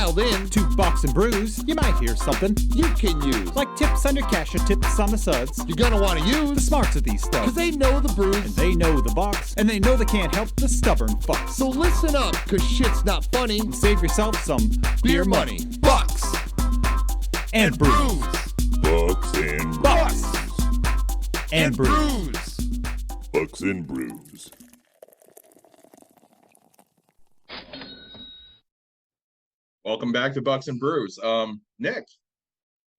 dialed in to Box and Brews, you might hear something you can use. like tips on your cash or tips on the suds. You're gonna want to The use smarts of these stuff. because they know the brews. And they know the box, and they know they can't help the stubborn fucks. So listen up, because shit's not funny. And save yourself some beer money. Bucks And brews. Bucks and Bucks Bucks and brews. Bucks and Brews. Welcome back to Bucks and Brews. Nick,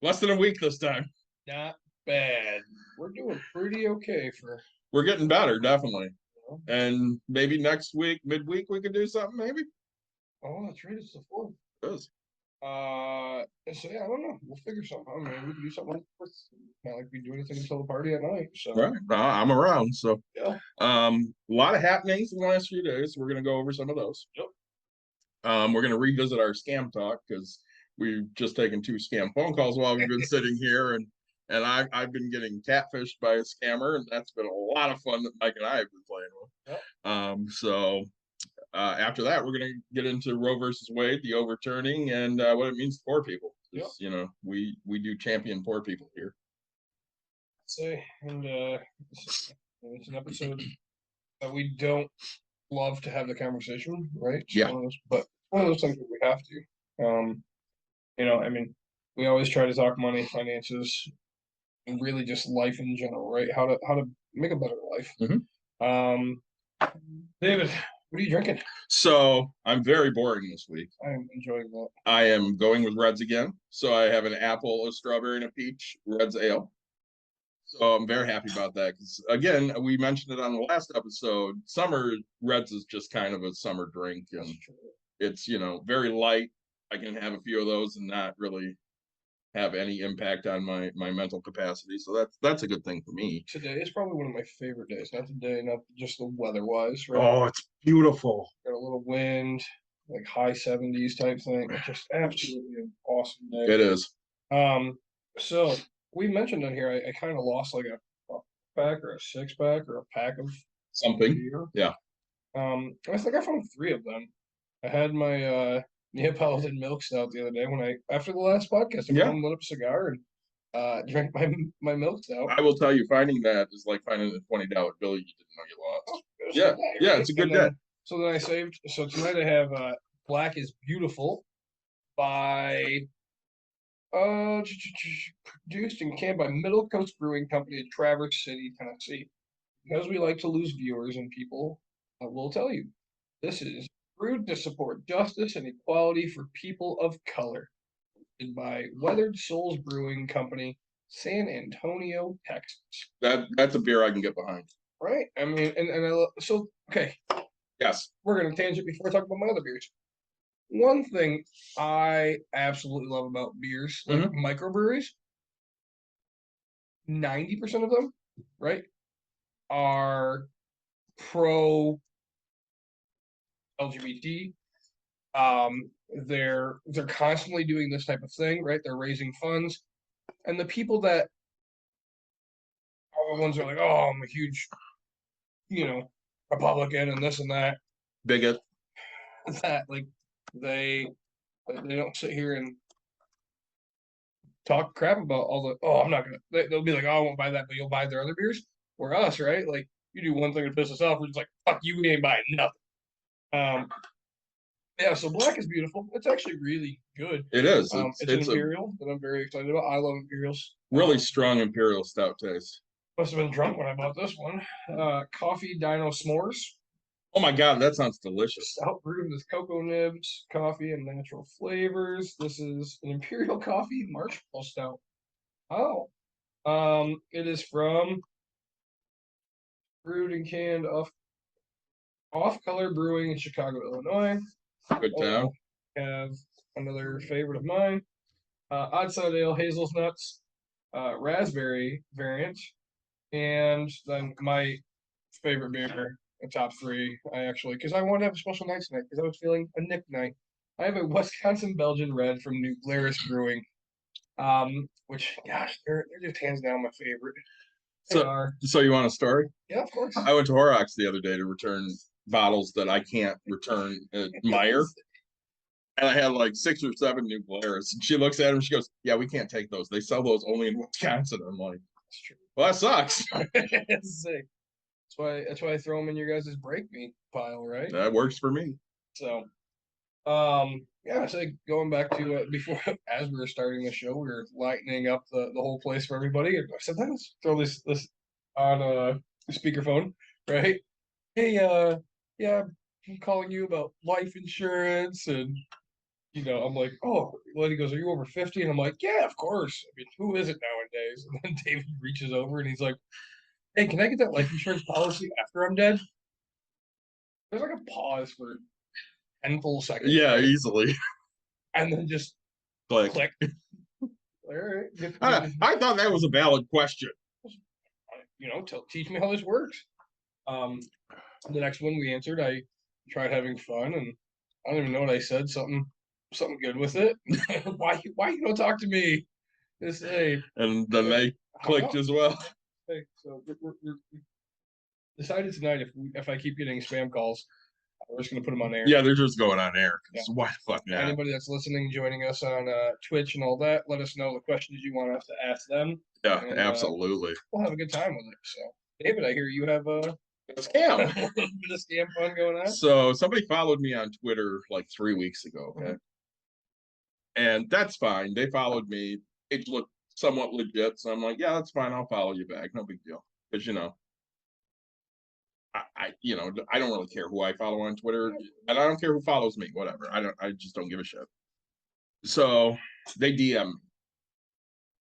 less than a week this time. Not bad. We're doing pretty okay for. We're getting better, definitely. And maybe next week, midweek, we could do something, maybe? Oh, that's right. It's the fourth. It is. So yeah, I don't know. We'll figure something out. Maybe we can do something like this. Not like we do anything until the party at night. So Right. I'm around, so. yeah. A lot of happenings in the last few days. We're going to go over some of those. Yep. We're going to revisit our scam talk because we've just taken 2 scam phone calls while we've been sitting here, and I've been getting catfished by a scammer, and that's been a lot of fun that Mike and I have been playing with. Yep. So after that, we're going to get into Roe versus Wade, the overturning, and what it means to poor people. Yep. You know, we do champion poor people here. Say, and it's an episode that we don't love to have the conversation, right? It's Yeah. but one of those things that we have to. I mean, we always try to talk money, finances, and really just life in general, right? How to make a better life. Mhm. David, what are you drinking? So I'm very boring this week. I'm enjoying that. I am going with Reds again. So I have an apple, a strawberry, and a peach Reds ale. So I'm very happy about that because, again, we mentioned it on the last episode. Summer Reds is just kind of a summer drink, and it's, very light. I can have a few of those and not really have any impact on my mental capacity. So that's a good thing for me. Today is probably one of my favorite days. Not today, not just the weather-wise, right? Oh, it's beautiful. Got a little wind, like high 70s type thing. It's just absolutely an awesome day. It is. So we mentioned on here, I kind of lost like a pack or a 6-pack or a pack of Something. beer. Yeah. I think I found 3 of them. I had my Neapolitan milk stout the other day after the last podcast. I Yeah. lit up a cigar and drank my milk stout. I will tell you, finding that is like finding a $20 bill you didn't know you lost. It was Yeah, a day, yeah, right? it's a good And then- day. So then I saved. So tonight I have Black is Beautiful by produced and canned by Middle Coast Brewing Company in Traverse City, Tennessee. Because we like to lose viewers and people, I will tell you, this is brewed to support justice and equality for people of color. And by Weathered Souls Brewing Company, San Antonio, Texas. That's a beer I can get behind. Right? I mean, okay. Yes. We're going to tangent before I talk about my other beers. One thing I absolutely love about beers, like microbreweries, 90% of them, right, are pro LGBT. They're constantly doing this type of thing, right? They're raising funds, and the people that are the ones that are like, oh, I'm a huge, Republican and this and that. Bigot. That like they don't sit here and talk crap about all the. Oh, I'm not gonna. They'll be like, oh, I won't buy that, but you'll buy their other beers. Or us, right? Like you do one thing to piss us off, we're just like, fuck you, we ain't buying nothing. Yeah. So Black is Beautiful. It's actually really good. It is. It's an Imperial that I'm very excited about. I love Imperials. Really strong Imperial stout taste. Must have been drunk when I bought this one. Coffee Dino S'mores. Oh my God, that sounds delicious. Stout brewed with cocoa nibs, coffee, and natural flavors. This is an Imperial Coffee Marshmallow Stout. Oh. It is from brewed and canned off Color Brewing in Chicago, Illinois. Good town. Have another favorite of mine. Odd Side Ale, hazelnuts, raspberry variant, and then my favorite beer, the top 3. Because I wanted to have a special night tonight because I was feeling a Nick night. I have a Wisconsin Belgian Red from New Glarus Brewing, which gosh, they're just hands down my favorite. So you want a story? Yeah, of course. I went to Horrocks the other day to return bottles that I can't return at Meyer. And I had like 6 or 7 new Polaris. And she looks at him, she goes, "Yeah, we can't take those. They sell those only in Wisconsin." I'm like, That's true. "Well, that sucks." That's sick. That's why I throw them in your guys' break meat pile, right? That works for me. So, yeah, so going back to before as we were starting the show, we were lightening up the whole place for everybody. And I said, let's throw this on speakerphone, right? Hey, yeah, I'm calling you about life insurance, and I'm like, oh, lady goes, "Are you over 50?" And I'm like, yeah, of course. I mean, who is it nowadays? And then David reaches over and he's like, "Hey, can I get that life insurance policy after I'm dead?" There's like a pause for 10 full seconds. Yeah, right? easily. And then just Click. click. All right. I thought that was a valid question. Teach me how this works. The next one we answered, I tried having fun, and I don't even know what I said. Something good with it. Why you don't talk to me? Just hey. And then they clicked as well. Hey, so we're decided tonight if I keep getting spam calls, we're just gonna put them on air. Yeah, they're just going on air. Yeah. Why the fuck not? Anybody that's listening, joining us on Twitch and all that, let us know the questions you want us to ask them. Yeah, And, absolutely. We'll have a good time with it. So, David, I hear you have a Scam. little bit of scam fun going on. So somebody followed me on Twitter like 3 weeks ago. Okay. And that's fine. They followed me. It looked somewhat legit. So I'm like, yeah, that's fine. I'll follow you back. No big deal. Because I don't really care who I follow on Twitter, and I don't care who follows me. Whatever. I just don't give a shit. So they DM me.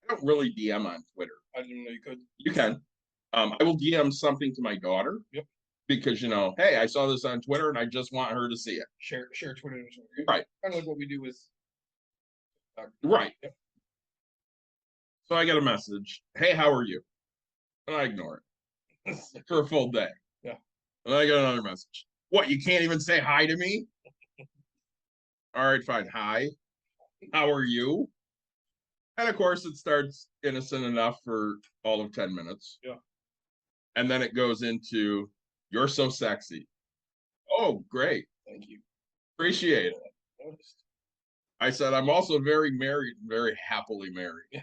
I don't really DM on Twitter. I didn't know you could. You can. I will DM something to my daughter. Yep. Because hey, I saw this on Twitter and I just want her to see it. Share Twitter. Right. Kind of like what we do with. Right. Yep. So I get a message. "Hey, how are you?" And I ignore it for a full day. Yeah. And I get another message. "What? You can't even say hi to me?" All right, fine. "Hi. How are you?" And of course, it starts innocent enough for all of 10 minutes. Yeah. And then it goes into, "You're so sexy." "Oh, great. Thank you. Appreciate it." Noticed. I said, "I'm also very married, very happily married." Yeah.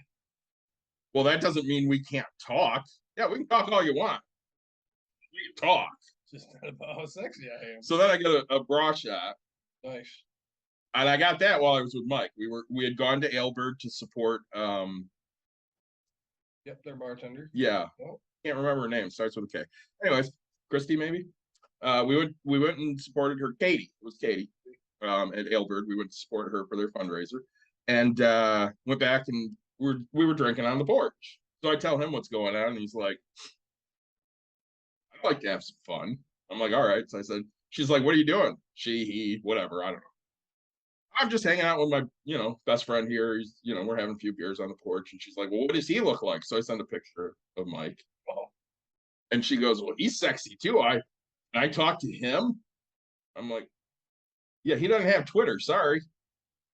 "Well, that doesn't mean we can't talk." "Yeah, we can talk all you want. We can talk." Just not about how sexy I am. So then I get a bra shot. Nice. And I got that while I was with Mike. We had gone to Aylbird to support Yep, their bartender. yeah. Oh. Can't remember her name, starts with a K. Anyways, Christy maybe. We went and supported her. Katie. It was Katie. At Aylbird. We went to support her for their fundraiser. And went back and we were drinking on the porch. So I tell him what's going on, and he's like, "I'd like to have some fun." I'm like, "All right." So I said, she's like, "What are you doing?" He, whatever, I don't know. "I'm just hanging out with my, best friend here. He's, we're having a few beers on the porch." And she's like, "Well, what does he look like?" So I send a picture of Mike. Oh. And she goes, "Well, he's sexy too. I talked to him." I'm like, "Yeah, he doesn't have Twitter. Sorry."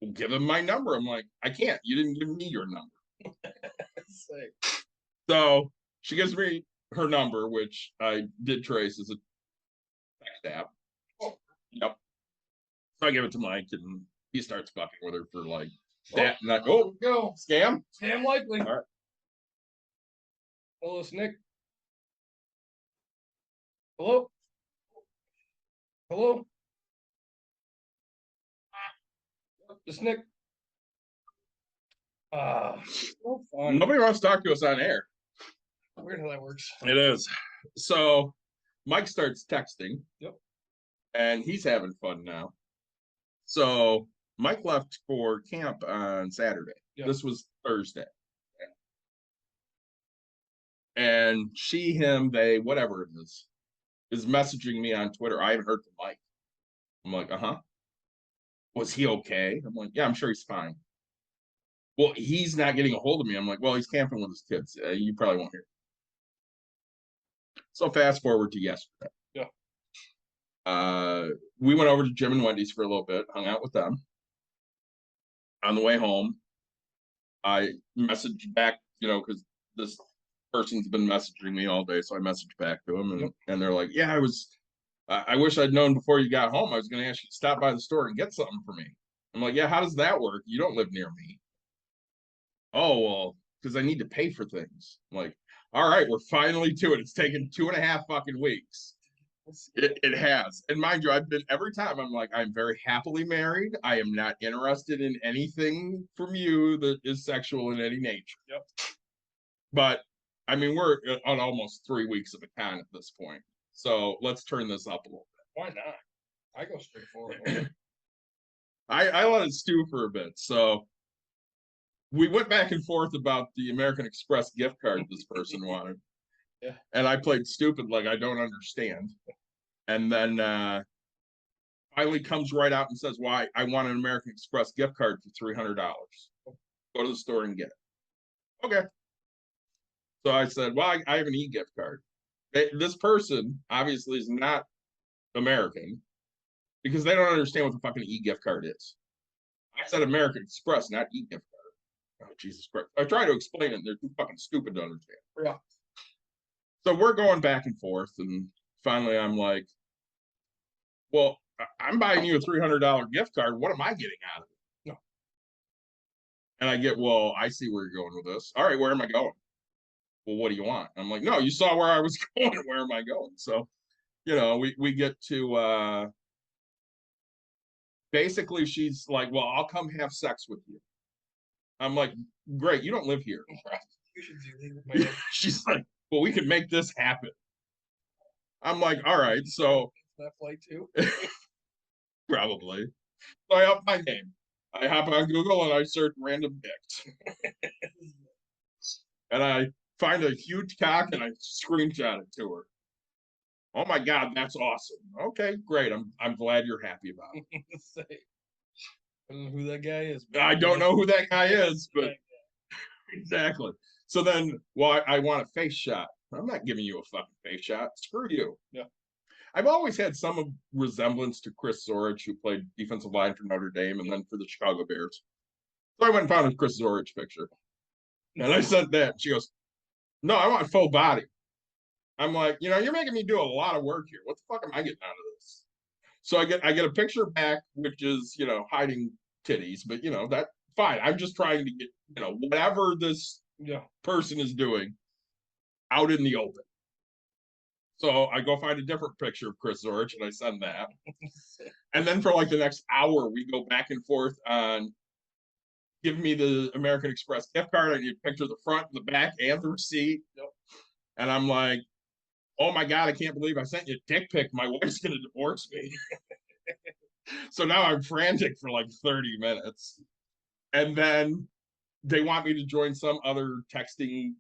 "Well, give him my number." I'm like, "I can't. You didn't give me your number." Sick. So she gives me her number, which I did trace as a text app. Oh. Yep. So I give it to Mike, and he starts fucking with her for like that. And Go. Scam? Scam likely. All right. Hello, Snick. Hello? Hello? Just Nick. So fun. Nobody wants to talk to us on air. Weird how that works. It is. So Mike starts texting. Yep. And he's having fun now. So Mike left for camp on Saturday. Yep. This was Thursday. And she, him, they, whatever it is messaging me on Twitter. I haven't heard from Mike. I'm like, uh-huh. Was he okay? I'm like, yeah, I'm sure he's fine. Well, he's not getting a hold of me. I'm like, well, he's camping with his kids. You probably won't hear. So fast forward to yesterday. Yeah. We went over to Jim and Wendy's for a little bit, hung out with them. On the way home, I messaged back, because this person's been messaging me all day. So I messaged back to them, and they're like, yeah, I wish I'd known before you got home. I was going to ask you to stop by the store and get something for me. I'm like, yeah, how does that work? You don't live near me. Oh, well, because I need to pay for things. I'm like, all right, we're finally to it. It's taken 2.5 fucking weeks. It has. And mind you, I've been every time I'm like, I'm very happily married. I am not interested in anything from you that is sexual in any nature. Yep. But I mean, we're on almost 3 weeks of a con at this point. So let's turn this up a little bit. Why not? I go straight forward. I let it stew for a bit. So we went back and forth about the American Express gift card this person wanted. Yeah. And I played stupid like I don't understand. And then finally comes right out and says, well, I want an American Express gift card for $300. Go to the store and get it. Okay. So I said, well, I have an e-gift card. This person obviously is not American because they don't understand what the fucking e-gift card is. I said American Express, not e-gift card. Oh, Jesus Christ. I try to explain it, and they're too fucking stupid to understand. Yeah. So we're going back and forth, and finally I'm like, well, I'm buying you a $300 gift card. What am I getting out of it? No. And I get, well, I see where you're going with this. All right, where am I going? Well, what do you want? I'm like, no, you saw where I was going. Where am I going? So, we get to basically she's like, well, I'll come have sex with you. I'm like, great, you don't live here. She's like, well, we can make this happen. I'm like, all right, so that flight too. Probably. So I up my game. I hop on Google and I search random dicks. And I find a huge cock and I screenshot it to her. Oh my God, that's awesome. Okay, great. I'm glad you're happy about it. I don't know who that guy is. I don't know who that guy is, but exactly. So then, well, I want a face shot. I'm not giving you a fucking face shot. Screw you. Yeah. I've always had some resemblance to Chris Zorich, who played defensive line for Notre Dame and then for the Chicago Bears. So I went and found a Chris Zorich picture. And I sent that. She goes, no, I want full body. I'm like, you're making me do a lot of work here. What the fuck am I getting out of this? So I get a picture back, which is, hiding titties, but that fine. I'm just trying to get, whatever this person is doing out in the open. So I go find a different picture of Chris Zorich and I send that. And then for like the next hour, we go back and forth on give me the American Express gift card. I need a picture of the front, the back, and the receipt. Yep. And I'm like, oh my God, I can't believe I sent you a dick pic. My wife's going to divorce me. So now I'm frantic for like 30 minutes. And then they want me to join some other texting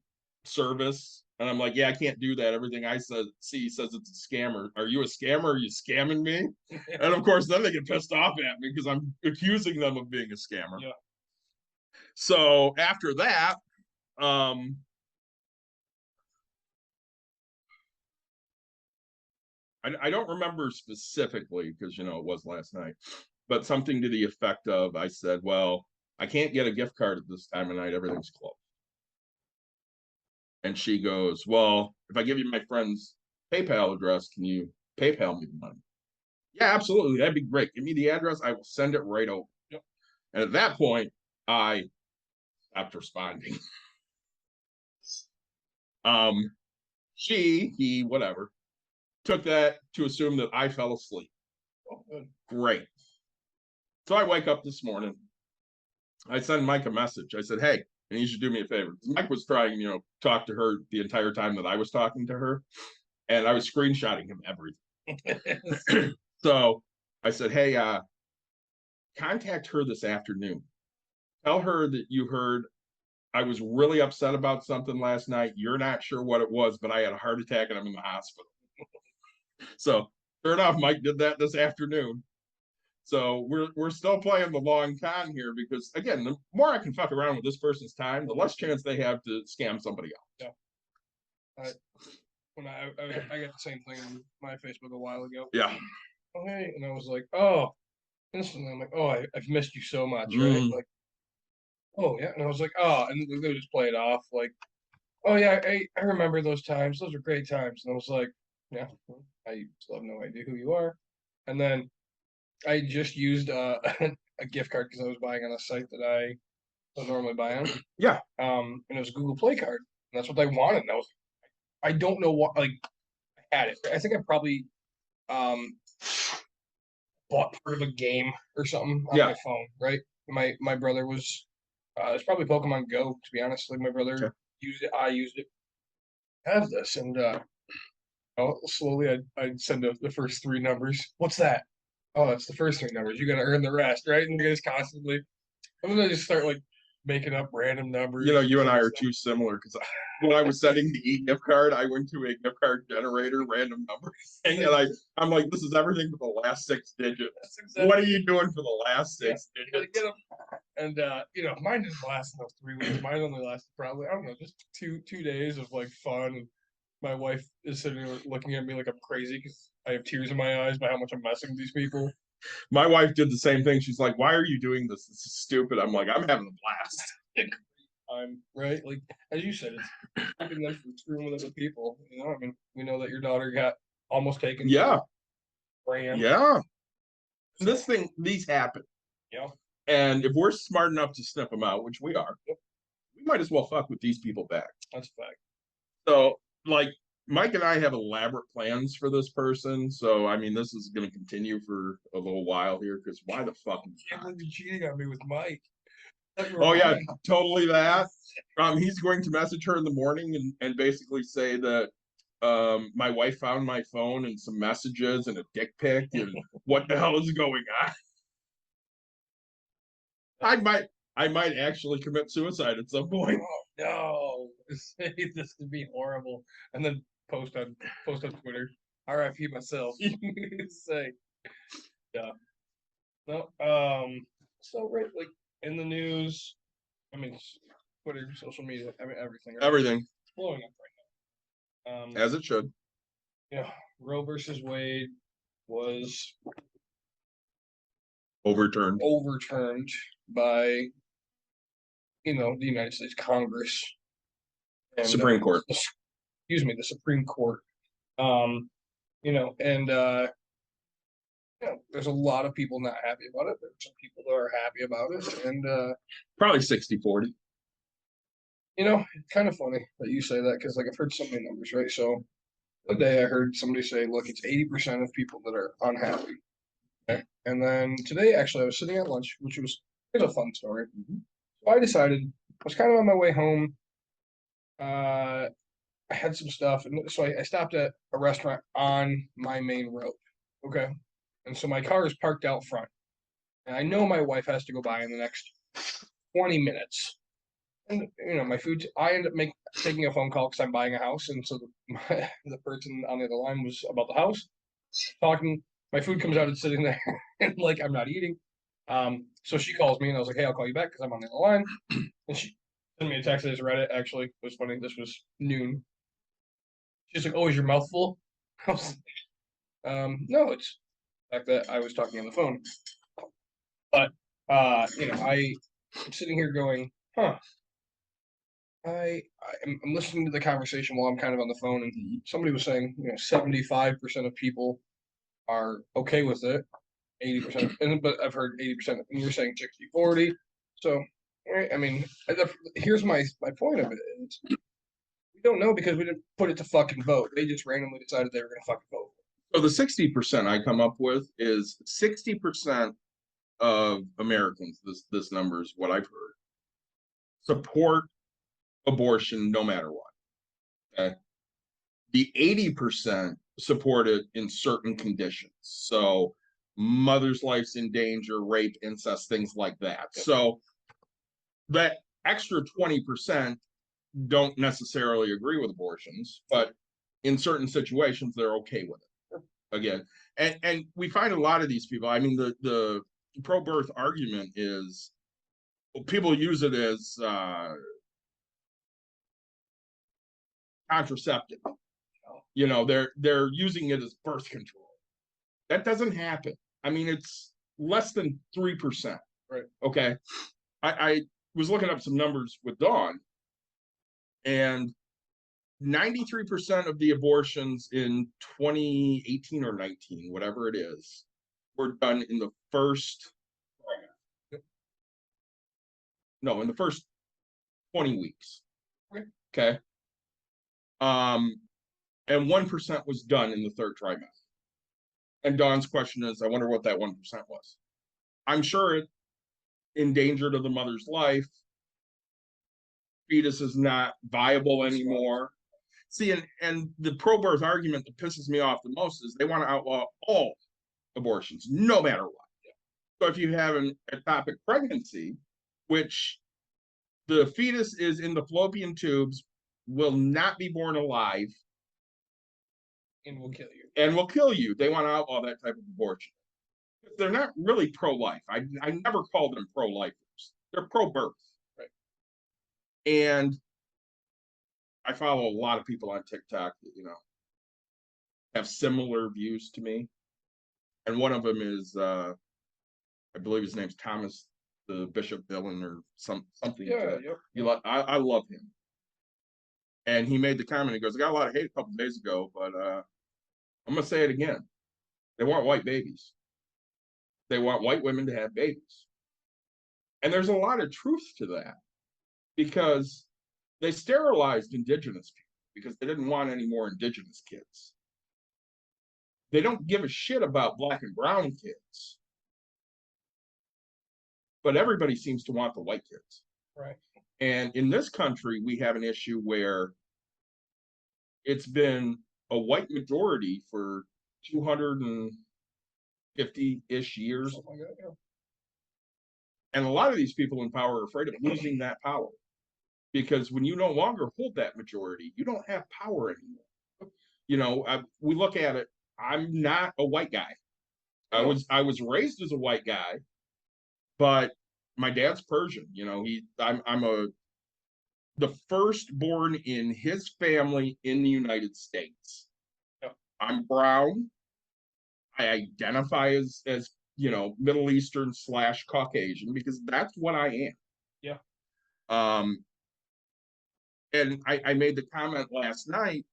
service. And I'm like, yeah, I can't do that. Everything I see says it's a scammer. Are you a scammer? Are you scamming me? And of course, then they get pissed off at me because I'm accusing them of being a scammer. Yeah. So after that, I don't remember specifically because, it was last night, but something to the effect of, I said, well, I can't get a gift card at this time of night. Everything's closed. And she goes, well, if I give you my friend's PayPal address, can you PayPal me the money? Yeah, absolutely. That'd be great. Give me the address. I will send it right over. Yep. And at that point, I stopped responding. He, whatever, took that to assume that I fell asleep. Oh, good. Great. So I wake up this morning. I send Mike a message. I said, hey, and you should do me a favor. Mike was trying, talk to her the entire time that I was talking to her. And I was screenshotting him everything. So I said, hey, contact her this afternoon. Tell her that you heard I was really upset about something last night. You're not sure what it was, but I had a heart attack and I'm in the hospital. So sure enough, Mike did that this afternoon. So we're still playing the long con here because, again, the more I can fuck around with this person's time, the less chance they have to scam somebody else. Yeah. I got the same thing on my Facebook a while ago. Yeah. Oh, hey. And I was like, oh, instantly I'm like, oh, I've missed you so much, right? Like, oh, yeah. And I was like, oh, and they just play it off like, oh, yeah, I remember those times. Those were great times. And I was like, yeah, I still have no idea who you are. And then I just used a gift card because I was buying on a site that I don't normally buy on. Yeah. And it was a Google Play card. And that's what they wanted. And I don't know what, like, I had it. I think I probably bought part of a game or something on my phone, right? My brother was, it's probably Pokemon Go, to be honest. Like, my brother used it, I used it. I have this, and slowly I'd send the first three numbers. What's that? Oh, it's the first three numbers. You got to earn the rest, right? And you guys constantly, I'm gonna just start like making up random numbers. You know, you and I are too similar because when I was setting the e-gift card, I went to a gift card generator, random numbers, and I'm like, this is everything for the last 6 digits. Exactly. What are you doing for the last 6 digits? Get them. And mine didn't last enough 3 weeks. Mine only lasted probably, I don't know, just two days of like fun. And my wife is sitting there looking at me like I'm crazy because I have tears in my eyes by how much I'm messing with these people. My wife did the same thing. She's like, why are you doing this? This is stupid. I'm like, I'm having a blast. I'm right. Like, as you said, it's keeping them from screwing with other people. You know, I mean, we know that your daughter got almost taken. Yeah. Ran. Yeah. These happen. Yeah. And if we're smart enough to sniff them out, which we are, we might as well fuck with these people back. That's a fact. So, like, Mike and I have elaborate plans for this person. So, I mean, this is going to continue for a little while here because why the fuck? I can't believe you cheating on me with Mike. Oh, yeah, totally that. He's going to message her in the morning and basically say that my wife found my phone and some messages and a dick pic and what the hell is going on? I might actually commit suicide at some point. Oh, no, this could be horrible. And then post on Twitter. RIP myself. Say, yeah. No. So right, like in the news, I mean, Twitter, social media, I mean everything. Right? Everything. It's blowing up right now. As it should. Yeah. Roe versus Wade was overturned by the United States Congress. And, Supreme Court. Excuse me, the Supreme Court. There's a lot of people not happy about it. There's some people that are happy about it. And probably 60-40. It's kind of funny that you say that because like I've heard so many numbers, right? So the other day I heard somebody say, look, it's 80% of people that are unhappy. Okay? And then today, actually, I was sitting at lunch, which was a fun story. So I decided, I was kind of on my way home. I had some stuff, and so I stopped at a restaurant on my main road. Okay. And so my car is parked out front. And I know my wife has to go by in the next 20 minutes. And, my food, I end up taking a phone call because I'm buying a house. And so the person on the other line was about the house, talking. My food comes out, it's sitting there, and like I'm not eating. So she calls me, and I was like, hey, I'll call you back because I'm on the other line. And she sent me a text. I just read it, actually. It was funny. This was noon. She's like, oh, is your mouth full? I was like, no, it's the fact that I was talking on the phone. But, I'm sitting here going, huh. I'm listening to the conversation while I'm kind of on the phone, and somebody was saying, 75% of people are okay with it, 80%, but I've heard 80%, and you're saying 60-40. So, right, I mean, here's my point of it. We don't know because we didn't put it to fucking vote. They just randomly decided they were going to fucking vote. So the 60% I come up with is 60% of Americans, this number is what I've heard, support abortion no matter what. Okay. The 80% support it in certain conditions. So mother's life's in danger, rape, incest, things like that. So that extra 20% don't necessarily agree with abortions, but in certain situations they're okay with it. Again, and we find a lot of these people. I mean, the pro-birth argument is people use it as contraceptive. They're using it as birth control. That doesn't happen. I mean, it's less than 3%. Right. Okay. I was looking up some numbers with Dawn, and 93% of the abortions in 2018 or 19, whatever it is, were done in the first No, in the first 20 weeks. Okay. Okay. And 1% was done in the third trimester. And Dawn's question is, I wonder what that 1% was. I'm sure it endangered the mother's life. Fetus is not viable anymore. See, and the pro-birth argument that pisses me off the most is they want to outlaw all abortions, no matter what. So if you have an ectopic pregnancy, which the fetus is in the fallopian tubes, will not be born alive, And will kill you. and will kill you. They want to outlaw that type of abortion. They're not really pro-life. I never call them pro-lifers. They're pro-birth. Right. And I follow a lot of people on TikTok that, have similar views to me. And one of them is, I believe his name's Thomas, the Bishop Dillon or something. Yeah, yep. I love him. And he made the comment, he goes, I got a lot of hate a couple of days ago, but I'm going to say it again. They want white babies. They want white women to have babies. And there's a lot of truth to that because they sterilized indigenous people because they didn't want any more indigenous kids. They don't give a shit about black and brown kids. But everybody seems to want the white kids. Right. And in this country, we have an issue where it's been a white majority for 250-ish years. Oh my God, yeah. And a lot of these people in power are afraid of losing that power. Because when you no longer hold that majority, you don't have power anymore. We look at it, I'm not a white guy. I was raised as a white guy, but my dad's Persian. I'm the firstborn in his family in the United States. Yep. I'm brown. I identify as Middle Eastern / Caucasian because that's what I am. Yeah. And I made the comment last night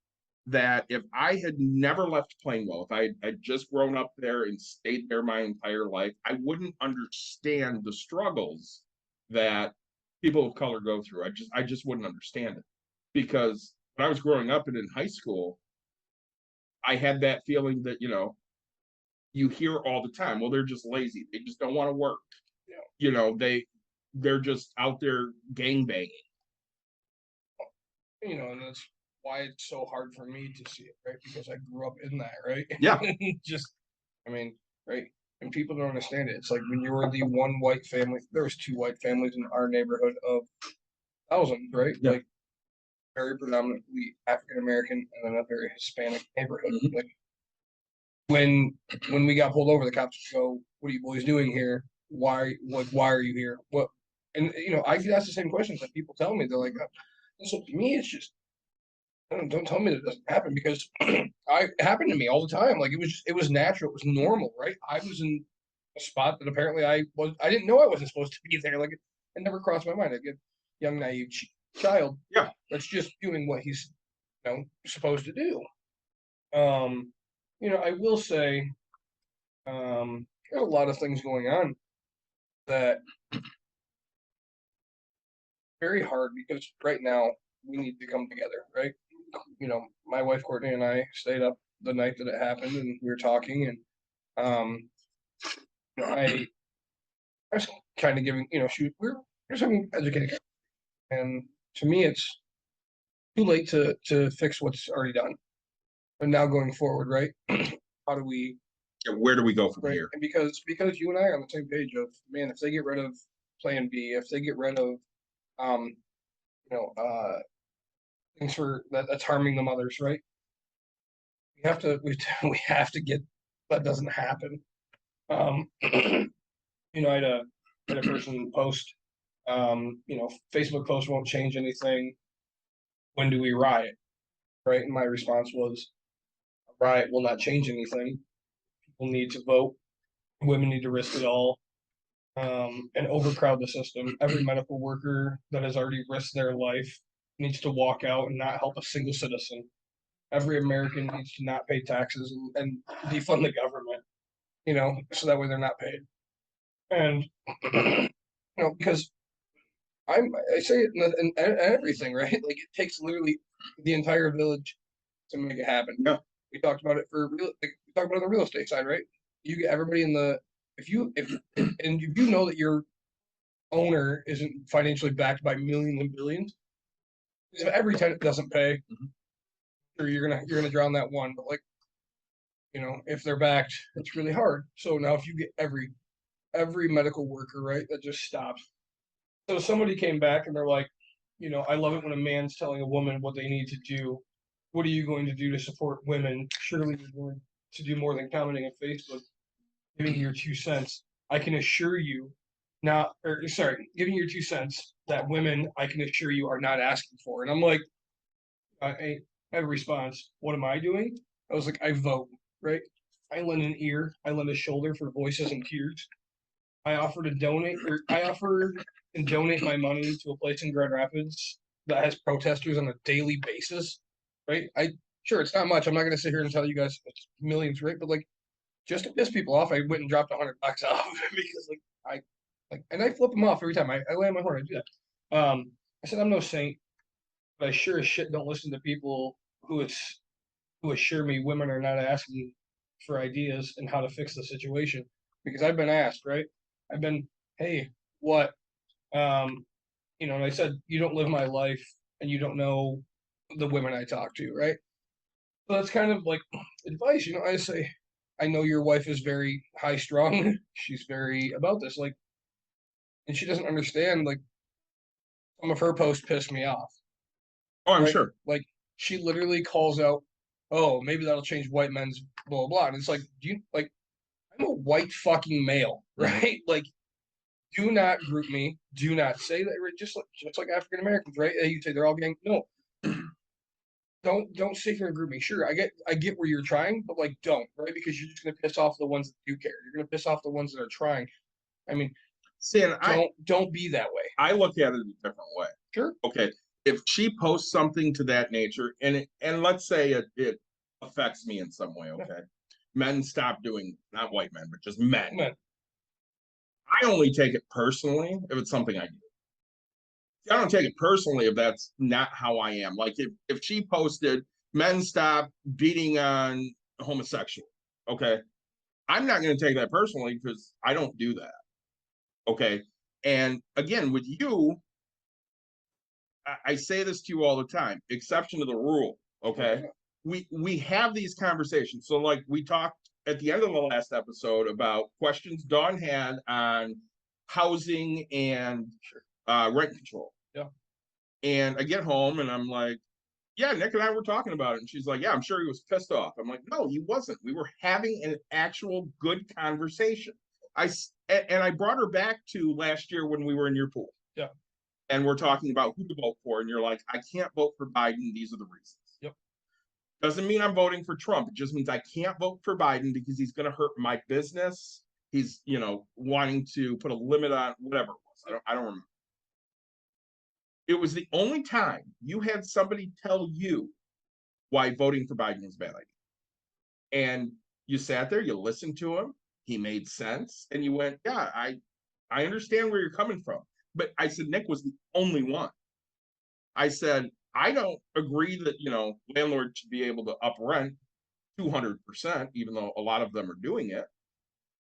that if I had never left Plainwell, if I had just grown up there and stayed there my entire life, I wouldn't understand the struggles that people of color go through. I just wouldn't understand it. Because when I was growing up and in high school, I had that feeling that, you hear all the time, well, they're just lazy. They just don't want to work. Yeah. They're just out there gangbanging. And that's why it's so hard for me to see it, right? Because I grew up in that, right? Yeah. Right? And people don't understand it. It's like when you were the one white family, there was 2 white families in our neighborhood of thousands, right? Yeah. Like very predominantly African American and then a very Hispanic neighborhood. Mm-hmm. Like when we got pulled over, the cops would go, "What are you boys doing here? Why are you here? What?" And I get asked the same questions that people tell me. They're like, "So to me, it's just don't tell me that it doesn't happen because it happened to me all the time. Like it was natural, it was normal, right? I was in a spot that apparently I didn't know I wasn't supposed to be there. Like it never crossed my mind. Like a young naive child, yeah, that's just doing what he's supposed to do. I will say, there's a lot of things going on that very hard because right now we need to come together, right? My wife Courtney and I stayed up the night that it happened, and we were talking, and I was kind of giving, we're some educated, and to me, it's too late to fix what's already done, and now going forward, right? How do we? Where do we go from here? And because you and I are on the same page of, man, if they get rid of Plan B, if they get rid of, things that's harming the mothers, right? We have to get that doesn't happen. I had a person post, Facebook post won't change anything. When do we riot? Right? And my response was, a riot will not change anything. People need to vote. Women need to risk it all. And overcrowd the system. Every medical worker that has already risked their life needs to walk out and not help a single citizen. Every American needs to not pay taxes and defund the government, so that way they're not paid. And, because I say it in everything, right? Like it takes literally the entire village to make it happen. Yeah. We talked about it for real. Like, we talked about it on the real estate side, right? You get everybody in the if you know that your owner isn't financially backed by millions and billions, if every tenant doesn't pay, sure you're gonna drown that one. But like if they're backed, it's really hard. So now if you get every medical worker, right, that just stops. So somebody came back and they're like, I love it when a man's telling a woman what they need to do. What are you going to do to support women? Surely you're going to do more than commenting on Facebook, giving your 2 cents. I can assure you, giving your 2 cents that women, I can assure you, are not asking for. And I'm like, I have a response. What am I doing? I was like, I vote, right? I lend an ear, I lend a shoulder for voices and tears. I offered and donate my money to a place in Grand Rapids that has protesters on a daily basis, right? Sure it's not much. I'm not gonna sit here and tell you guys it's millions, right? But like just to piss people off, I went and dropped $100 off because and I flip them off every time. I lay on my horn. I do that. I said I'm no saint, but I sure as shit don't listen to people who assure me women are not asking for ideas and how to fix the situation because I've been asked, right? I've been, hey, what? And I said, you don't live my life and you don't know the women I talk to, right? So that's kind of like advice, I say, I know your wife is very high strung. She's very about this, like, and she doesn't understand, like, some of her posts piss me off. Oh, I'm right? sure. Like, she literally calls out, oh, maybe that'll change white men's blah, blah, blah. And it's like, I'm a white fucking male, right? Like, do not group me. Do not say that. Just like African Americans, right? You say they're all gang. No, don't sit here and group me. Sure, I get where you're trying, but like, don't, right? Because you're just gonna piss off the ones that do care. You're gonna piss off the ones that are trying. I mean, See, and don't be that way. I look at it a different way. Sure. Okay, if she posts something to that nature, and let's say it affects me in some way, okay, men stop doing, not white men, but just men. I only take it personally if it's something I do. I don't take it personally if that's not how I am. Like if she posted men stop beating on homosexual, okay, I'm not going to take that personally because I don't do that. Okay. And again, with you, I say this to you all the time, exception to the rule. Okay. We have these conversations. So like we talked at the end of the last episode about questions Dawn had on housing and rent control. Yeah. And I get home and I'm like, yeah, Nick and I were talking about it. And she's like, yeah, I'm sure he was pissed off. I'm like, no, he wasn't. We were having an actual good conversation. And I brought her back to last year when we were in your pool. Yeah. And we're talking about who to vote for. And you're like, I can't vote for Biden. These are the reasons. Yep. Doesn't mean I'm voting for Trump. It just means I can't vote for Biden because he's going to hurt my business. He's, wanting to put a limit on whatever it was. I don't remember. It was the only time you had somebody tell you why voting for Biden was a bad idea. And you sat there, you listened to him, he made sense, and you went, yeah, I understand where you're coming from. But I said, Nick was the only one. I said, I don't agree that, landlords should be able to up rent 200%, even though a lot of them are doing it.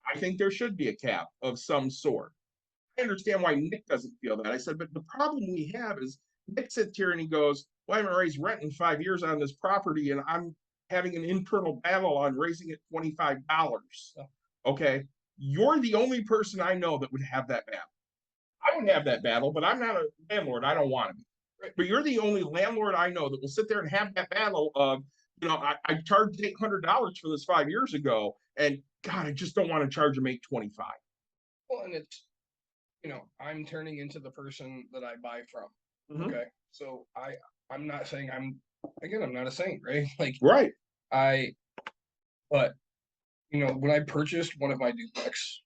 I think there should be a cap of some sort. I understand why Nick doesn't feel that. I said, but the problem we have is Nick sits here and he goes, well, I haven't raised rent in 5 years on this property, and I'm having an internal battle on raising it $25. Okay. You're the only person I know that would have that battle. I would have that battle, but I'm not a landlord. I don't want to be. Right? But you're the only landlord I know that will sit there and have that battle of, I charged $800 for this 5 years ago, and God, I just don't want to charge them $825. Well, and it's, I'm turning into the person that I buy from. Mm-hmm. Okay. So I'm not saying I'm not a saint, right? Like, right. But when I purchased one of my duplex,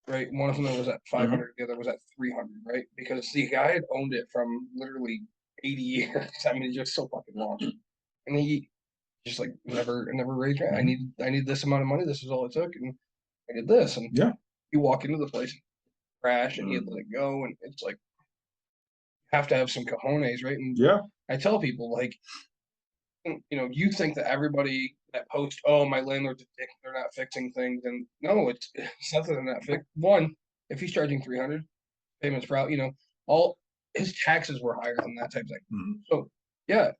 right, one of them was at 500, the other was at 300, right? Because the guy had owned it from literally 80 years. I mean, it's just so fucking long. And he just like never raised rent. I need this amount of money. This is all it took, and I did this. And yeah, you walk into the place, crash, and you let it go, and it's like, have to have some cojones, right? And Yeah. I tell people, like, you think that everybody that posts, oh, my landlord's a dick, they're not fixing things, and no, it's nothing they're not fixing. One, if he's charging 300, payments per hour, all his taxes were higher than that type of thing. Mhm. So yeah,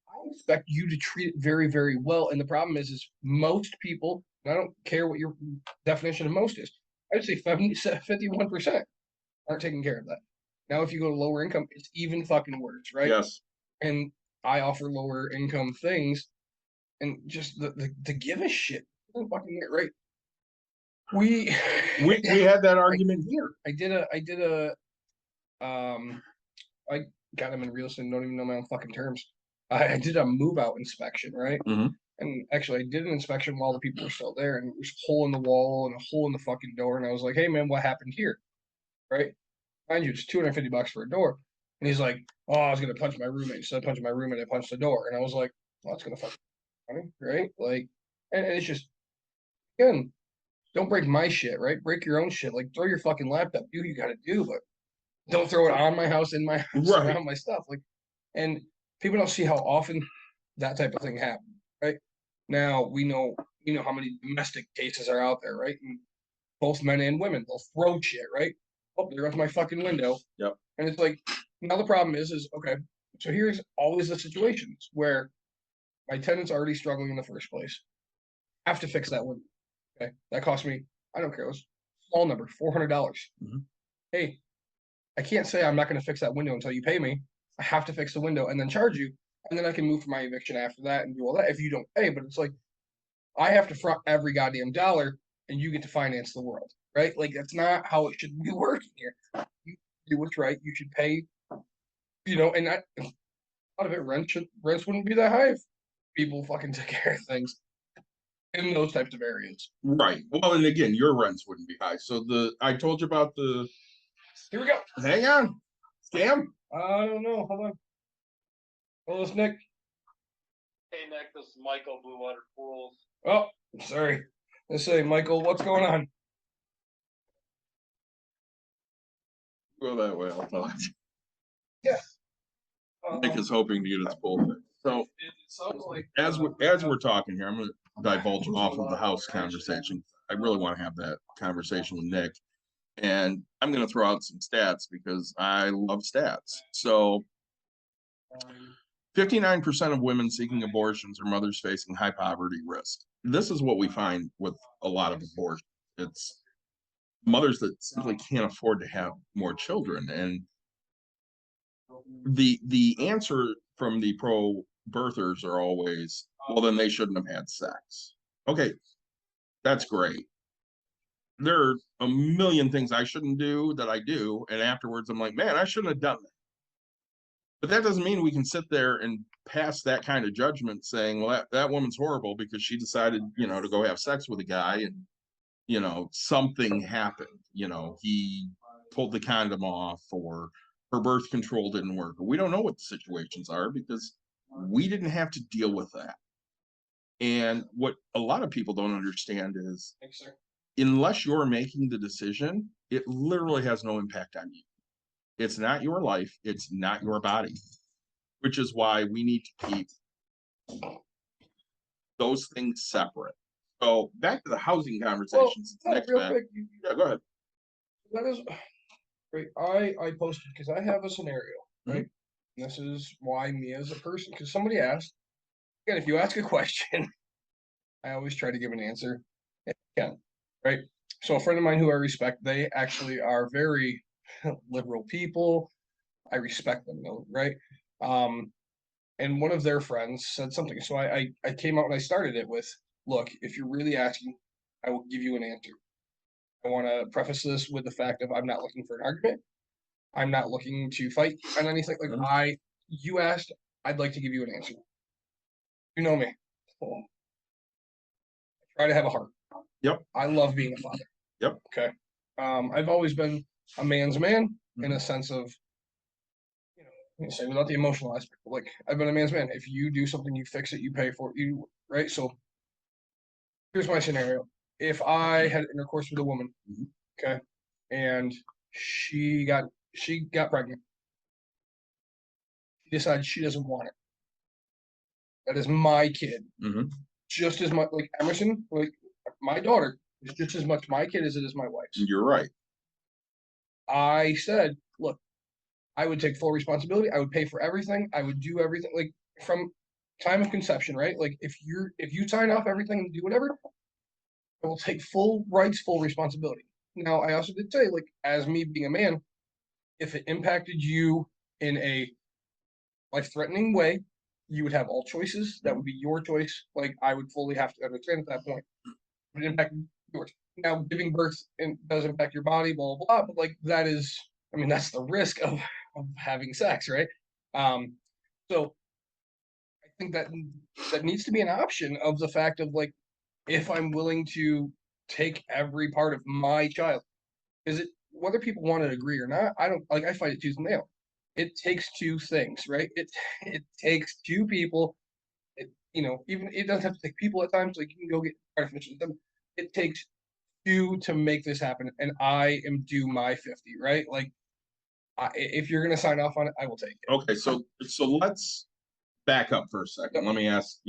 I expect you to treat it very, very well. And the problem is most people, and I don't care what your definition of most is, I'd say 51% aren't taking care of that. Now, if you go to lower income, it's even fucking worse, right? Yes. And I offer lower income things, and just the give a shit. Doesn't fucking get right. We had that argument here. I did a I got him in real estate, don't even know my own fucking terms. I did a move out inspection, right? Mhm. And actually, I did an inspection while the people were still there, and there's a hole in the wall and a hole in the fucking door. And I was like, "Hey, man, what happened here?" Right? Mind you, it's $250 for a door. And he's like, "Oh, I was gonna punch my roommate. Instead of punching my roommate, I punched the door." And I was like, "Well, that's gonna fucking funny, right?" Like, and it's just again, don't break my shit, right? Break your own shit. Like, throw your fucking laptop. Do what you gotta do, but don't throw it on my house, in my house, Right. around my stuff. Like, and people don't see how often that type of thing happens, right? Now we know how many domestic cases are out there, right? And both men and women, they'll throw shit, right? Oh, there goes my fucking window. Yep. And it's like, now the problem is okay, so here's always the situations where my tenant's already struggling in the first place. I have to fix that window. Okay. That cost me, I don't care, it was small number, $400. Mhm. Hey, I can't say I'm not going to fix that window until you pay me. I have to fix the window and then charge you. And then I can move for my eviction after that and do all that if you don't pay. But it's like, I have to front every goddamn dollar and you get to finance the world, right? Like, that's not how it should be working here. You do what's right. You should pay, and a lot of it, rents wouldn't be that high if people fucking took care of things in those types of areas. Right. Well, and again, your rents wouldn't be high. So I told you about the. Here we go. Hang on. Scam. I don't know. Hold on. Well, it's Nick. Hey Nick, this is Michael, Blue Water Pools. Oh, sorry. Let's say, Michael, what's going on? Go that way. I'll tell you. Yeah. Nick is hoping to get his pool fixed. So It sounds like as we're talking here, I'm going to divulge off of the house conversation. I really want to have that conversation with Nick, and I'm going to throw out some stats because I love stats. So 59% of women seeking abortions are mothers facing high poverty risk. This is what we find with a lot of abortions. It's mothers that simply can't afford to have more children. And the answer from the pro birthers are always, well, then they shouldn't have had sex. Okay, that's great. There are a million things I shouldn't do that I do, and afterwards I'm like, man, I shouldn't have done that. But that doesn't mean we can sit there and pass that kind of judgment saying, well, that woman's horrible because she decided, to go have sex with a guy and, something happened. He pulled the condom off or her birth control didn't work. We don't know what the situations are because we didn't have to deal with that. And what a lot of people don't understand is Thanks, sir. unless you're making the decision, it literally has no impact on you. It's not your life. It's not your body, which is why we need to keep those things separate. So back to the housing conversations. Well, Next, real Matt. quick, Yeah, go ahead. that is great. I posted because I have a scenario, right? And this is why me as a person, because somebody asked, again, if you ask a question, I always try to give an answer. If I can, right? So a friend of mine who I respect, they actually are very liberal people. I respect them though, right? And one of their friends said something. So I came out and I started it with, look, if you're really asking, I will give you an answer. I want to preface this with the fact of I'm not looking for an argument. I'm not looking to fight on anything. Like you asked, I'd like to give you an answer. You know me. I try to have a heart. Yep. I love being a father. Yep. Okay. I've always been a man's man in a sense of, say without the emotional aspect. Like I've been a man's man. If you do something, you fix it, you pay for it, you right. So here's my scenario. If I had intercourse with a woman, okay, and she got pregnant, decides she doesn't want it. That is my kid. Mhm. Just as much like Emerson, like my daughter is just as much my kid as it is my wife's. You're right. I said, look, I would take full responsibility. I would pay for everything. I would do everything like from time of conception, right? Like if you sign off everything and do whatever, I will take full rights, full responsibility. Now, I also did say, like, as me being a man, if it impacted you in a life-threatening way, you would have all choices. That would be your choice. Like, I would fully have to understand at that point. It impacted yours. Now, giving birth does impact your body, blah, blah, blah. But, like, that is, I mean, that's the risk of having sex, right? So I think that needs to be an option of the fact of, like, if I'm willing to take every part of my child, is it whether people want to agree or not? I don't like. I fight it tooth and nail. It takes two things, right? It takes two people. Even it doesn't have to take people at times. Like you can go get artificial insemination. It takes two to make this happen, and I am due my 50, right? Like, if you're gonna sign off on it, I will take it. Okay, so let's back up for a second. Let me ask,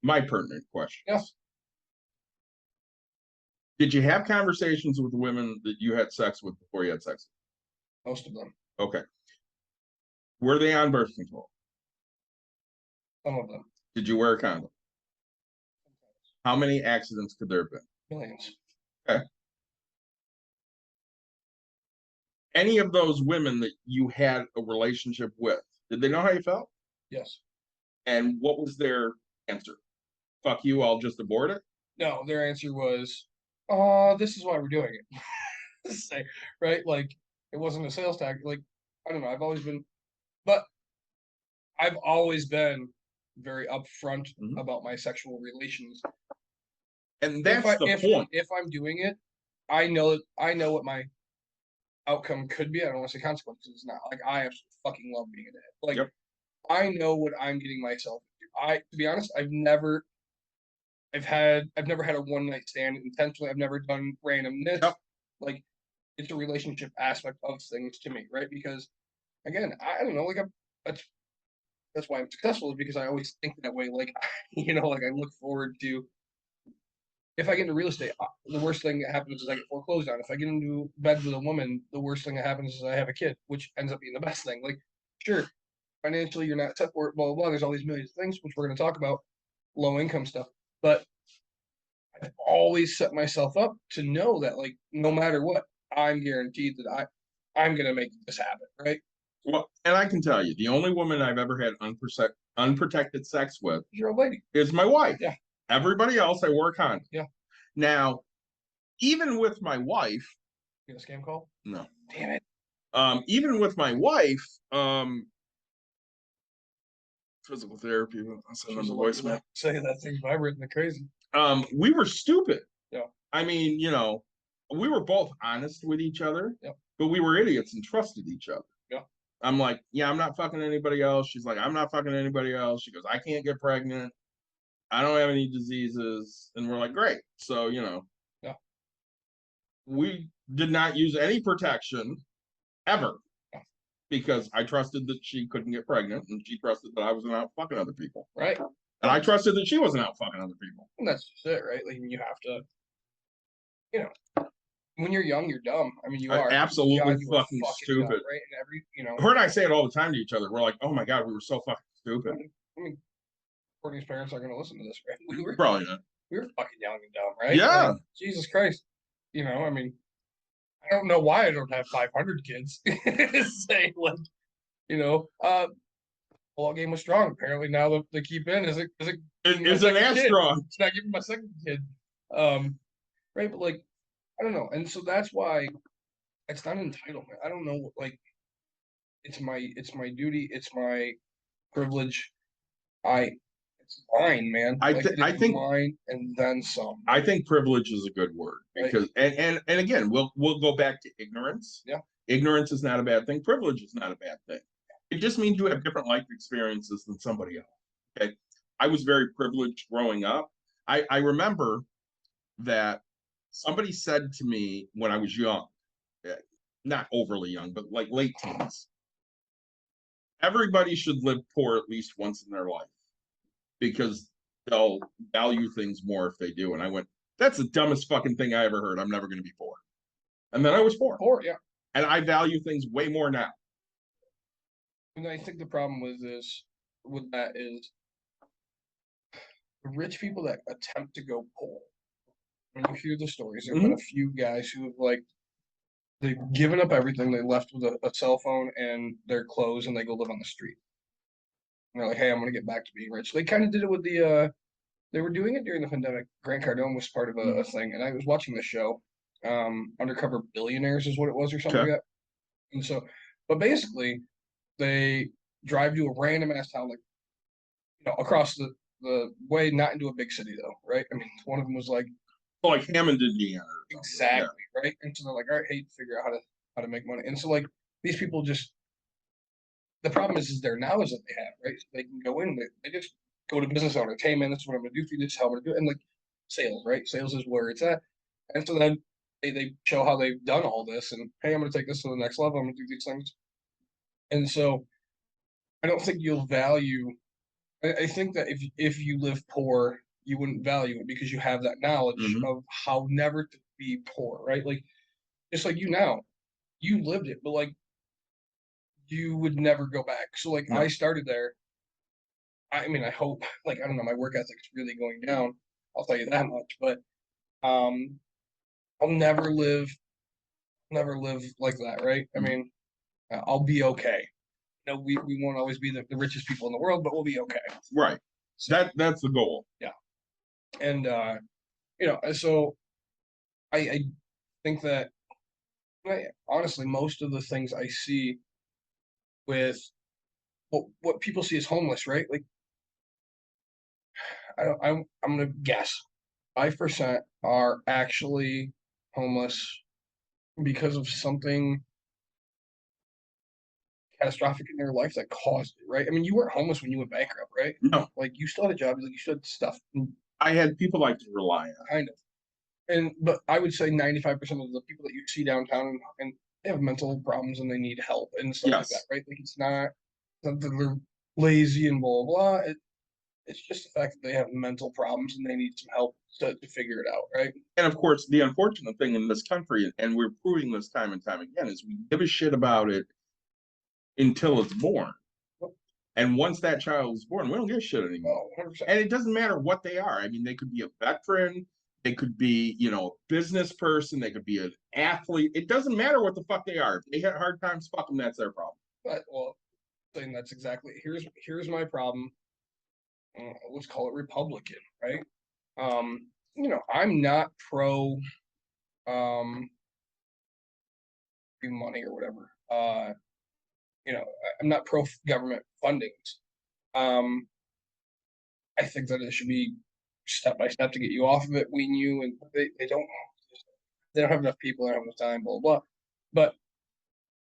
my pertinent questions. Yeah. Did you have conversations with women that you had sex with before you had sex? Most of them, Okay. Were they on birth control? some of them, Did you wear a condom? How many accidents could there have been? millions. Okay. Any of those women that you had a relationship with, did they know how you felt? Yes. And what was their answer? Fuck you, I'll just abort it? No, their answer was, this is why we're doing it. Say, right? Like it wasn't a sales tactic. Like, I don't know. I've always been very upfront about my sexual relations. And that's the point. If I'm doing it, I know what my outcome could be. I don't want to say consequences now. Like I absolutely fucking love being a dad. Like Yep. I know what I'm getting myself into. To be honest, I've never had a one night stand intentionally. I've never done randomness. Yep. Like it's a relationship aspect of things to me, right? Because again, I don't know, like that's why I'm successful is because I always think that way. Like, like I look forward to if I get into real estate, the worst thing that happens is I get foreclosed on. If I get into bed with a woman, the worst thing that happens is I have a kid, which ends up being the best thing. Like, sure, financially you're not set for it, blah, blah, blah. There's all these millions of things, which we're going to talk about, low income stuff. But I've always set myself up to know that, like, no matter what, I'm guaranteed that I'm going to make this happen, right? Well, and I can tell you, the only woman I've ever had unprotected sex with You're a lady. is my wife. Yeah. Everybody else, I wore a condom. Yeah. Now, even with my wife, You get a scam call? no. Damn it. Even with my wife, physical therapy, She's a voicemail. Say that thing vibrating like crazy. we were stupid. Yeah. I mean, we were both honest with each other, Yep. but we were idiots and trusted each other. Yeah. I'm like, yeah, I'm not fucking anybody else. She's like, I'm not fucking anybody else. She goes, I can't get pregnant. I don't have any diseases. And we're like, great. So, Yeah. we did not use any protection ever because I trusted that she couldn't get pregnant and she trusted that I wasn't out fucking other people. Right. And I trusted that she wasn't out fucking other people. And that's just it, right? Like you have to, when you're young, you're dumb. I mean, you are absolutely you are fucking stupid, dumb, right? And her and I say it all the time to each other. We're like, oh my god, we were so fucking stupid. I mean, Courtney's parents are going to listen to this, right? We were Probably not. We were fucking young and dumb, right? Yeah. Like, Jesus Christ. I mean, I don't know why I don't have 500 kids. Say like, ball game was strong. Apparently now the keep in isn't as strong. It's not giving my second kid. Right, but like I don't know. And so that's why it's not entitlement. I don't know, like it's my duty, it's my privilege. It's mine, man. I think mine and then some. I think privilege is a good word because and again we'll go back to ignorance. Yeah. Ignorance is not a bad thing. Privilege is not a bad thing. It just means you have different life experiences than somebody else. Okay. I was very privileged growing up. I remember that somebody said to me when I was young, not overly young, but like late teens, everybody should live poor at least once in their life because they'll value things more if they do. And I went, that's the dumbest fucking thing I ever heard. I'm never going to be poor. And then I was poor. Poor, yeah. And I value things way more now. And I think the problem with that is the rich people that attempt to go poor. When you hear the stories, there've been a few guys who have like they've given up everything. They left with a cell phone and their clothes, and they go live on the street. And they're like, "Hey, I'm gonna get back to being rich." They kind of did it with the. They were doing it during the pandemic. Grant Cardone was part of a thing, and I was watching the show. Undercover Billionaires is what it was, or something like that. And so, but basically, they drive to a random ass town, like across the way, not into a big city though, right? I mean, one of them was like Hammond, Indiana. exactly, right? And so they're like, all right, hey, figure out how to make money. And so like these people just the problem is their knowledge that they have, right? So they can go in, they just go to business owner, hey man, this is what I'm gonna do for you, this is how I'm gonna do it. And like sales, right? Sales is where it's at. And so then they show how they've done all this and hey, I'm gonna take this to the next level, I'm gonna do these things. And so I don't think you'll value I think that if you live poor, you wouldn't value it because you have that knowledge of how never to be poor, right? Like just like you now, you lived it, but like you would never go back. So like I started there. I mean, I hope like I don't know, my work ethic's really going down. I'll tell you that much. But I'll never live like that, right? I mean, I'll be okay. We won't always be the richest people in the world, but we'll be okay. Right. So that's the goal. Yeah. And so I think that honestly, most of the things I see with what people see as homeless, right? Like I'm gonna guess 5% are actually homeless because of something catastrophic in their life that caused it, right? I mean, you weren't homeless when you went bankrupt, right? No. Like you still had a job, like you still had stuff. I had people I could rely on. Kind of. But I would say 95% of the people that you see downtown and they have mental problems and they need help and stuff like that, right? Like it's not something they're lazy and blah blah. It's just the fact that they have mental problems and they need some help to figure it out, right? And of course, the unfortunate thing in this country, and we're proving this time and time again, is we give a shit about it until it's born. And once that child is born, we don't give a shit anymore. 100%. And it doesn't matter what they are. I mean, they could be a veteran, they could be, a business person, they could be an athlete. It doesn't matter what the fuck they are. If they had hard times, fuck them, that's their problem. But saying that's exactly here's my problem. Let's call it Republican, right? I'm not pro money or whatever. I'm not pro government fundings. I think that it should be step by step to get you off of it, wean you, and they don't have enough people, they don't have enough time, blah blah. But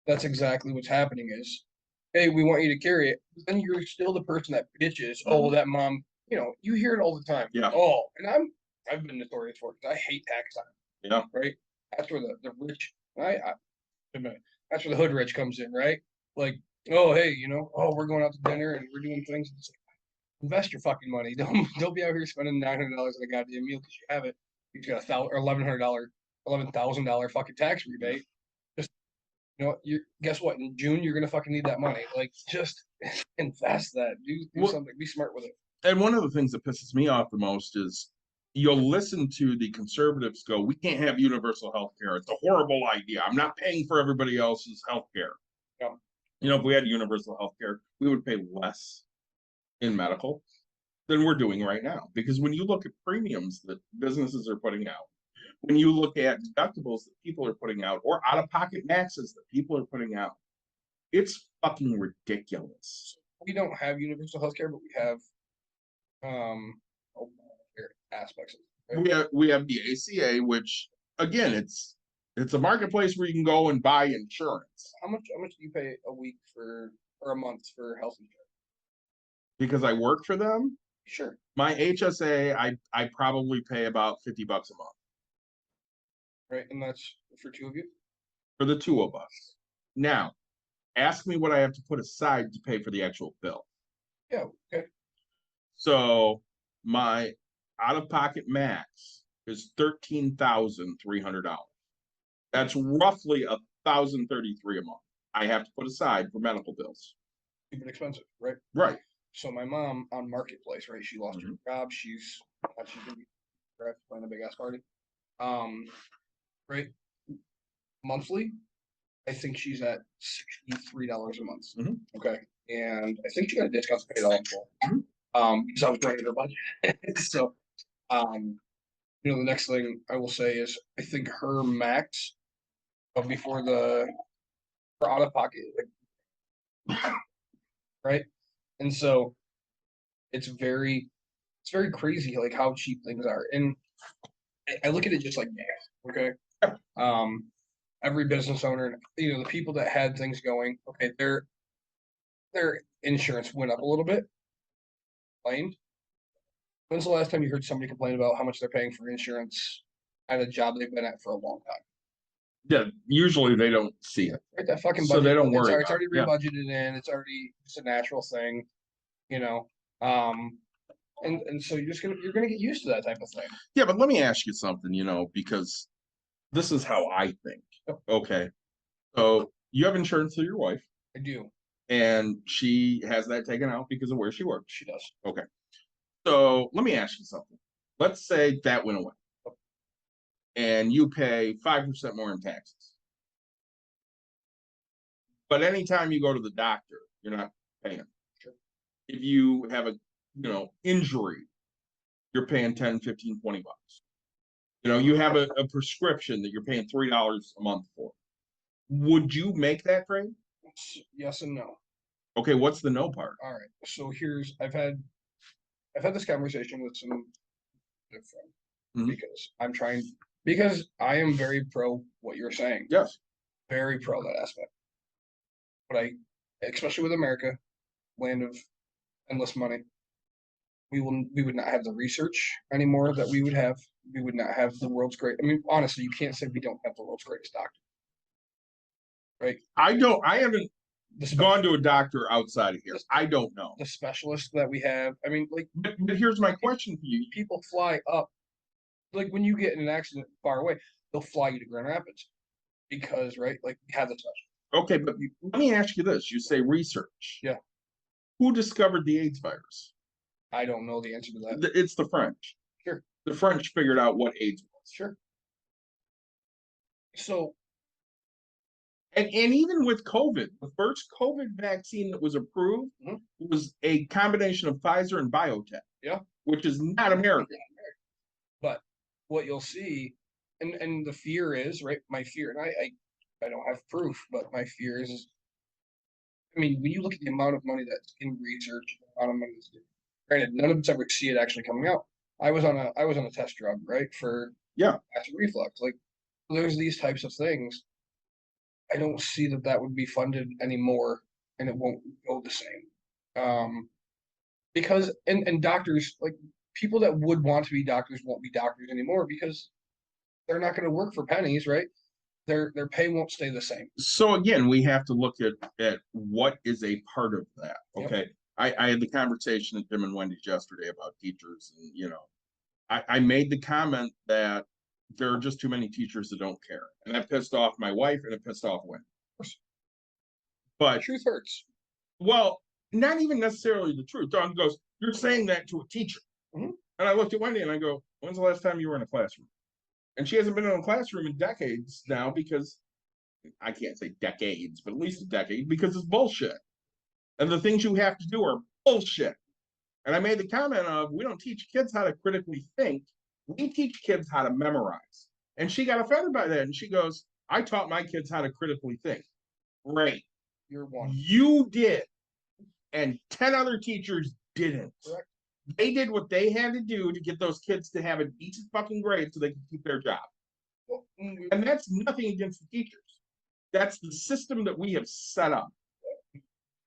that's exactly what's happening is, hey, we want you to carry it. But then you're still the person that bitches. Oh, that mom, you hear it all the time. Yeah. Oh, and I've been notorious for it because I hate tax time. Yeah. Right. That's where the rich. That's where the hood rich comes in, right? Like, oh, hey, we're going out to dinner and we're doing things. It's like, invest your fucking money. Don't be out here spending $900 on a goddamn meal because you have it. You got $11,000 fucking tax rebate. Just guess what? In June you're gonna fucking need that money. Like, just invest that. Do something. Be smart with it. And one of the things that pisses me off the most is you'll listen to the conservatives go, we can't have universal health care. It's a horrible idea. I'm not paying for everybody else's health care. Yeah. If we had universal health care, we would pay less in medical than we're doing right now. Because when you look at premiums that businesses are putting out, when you look at deductibles that people are putting out, or out-of-pocket maxes that people are putting out, it's fucking ridiculous. We don't have universal health care, but we have aspects of it. Right? We have the ACA, which again, it's a marketplace where you can go and buy insurance. How much do you pay a week or a month for health insurance? Because I work for them? Sure. My HSA, I probably pay about $50 a month. Right, and that's for two of you? For the two of us. Now, Ask me what I have to put aside to pay for the actual bill. Yeah, okay. So my out-of-pocket max is $13,300. That's roughly $1,033 a month. I have to put aside for medical bills. Stupid expensive, right? Right. So my mom on Marketplace, right? She lost her Mhm. job. She's gonna be playing a big ass party. Right? Monthly, I think she's at $63 a month. Mhm. Okay. And I think she got a discount to pay it all in full. Because I was running her budget. So you know, the next thing I will say is I think her max before the for out of pocket, like, right? And so it's very crazy like how cheap things are. And I look at it just like gas, okay? Every business owner, you know, the people that had things going, okay, their insurance went up a little bit. Claimed. When's the last time you heard somebody complain about how much they're paying for insurance at a job they've been at for a long time? Yeah, usually they don't see it. Right, that fucking So budget. they don't worry It's about already it, yeah. rebudgeted in. It's already just a natural thing, you know. And so you're gonna get used to that type of thing. Yeah, but let me ask you something, because this is how I think. Yep. Okay. So you have insurance through your wife, I do. and she has that taken out because of where she works. She does. Okay. So let me ask you something. Let's say that went away and you pay 5% more in taxes. But anytime you go to the doctor, you're not paying. Sure. If you have a, injury, you're paying 10, 15, 20 bucks. You have a prescription that you're paying $3 a month for. Would you make that trade? Yes and no. Okay, what's the no part? All right. So I've had this conversation with some good friend Mhm. because I am very pro what you're saying. Yes. Very pro that aspect. But especially with America, land of endless money, we would not have the research anymore that we would have. We would not have the world's great. I mean, honestly, you can't say we don't have the world's greatest doctor. Right? I haven't gone to a doctor outside of here. I don't know. The specialists that we have. I mean, like, But here's my question for you. people fly up. Like when you get in an accident far away, they'll fly you to Grand Rapids because, right? Like we have the specialist. Okay, but let me ask you this. You say research. Yeah. Who discovered the AIDS virus? I don't know the answer to that. It's the French. Sure. The French figured out what AIDS was. Sure. So, And even with COVID, the first COVID vaccine that was approved was a combination of Pfizer and biotech. Yeah. Which is not American. but what you'll see, and the fear is, right? My fear, and I don't have proof, but my fear is, I mean, when you look at the amount of money that's in research, the amount of money that's granted, none of us ever see it actually coming out. I was on a test drug, right, for acid reflux. Like, there's these types of things. I don't see that would be funded anymore, and it won't go the same. Because and doctors, like people that would want to be doctors won't be doctors anymore because they're not going to work for pennies, right? Their pay won't stay the same. So again, we have to look at what is a part of that. Yep. Okay. I had the conversation with Jim and Wendy's yesterday about teachers, and I made the comment that there are just too many teachers that don't care. And that pissed off my wife and it pissed off Wendy. But Truth hurts. well, not even necessarily the truth. Don goes, "You're saying that to a teacher." Mhm. And I looked at Wendy and I go, "When's the last time you were in a classroom?" And she hasn't been in a classroom in decades now because I can't say decades, but at least a decade because it's bullshit. And the things you have to do are bullshit. And I made the comment of, we don't teach kids how to critically think. We teach kids how to memorize. And she got offended by that. And she goes, "I taught my kids how to critically think." Great. You're one. You did. And 10 other teachers didn't. Correct. They did what they had to do to get those kids to have a decent fucking grade so they could keep their job. Well, And that's nothing against the teachers. That's the system that we have set up.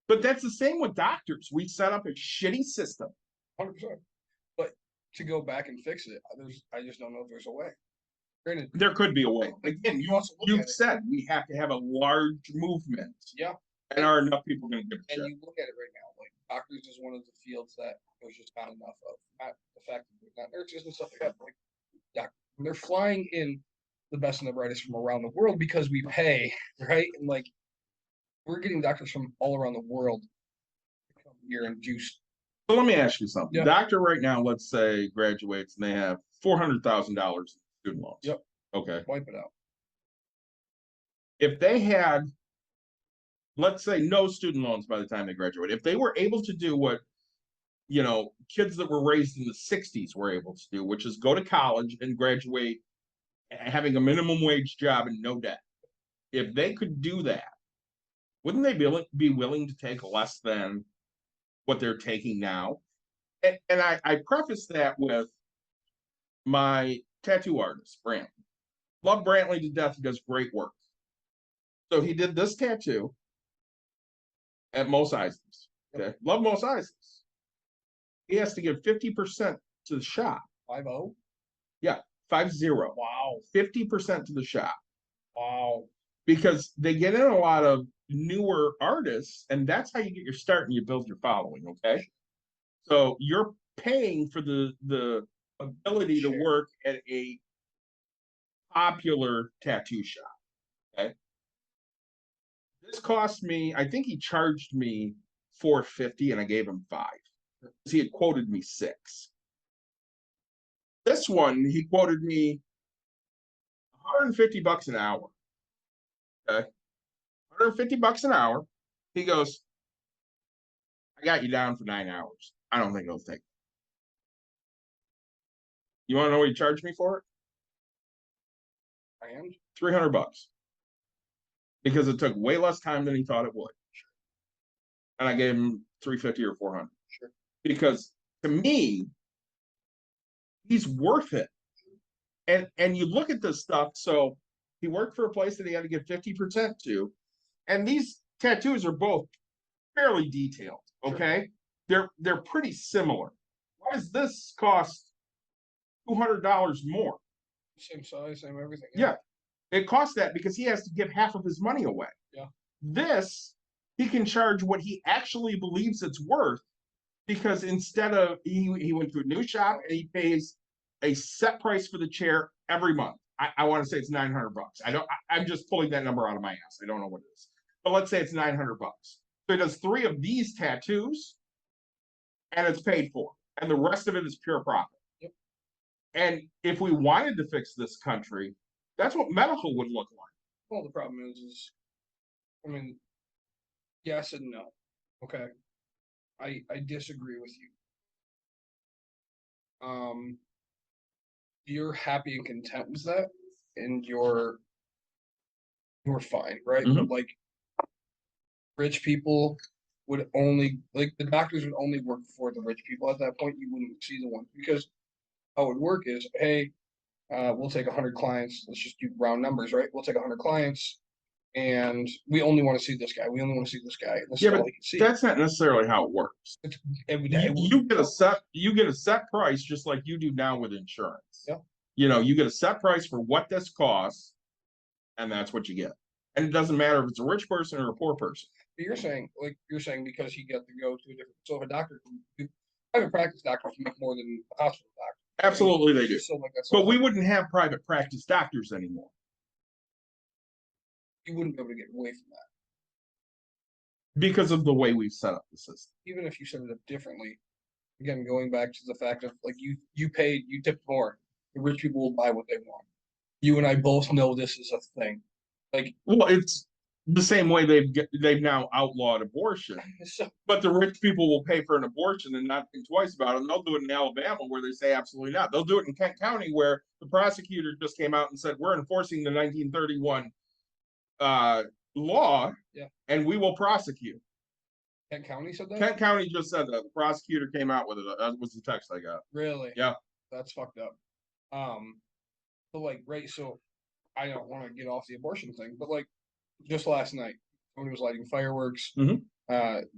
But that's the same with doctors. We set up a shitty system. 100%. But to go back and fix it, I just don't know if there's a way. Granted, There could be a way. Again, you also look at you've it. said we have to have a large movement. Yeah. And are enough people going to give a And shit? you look at it right now, like doctors is one of the fields that there's just not enough of. Not the fact that there's not nurses and stuff like that. But like, they're flying in the best and the brightest from around the world because we pay, right? And like, we're getting doctors from all around the world to come here and juice. So let me ask you something. Yeah. Doctor right now, let's say graduates and they have $400,000 in student loans. Yep. Okay. Wipe it out. If they had, let's say, no student loans by the time they graduate, if they were able to do what, kids that were raised in the 60s were able to do, which is go to college and graduate having a minimum wage job and no debt. If they could do that, wouldn't they be willing to take less than what they're taking now? And I preface that with my tattoo artist, Brantley. Love Brantley to death. He does great work. So he did this tattoo at Mos Eisley's. Okay. Love Mos Eisley's. He has to give 50% to the shop. 5-0? Yeah, 50. Wow. 50% to the shop. Wow. Because they get in a lot of newer artists, and that's how you get your start and you build your following, okay? So you're paying for the ability to work at a popular tattoo shop, okay? This cost me, I think he charged me $450 and I gave him $5. He had quoted me $6. This one, he quoted me $150 an hour. Okay. $150 an hour. He goes, I got you down for 9 hours. I don't think it'll take. You want to know what he charged me for it? I am. $300. Because it took way less time than he thought it would. And I gave him $350 or $400. Sure. Because to me, he's worth it. And you look at this stuff, so he worked for a place that he had to give 50% to. And these tattoos are both fairly detailed, okay? Sure. They're pretty similar. Why does this cost $200 more? Same size, same everything. Yeah. It costs that because he has to give half of his money away. Yeah. This, he can charge what he actually believes it's worth, because instead of, he went to a new shop and he pays a set price for the chair every month. I want to say it's $900. I'm just pulling that number out of my ass. I don't know what it is. But let's say it's $900. So he does 3 of these tattoos and it's paid for. And the rest of it is pure profit. Yep. And if we wanted to fix this country, that's what medical would look like. Well, the problem is, I mean, yes and no. Okay. I disagree with you. You're happy and content with that, and you're fine, right? Mhm. But like, rich people would only, like, the doctors would only work for the rich people. At that point, you wouldn't see the ones, because how it would work is, hey, we'll take 100 clients. Let's just do round numbers, right? We'll take 100 clients, and we only want to see this guy. We only want to see this guy. This Yeah, is all but he can see. that's not necessarily how it works. You get a set price, just like you do now with insurance. Yeah. You get a set price for what this costs, and that's what you get. And it doesn't matter if it's a rich person or a poor person. You're saying because he got to go to a different. So if a doctor can do private practice, doctors can make more than a hospital doctor. Absolutely, they do. So like that's. But we wouldn't have private practice doctors anymore. You wouldn't be able to get away from that, Because of the way we've set up the system. even if you set it up differently. Again, going back to the fact of like you tipped more. The rich people will buy what they want. You and I both know this is a thing. Like, Well, it's the same way they've now outlawed abortion. so, But the rich people will pay for an abortion and not think twice about it. And they'll do it in Alabama where they say absolutely not. They'll do it in Kent County where the prosecutor just came out and said, we're enforcing the 1931 law, and we will prosecute. Kent County said that? Kent County just said that. The prosecutor came out with it. That was the text I got. Really? Yeah. That's fucked up. But like, right, so I don't want to get off the abortion thing, but like just last night, somebody was lighting fireworks. Mhm.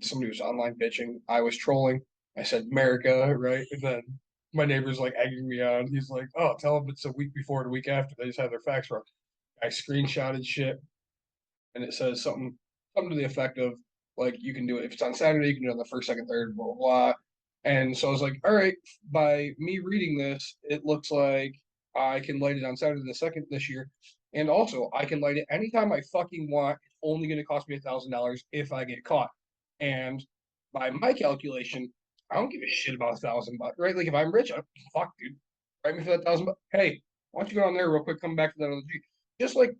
Somebody was online bitching. I was trolling. I said America, right? And then my neighbor's like egging me on. He's like, oh, tell them it's a week before and a week after. They just had their facts wrong. I screenshotted shit, and it says something something to the effect of like you can do it if it's on Saturday, you can do it on the first, second, third, blah blah blah. And so I was like, all right, by me reading this, it looks like I can light it on Saturday the second this year. And also I can light it anytime I fucking want. It's only gonna cost me $1,000 if I get caught. And by my calculation, I don't give a shit about $1,000, right? Like if I'm rich, fuck dude. Write me for that $1,000. Hey, why don't you go on there real quick, come back to that other G. Just like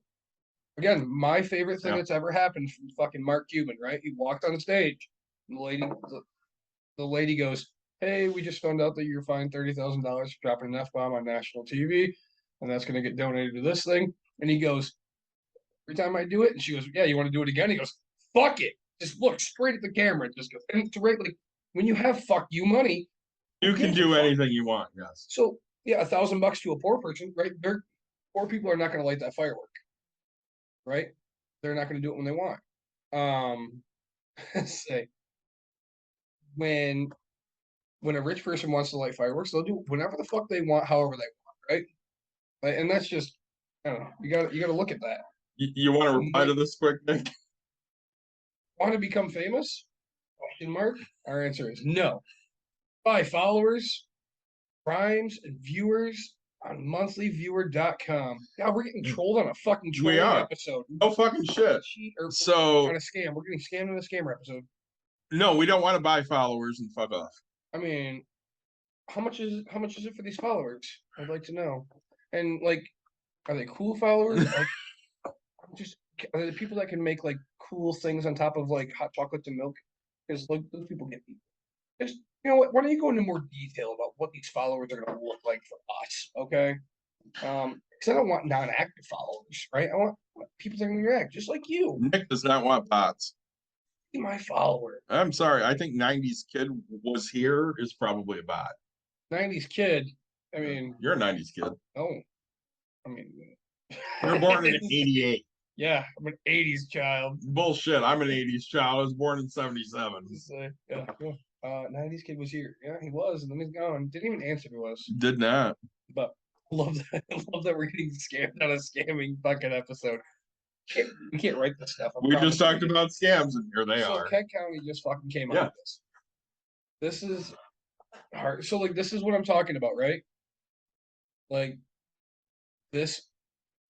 again, my favorite thing that's ever happened from fucking Mark Cuban, right? He walked on the stage, and the lady goes, "Hey, we just found out that you're fined $30,000 for dropping an F-bomb on national TV, and that's gonna get donated to this thing." And he goes, "Every time I do it," and she goes, "Yeah, you want to do it again?" He goes, "Fuck it." Just look straight at the camera and just goes, and it's right like when you have fuck you money, You can do anything you want, yes. so yeah, $1,000 to a poor person, right? Poor people are not gonna light that firework. Right? They're not going to do it when they want. Say when a rich person wants to light fireworks, they'll do whenever the fuck they want, however they want, right? Like, and that's just I don't know. You got to look at that. You want to reply to this quick, Nick? Want to become famous? Question mark. Our answer is no. Buy followers, primes, and viewers on monthlyviewer.com. God, we're getting trolled on a fucking We trolling are. episode. No fucking shit. So on a scam. We're getting scammed in a scammer episode. no, we don't want to buy followers and fuck off. I mean, how much is it for these followers? I'd like to know. And like, are they cool followers? Like, just are they people that can make like cool things on top of like hot chocolate and milk? Because like those people get people. Just you know what? Why don't you go into more detail about what these followers are going to look like for us? Okay. Because I don't want non-active followers, right? I want people that can react just like you. Nick does not want bots. Be my follower. I'm sorry. I think 90s kid was here is probably a bot. 90s kid. I mean, You're a 90s kid. oh, I mean, You're born in 88. Yeah, I'm an 80s child. Bullshit. I'm an 80s child. I was born in 77. Yeah. 90s kid was here. Yeah, he was, and then he's gone. Didn't even answer to us. Did not. But I love that. I love that we're getting scammed on a scamming fucking episode. We can't write this stuff. We just talked about scams, and here they are. Kent County just fucking came out with this. This is hard. So, like, this is what I'm talking about, right? Like, this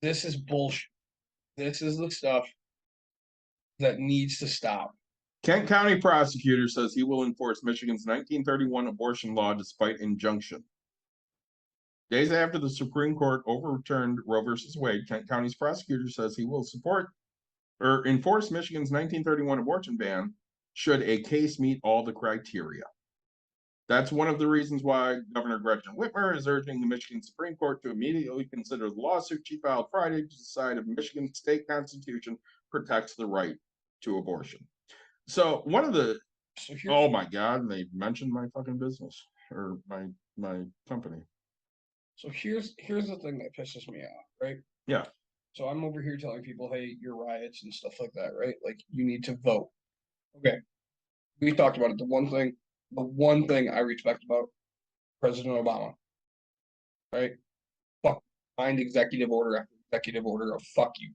is bullshit. This is the stuff that needs to stop. Kent County prosecutor says he will enforce Michigan's 1931 abortion law despite injunction. Days after the Supreme Court overturned Roe v. Wade, Kent County's prosecutor says he will support or enforce Michigan's 1931 abortion ban should a case meet all the criteria. That's one of the reasons why Governor Gretchen Whitmer is urging the Michigan Supreme Court to immediately consider the lawsuit she filed Friday to decide if Michigan's state constitution protects the right to abortion. So one of the oh my God, they mentioned my fucking business or my company. So here's the thing that pisses me off, right? Yeah. So I'm over here telling people, hey, your riots and stuff like that, right? Like you need to vote. Okay. We talked about it. The one thing I respect about President Obama, right? Fuck, find executive order after executive order of fuck you.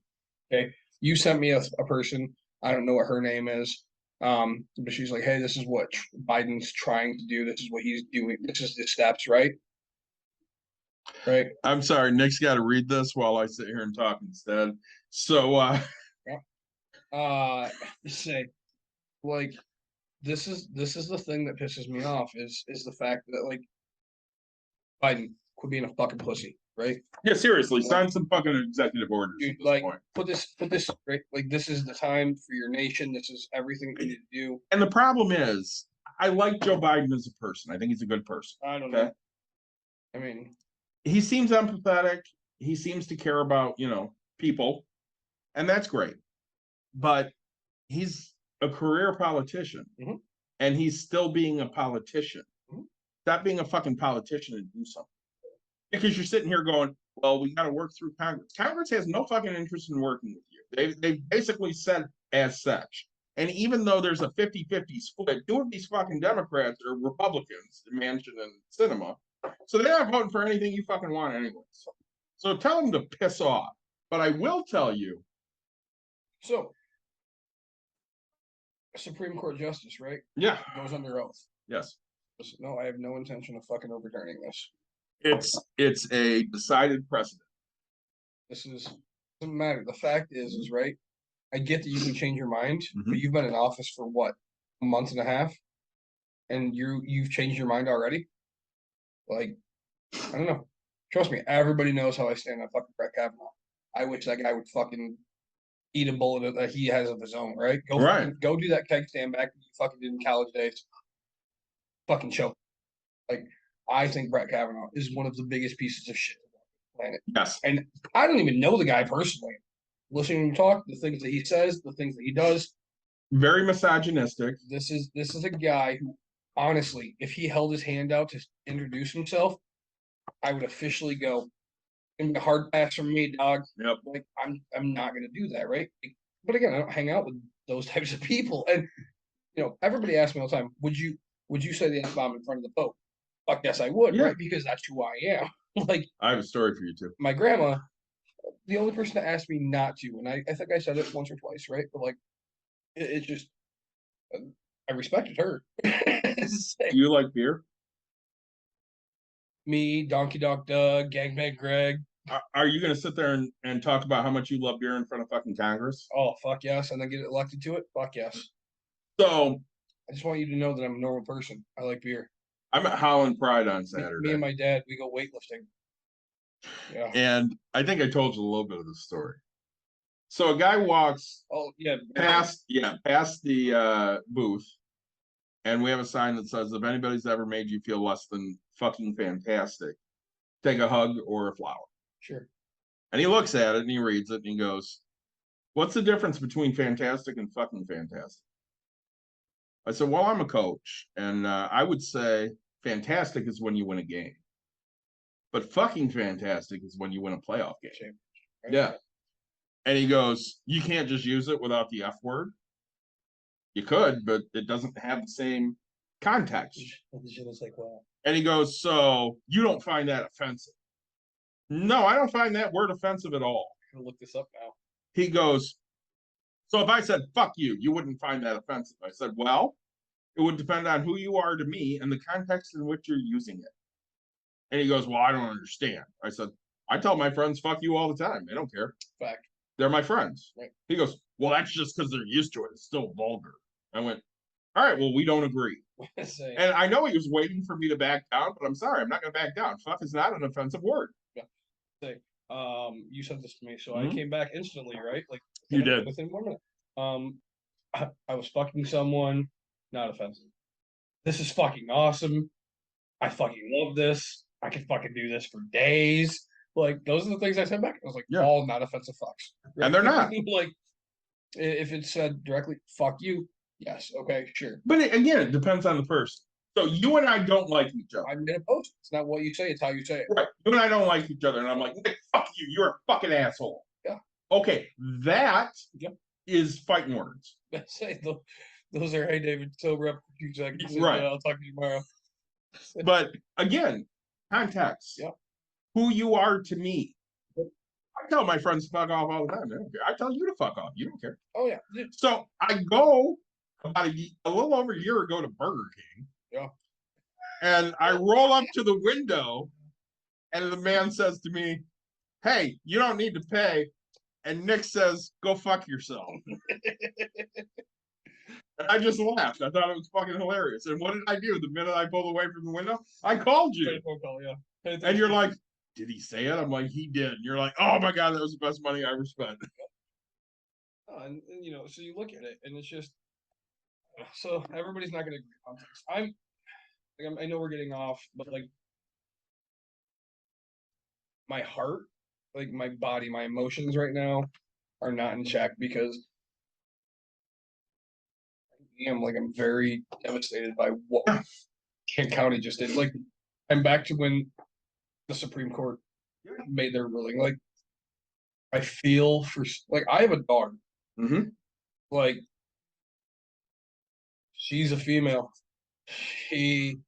Okay. You sent me a person, I don't know what her name is. But she's like, hey, this is what Biden's trying to do. This is what he's doing. This is the steps, right? Right. I'm sorry, Nick's got to read this while I sit here and talk instead. So, say, like, this is the thing that pisses me off is the fact that like Biden quit being a fucking pussy, right? Yeah, seriously, sign some fucking executive orders. Dude, like, put this right. Like, this is the time for your nation. This is everything you need to do. And the problem is, I like Joe Biden as a person. I think he's a good person. I don't know. I mean, he seems empathetic. He seems to care about, people, and that's great. But he's a career politician, and he's still being a politician. Stop being a fucking politician and do something. Because you're sitting here going, well, we got to work through Congress. Congress has no fucking interest in working with you. They basically said as such. And even though there's a 50-50 split, two of these fucking Democrats are Republicans, Manchin and Sinema. So they're not voting for anything you fucking want anyway. So tell them to piss off. But I will tell you. So Supreme Court justice, right? Yeah. Goes under oath. Yes. No, I have no intention of fucking overturning this. It's a decided precedent. This doesn't matter. The fact is right. I get that you can change your mind, Mhm. but you've been in office for what, a month and a half, and you've changed your mind already. Like, I don't know. Trust me, everybody knows how I stand on fucking Brett Kavanaugh. I wish that guy would fucking eat a bullet that he has of his own, right? Go Right. fucking, go do that keg stand back that you fucking did in college days. Fucking choke. Like, I think Brett Kavanaugh is one of the biggest pieces of shit on the planet. Yes. And I don't even know the guy personally. Listening to him talk, the things that he says, the things that he does. Very misogynistic. This is a guy who, honestly, if he held his hand out to introduce himself, I would officially go, "And a hard pass from me, dog." Yep. Like I'm not gonna do that, right? But again, I don't hang out with those types of people. And everybody asks me all the time, would you say the F-bomb in front of the Pope? Fuck yes, I would, Yeah. right? Because that's who I am. Like, I have a story for you too. my grandma, the only person that asked me not to, and I think I said it once or twice, right? But like, it's just, I respected her. You like beer? Me, Donkey Dog Doug, Gangbang Greg. Are you gonna sit there and talk about how much you love beer in front of fucking Congress? Oh, fuck yes. And then get elected to it? Fuck yes. So I just want you to know that I'm a normal person. I like beer. I'm at Holland Pride on Me Saturday. and my dad, we go weightlifting. Yeah. And I think I told you a little bit of the story. So a guy walks Oh, yeah. past the booth, and we have a sign that says, if anybody's ever made you feel less than fucking fantastic, take a hug or a flower. Sure. And he looks at it and he reads it and he goes, what's the difference between fantastic and fucking fantastic? I said, well, I'm a coach, and I would say fantastic is when you win a game. But fucking fantastic is when you win a playoff game. Right? Yeah. And he goes, you can't just use it without the F word. You could, but it doesn't have the same context. It's like, wow. And he goes, so you don't find that offensive? No, I don't find that word offensive at all. I'm gonna look this up now. He goes, so if I said, fuck you, you wouldn't find that offensive. I said, well, it would depend on who you are to me and the context in which you're using it. And he goes, well, I don't understand. I said, I tell my friends, fuck you all the time. They don't care. Fact. They're my friends. Right. He goes, well, that's just because they're used to it. It's still vulgar. I went, all right, well, we don't agree. Say, And I know he was waiting for me to back down, but I'm sorry, I'm not going to back down. Fuck is not an offensive word. you sent this to me, so Mhm. I came back instantly, right? Like, You did. within 1 minute. I was fucking someone, not offensive. This is fucking awesome. I fucking love this. I could fucking do this for days. Like, those are the things I said back. I was like, Yeah. all not offensive fucks. And they're not. Like, if it said directly, fuck you, yes, okay, sure. But again, it depends on the person. So you and I don't like each other. I'm gonna post. It's not what you say, it's how you say it. Right. You and I don't like each other. And I'm like, Nick, fuck you. You're a fucking asshole. Yeah. Okay. That Yep. is fighting words. Say those are, hey David, sober up for 2 seconds. And, Right. I'll talk to you tomorrow. But again, context. Yep. Who you are to me. I tell my friends to fuck off all the time. They don't care. I tell you to fuck off. You don't care. Oh yeah. So I go about a little over a year ago to Burger King. Yeah. And I roll up to the window, and the man says to me, hey, you don't need to pay. And Nick says, go fuck yourself. And I just laughed. I thought it was fucking hilarious. And what did I do the minute I pulled away from the window? I called you. Phone call, yeah. Hey, And you're like, did he say it? I'm like, he did. And you're like, oh my God, that was the best money I ever spent. and so you look at it, and it's just, so everybody's not gonna agree on things. I know we're getting off, but like, my heart, like my body, my emotions right now are not in check because I'm very devastated by what Kent County just did. Like, I'm back to when the Supreme Court made their ruling. Like, I feel for, like, I have a daughter. Mm-hmm. Like, she's a female. She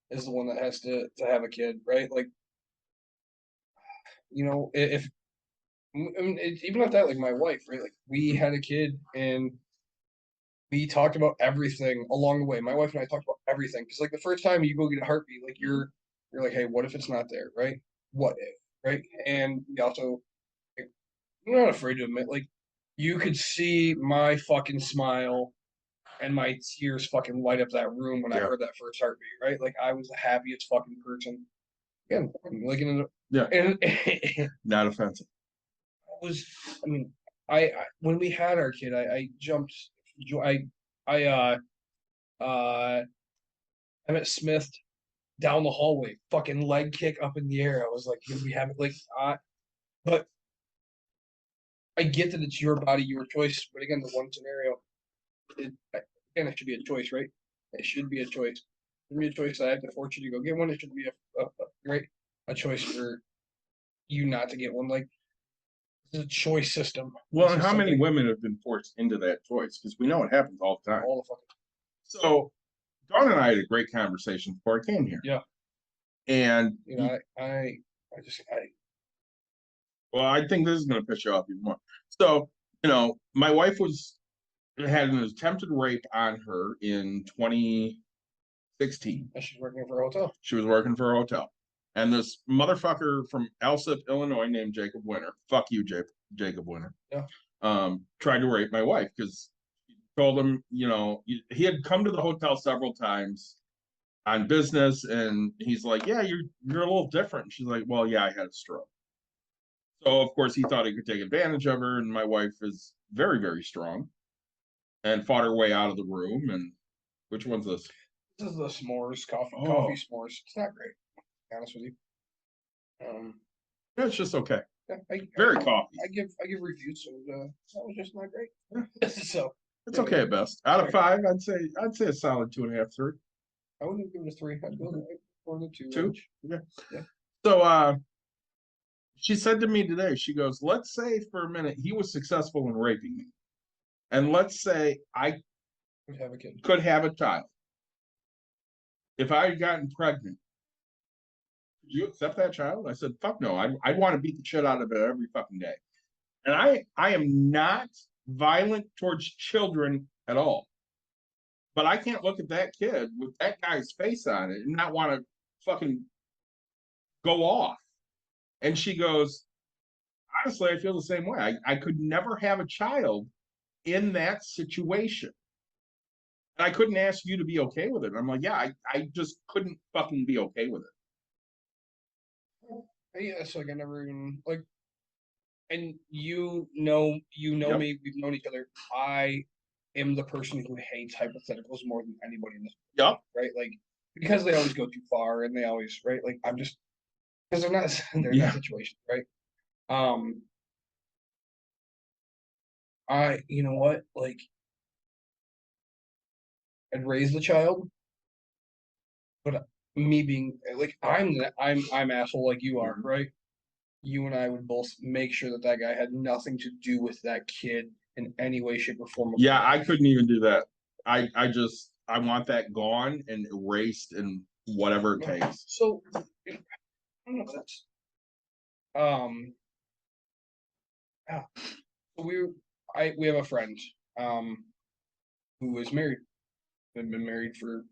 is the one that has to have a kid, right? Like, if I mean, even at that, like my wife, right? Like, we had a kid and we talked about everything along the way. My wife and I talked about everything because, like, the first time you go get a heartbeat, like you're like, hey, what if it's not there, right? What if, right? And we also, like, I'm not afraid to admit, like, you could see my fucking smile and my tears fucking light up that room when I Yeah. heard that first heartbeat, right? Like, I was the happiest fucking person. Again, like, Yeah. and it Not offensive. was, I mean, I when we had our kid, I jumped, I Emmett Smith down the hallway, fucking leg kick up in the air. I was like, we have it, like, but I get that it's your body, your choice. But again, the one scenario, again, it should be a choice, right? It should be a choice. It should be a choice. I have to force you to go get one. It should be a choice for you not to get one. Like, it's a choice system. Well, This and is how many something- women have been forced into that choice? Because we know it happens all the time. all the fucking So Dawn and I had a great conversation before I came here. Yeah. And you know, I well, I think this is going to piss you off even more. So, my wife had an attempted rape on her in 2016. she's working for a hotel. She was working for a hotel. And this motherfucker from Alsip, Illinois, named Jacob Winter, fuck you, Jacob Winter, Yeah. tried to rape my wife because he told him, he had come to the hotel several times on business, and he's like, yeah, you're a little different. She's like, well, yeah, I had a stroke. So, of course, he thought he could take advantage of her, and my wife is very, very strong and fought her way out of the room. And which one's this? This is the s'mores coffee s'mores. It's not great, to be honest with you. It's just okay. Yeah, Very coffee. I give reviews, so that was just not great. So It's okay at best. Out of 5, I'd say a solid 2.5, 3. I wouldn't give it a 3. I'd go for the 2. 2? Yeah. So she said to me today, she goes, let's say for a minute he was successful in raping me. And let's say I Could have a kid. could have a child. If I had gotten pregnant, would you accept that child? I said, fuck no. I'd want to beat the shit out of it every fucking day. And I am not violent towards children at all. But I can't look at that kid with that guy's face on it and not want to fucking go off. And she goes, honestly, I feel the same way. I could never have a child in that situation. And I couldn't ask you to be okay with it. I'm like, yeah, I just couldn't fucking be okay with it. Yeah, so like I never even like, and you know Yep. me. We've known each other. I am the person who hates hypotheticals more than anybody in this. Yep. Right, like because they always go too far, and they always right. Like I'm just because they're not they're Yeah. not situations, right? You know what, like I'd raise the child, but me being like I'm asshole like you are, right? You and I would both make sure that that guy had nothing to do with that kid in any way, shape, or form. Yeah, I couldn't even do that. I want that gone and erased and whatever it takes. So I don't know. That's yeah. So we have a friend who is married. They've been married for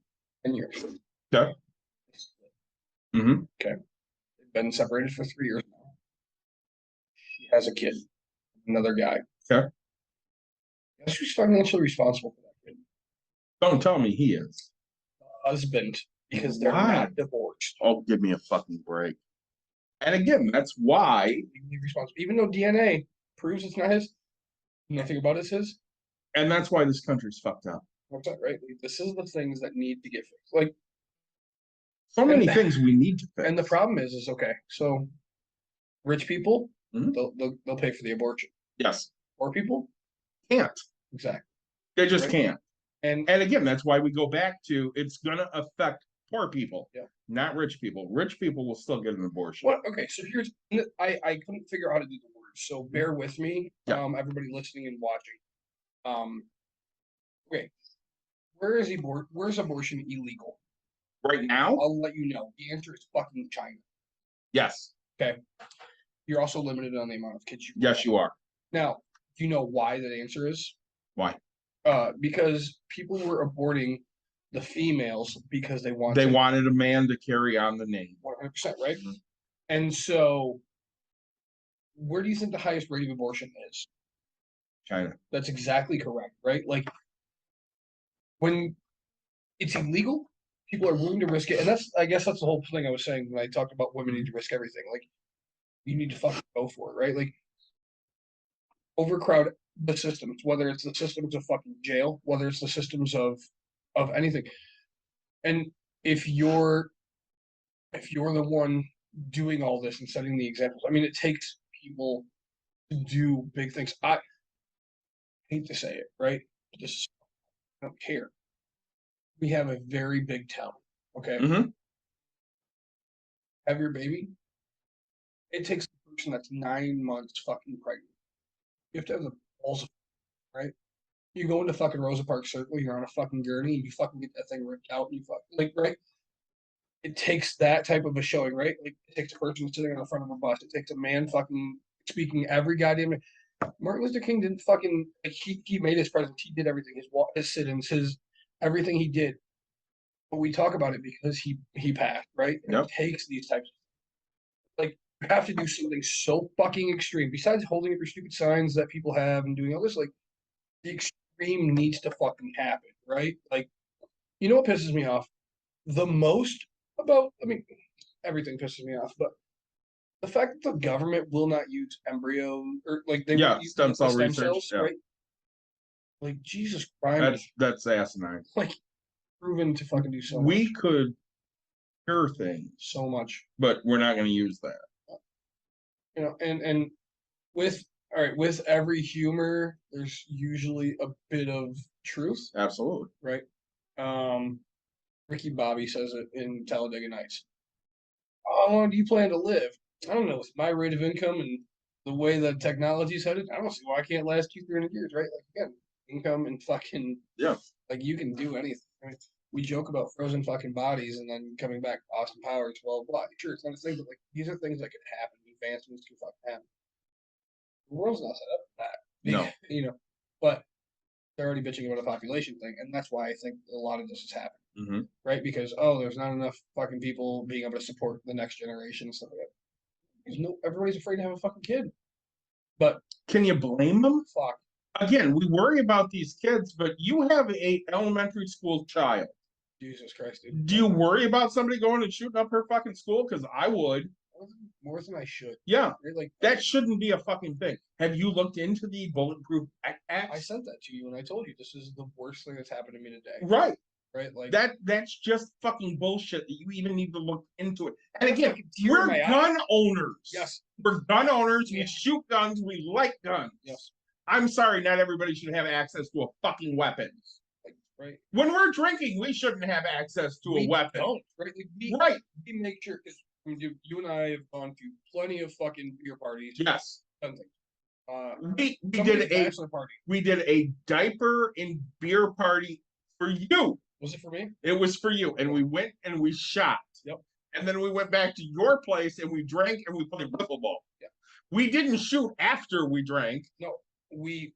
10 years. Okay. Mm-hmm. They've been separated for 3 years now. She has a kid, another guy. Okay. Guess who's financially responsible for that kid? Don't tell me he is. Husband, because they're Why? not divorced. Oh, give me a fucking break. And again, that's why. Legally responsible, even though DNA proves it's not his. Nothing about it's his. And that's why this country's fucked up. What's that, right? Like, this is the things that need to get fixed. Like So many And- things we need to fix. And the problem is okay. So, rich people, Mhm. they'll pay for the abortion. Yes. Poor people, Can't. exactly. They just Right. can't. And And again, that's why we go back to it's gonna affect poor people, Yeah. not rich people. Rich people will still get an abortion. what? Okay, so here's I couldn't figure out how to do the words. So bear with me, Yeah. everybody listening and watching. Okay, where's abortion illegal? Right now? I'll let you know. The answer is fucking China. Yes. You're also limited on the amount of kids you can Yes, have. you are. Now, do you know why that answer is? Why? because people were aborting the females because they wanted They wanted a man to carry on the name. 100%, right? And so, where do you think the highest rate of abortion is? China. That's exactly correct, right? Like, when it's illegal, people are willing to risk it, and I guess that's the whole thing I was saying when I talked about women need to risk everything. Like, you need to fucking go for it, right? Like, overcrowd the systems, whether it's the systems of fucking jail, whether it's the systems of anything. And if you're the one doing all this and setting the examples, I mean, it takes people to do big things. I hate to say it, right? Just I don't care. We have a very big town. Okay. Mm-hmm. Have your baby. It takes a person that's 9 months fucking pregnant. You have to have the balls, right? You go into fucking Rosa Parks Circle, you're on a fucking gurney, and you fucking get that thing ripped out, and you fucking like, right? It takes that type of a showing, right? Like, it takes a person sitting on the front of a bus. It takes a man fucking speaking every goddamn. Martin Luther King didn't fucking like he made his presence. He did everything. His sit-ins, his everything he did. But we talk about it because he passed, right? And Yep. it takes these types of, like, you have to do something so fucking extreme. Besides holding up your stupid signs that people have and doing all this, like, the extreme needs to fucking happen, right? Like, you know what pisses me off the most about, I mean, everything pisses me off, but the fact that the government will not use embryo or like they won't use stem cell stem research. cells, Yeah. right? Like, Jesus Christ, That's asinine. like, proven to fucking do so much. We could cure things, So much, but we're not going to use that. you know, and with with every humor, there's usually a bit of truth, Absolutely. right? Ricky Bobby says it in Talladega Nights. How long do you plan to live? I don't know. With my rate of income and the way that technology's headed, I don't see why I can't last 200-300 years, right? Like, again, income and fucking like, you can do anything. Right? We joke about frozen fucking bodies and then coming back, Austin Powers, blah blah. Sure, it's not a thing, but like, these are things that could happen. Advancements can fucking happen. The world's not set up for that. No. You know, but they're already bitching about a population thing, and that's why I think a lot of this has happened. Mm-hmm. Right? Because there's not enough fucking people being able to support the next generation and stuff like that. Everybody's afraid to have a fucking kid. But can you blame them? Fuck. Again, we worry about these kids, but you have a elementary school child. Jesus Christ, dude. Do you worry about somebody going and shooting up her fucking school? Because I would. More than I should. Yeah. Right? Like, that shouldn't be a fucking thing. Have you looked into the bulletproof backpacks? I sent that to you and I told you this is the worst thing that's happened to me today. Right. Right? Like, that's just fucking bullshit that you even need to look into it. And again, we're gun owners. Yes. We're gun owners. We shoot guns. We like guns. Yes. I'm sorry, not everybody should have access to a fucking weapon. Right. When we're drinking, we shouldn't have access to a weapon. Don't. Right. Like, we make sure, because you and I have gone to plenty of fucking beer parties. Yes. Something. We did a diaper and beer party for you. Was it for me? It was for you. And we went and we shot. Yep. And then we went back to your place and we drank and we played wiffle ball. Yeah. We didn't shoot after we drank. No. We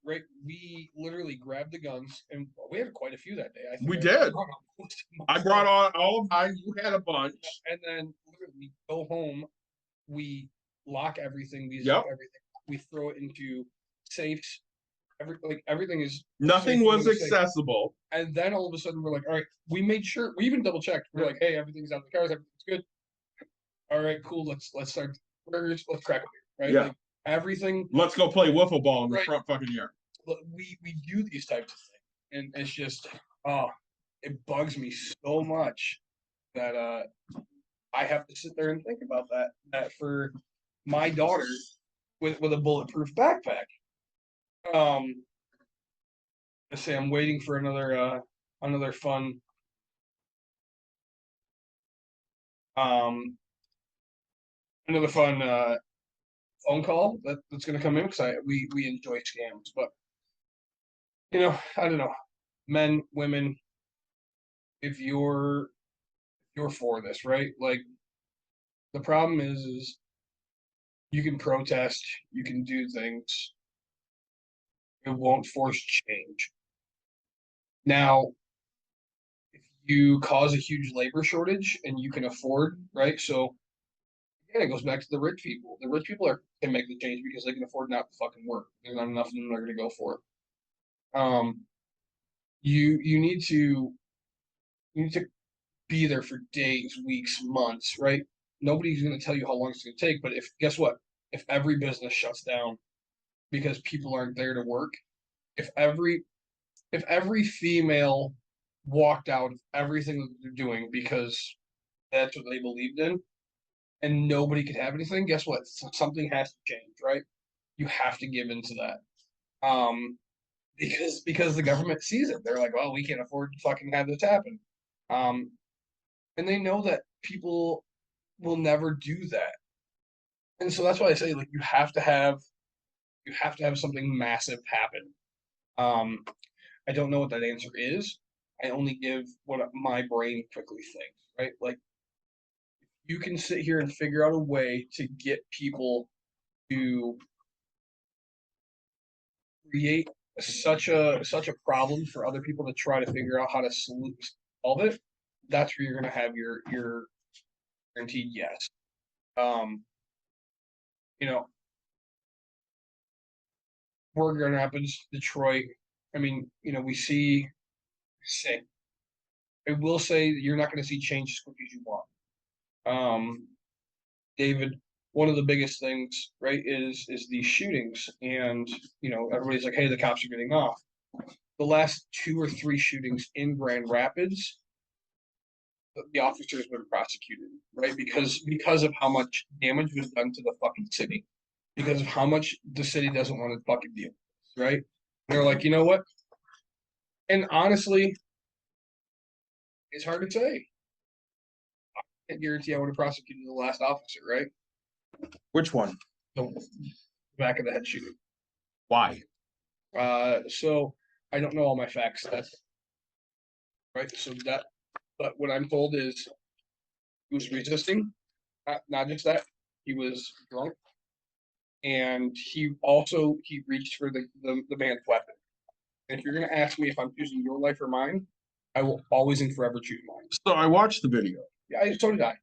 literally grabbed the guns, and we had quite a few that day. I think we did. I brought all of mine. You had a bunch. And then we go home, we lock everything, everything. We throw it into safes. Everything is nothing was accessible. And then all of a sudden we're like, all right, we made sure, we even double checked. We're like, hey, everything's out of the cars, everything's good. All right, cool. Let's start burgers. Let's crack a beer, right? Yeah. Like, everything. Let's go play wiffle ball in the front fucking yard. We do these types of things, and it's just it bugs me so much that I have to sit there and think about that for my daughter with a bulletproof backpack. I say I'm waiting for another fun phone call that's going to come in, because we enjoy scams, but I don't know, men, women, if you're for this, right? Like, the problem is you can protest, you can do things, it won't force change. Now, if you cause a huge labor shortage and you can afford, right? So again, it goes back to the rich people. The rich people can make the change because they can afford not to fucking work. There's not enough of them that are going to go for it. You need to be there for days, weeks, months, right? Nobody's going to tell you how long it's going to take. But if guess what? If every business shuts down because people aren't there to work, if every female walked out of everything that they're doing because that's what they believed in, and nobody could have anything, guess what? Something has to change, right? You have to give into that. Because the government sees it. They're like, well, we can't afford to fucking have this happen. And they know that people will never do that. And so that's why I say, like, you have to have something massive happen. I don't know what that answer is. I only give what my brain quickly thinks, right? Like, you can sit here and figure out a way to get people to create such a problem for other people to try to figure out how to solve it. That's where you're going to have your guaranteed yes. You know, we're Grand Rapids, Detroit. I mean, we say, I will say you're not going to see change as quick as you want. David, one of the biggest things, right, is these shootings, and everybody's like, hey, the cops are getting off. The last 2 or 3 shootings in Grand Rapids, the officer has been prosecuted, right? Because of how much damage was done to the fucking city, because of how much the city doesn't want to fucking deal with, right? And they're like, you know what? And honestly, it's hard to say. I can't guarantee I would have prosecuted the last officer, right? Which one? The back of the head shooting. Why? So I don't know all my facts. That's right. But what I'm told is he was resisting. Not just that, he was drunk, and he reached for the man's weapon. And if you're gonna ask me if I'm choosing your life or mine, I will always and forever choose mine. So I watched the video, Yeah, so did I.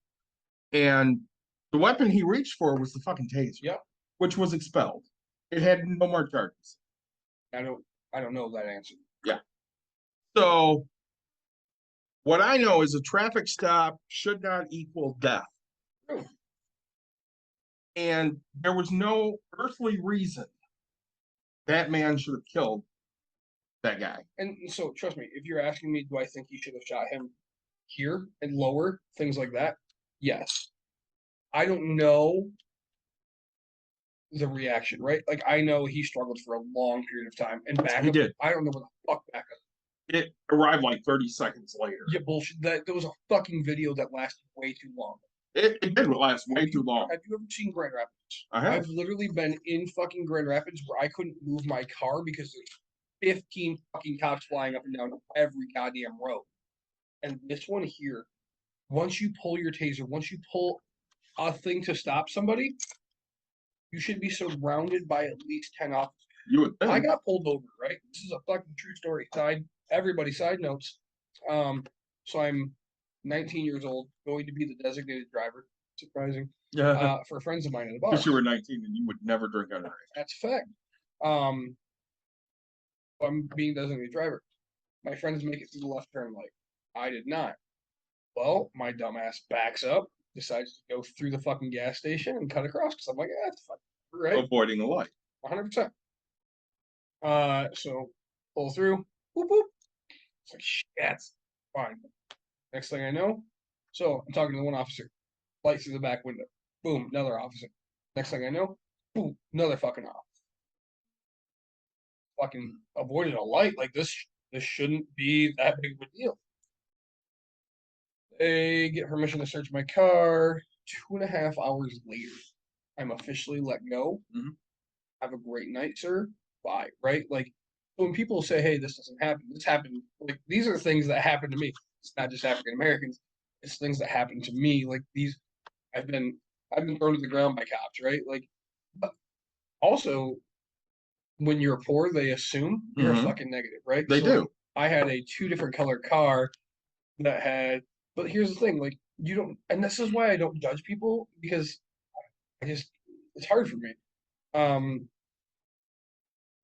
and the weapon he reached for was the fucking taser. Yep. Which was expelled. It had no more charges. I don't know that answer. Yeah. So what I know is a traffic stop should not equal death. True. And there was no earthly reason that man should have killed that guy. And so trust me, if you're asking me, do I think he should have shot him here and lower, things like that? Yes. I don't know the reaction, right? Like, I know he struggled for a long period of time, and He did. I don't know where the fuck back up. It arrived like 30 seconds later. Yeah, bullshit. There was a fucking video that lasted way too long. It did last way too long. Have you ever seen Grand Rapids? I have. I've literally been in fucking Grand Rapids where I couldn't move my car because there's 15 fucking cops flying up and down every goddamn road. And this one here, once you pull your taser, once you pull a thing to stop somebody, you should be surrounded by at least 10 officers. You would think. I got pulled over, right? This is a fucking true story. Side notes. So I'm 19 years old, going to be the designated driver. Surprising. Yeah. For friends of mine in the bar. Because you were 19 and you would never drink underage. That's a fact. I'm being designated driver. My friends make it through the left turn light. I did not. Well, my dumbass backs up, decides to go through the fucking gas station and cut across because I'm like, that's fucking right. Avoiding the light. 100%. So pull through. Whoop whoop. It's like shit. Fine. Next thing I know, so I'm talking to the one officer. Light through the back window. Boom, another officer. Next thing I know, boom, another fucking officer. Fucking avoided a light like this. This shouldn't be that big of a deal. They get permission to search my car. 2.5 hours later, I'm officially let go. Mhm. Have a great night, sir. Bye. Right? Like, when people say, "Hey, this doesn't happen," this happened. Like, these are things that happen to me. It's not just African Americans. It's things that happen to me. Like these, I've been thrown to the ground by cops. Right? Like, but also, when you're poor, they assume you're a fucking negative. Right? They do. I had a 2 different color car that had, but here's the thing, like you don't, and this is why I don't judge people because it's hard for me. Um,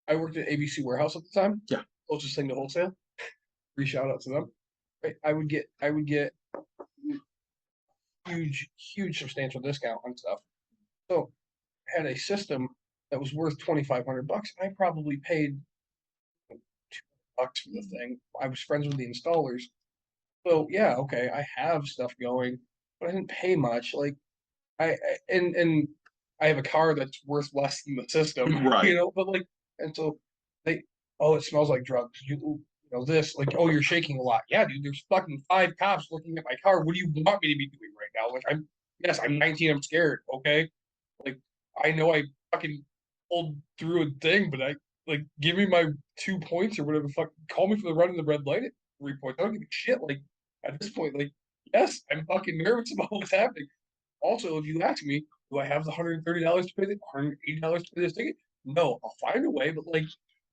I worked at ABC Warehouse at the time. Yeah. Closest thing to wholesale. Free shout out to them. Right. I would get huge substantial discount on stuff. So I had a system that was worth $2,500. I probably paid $2 for the thing. I was friends with the installers. So yeah, okay, I have stuff going, but I didn't pay much. Like and I have a car that's worth less than the system, Right. but like, and so they, oh, it smells like drugs. This, like, oh, you're shaking a lot. Yeah, dude, there's fucking 5 cops looking at my car. What do you want me to be doing right now? Like, yes, I'm 19, I'm scared, okay? Like, I know I fucking pulled through a thing, but like, give me my 2 points or whatever, fuck, call me for the running the red light at 3 points. I don't give a shit. Like, at this point, like, yes, I'm fucking nervous about what's happening. Also, if you ask me, do I have the $130 to pay this, $180 to pay this ticket? No, I'll find a way, but like,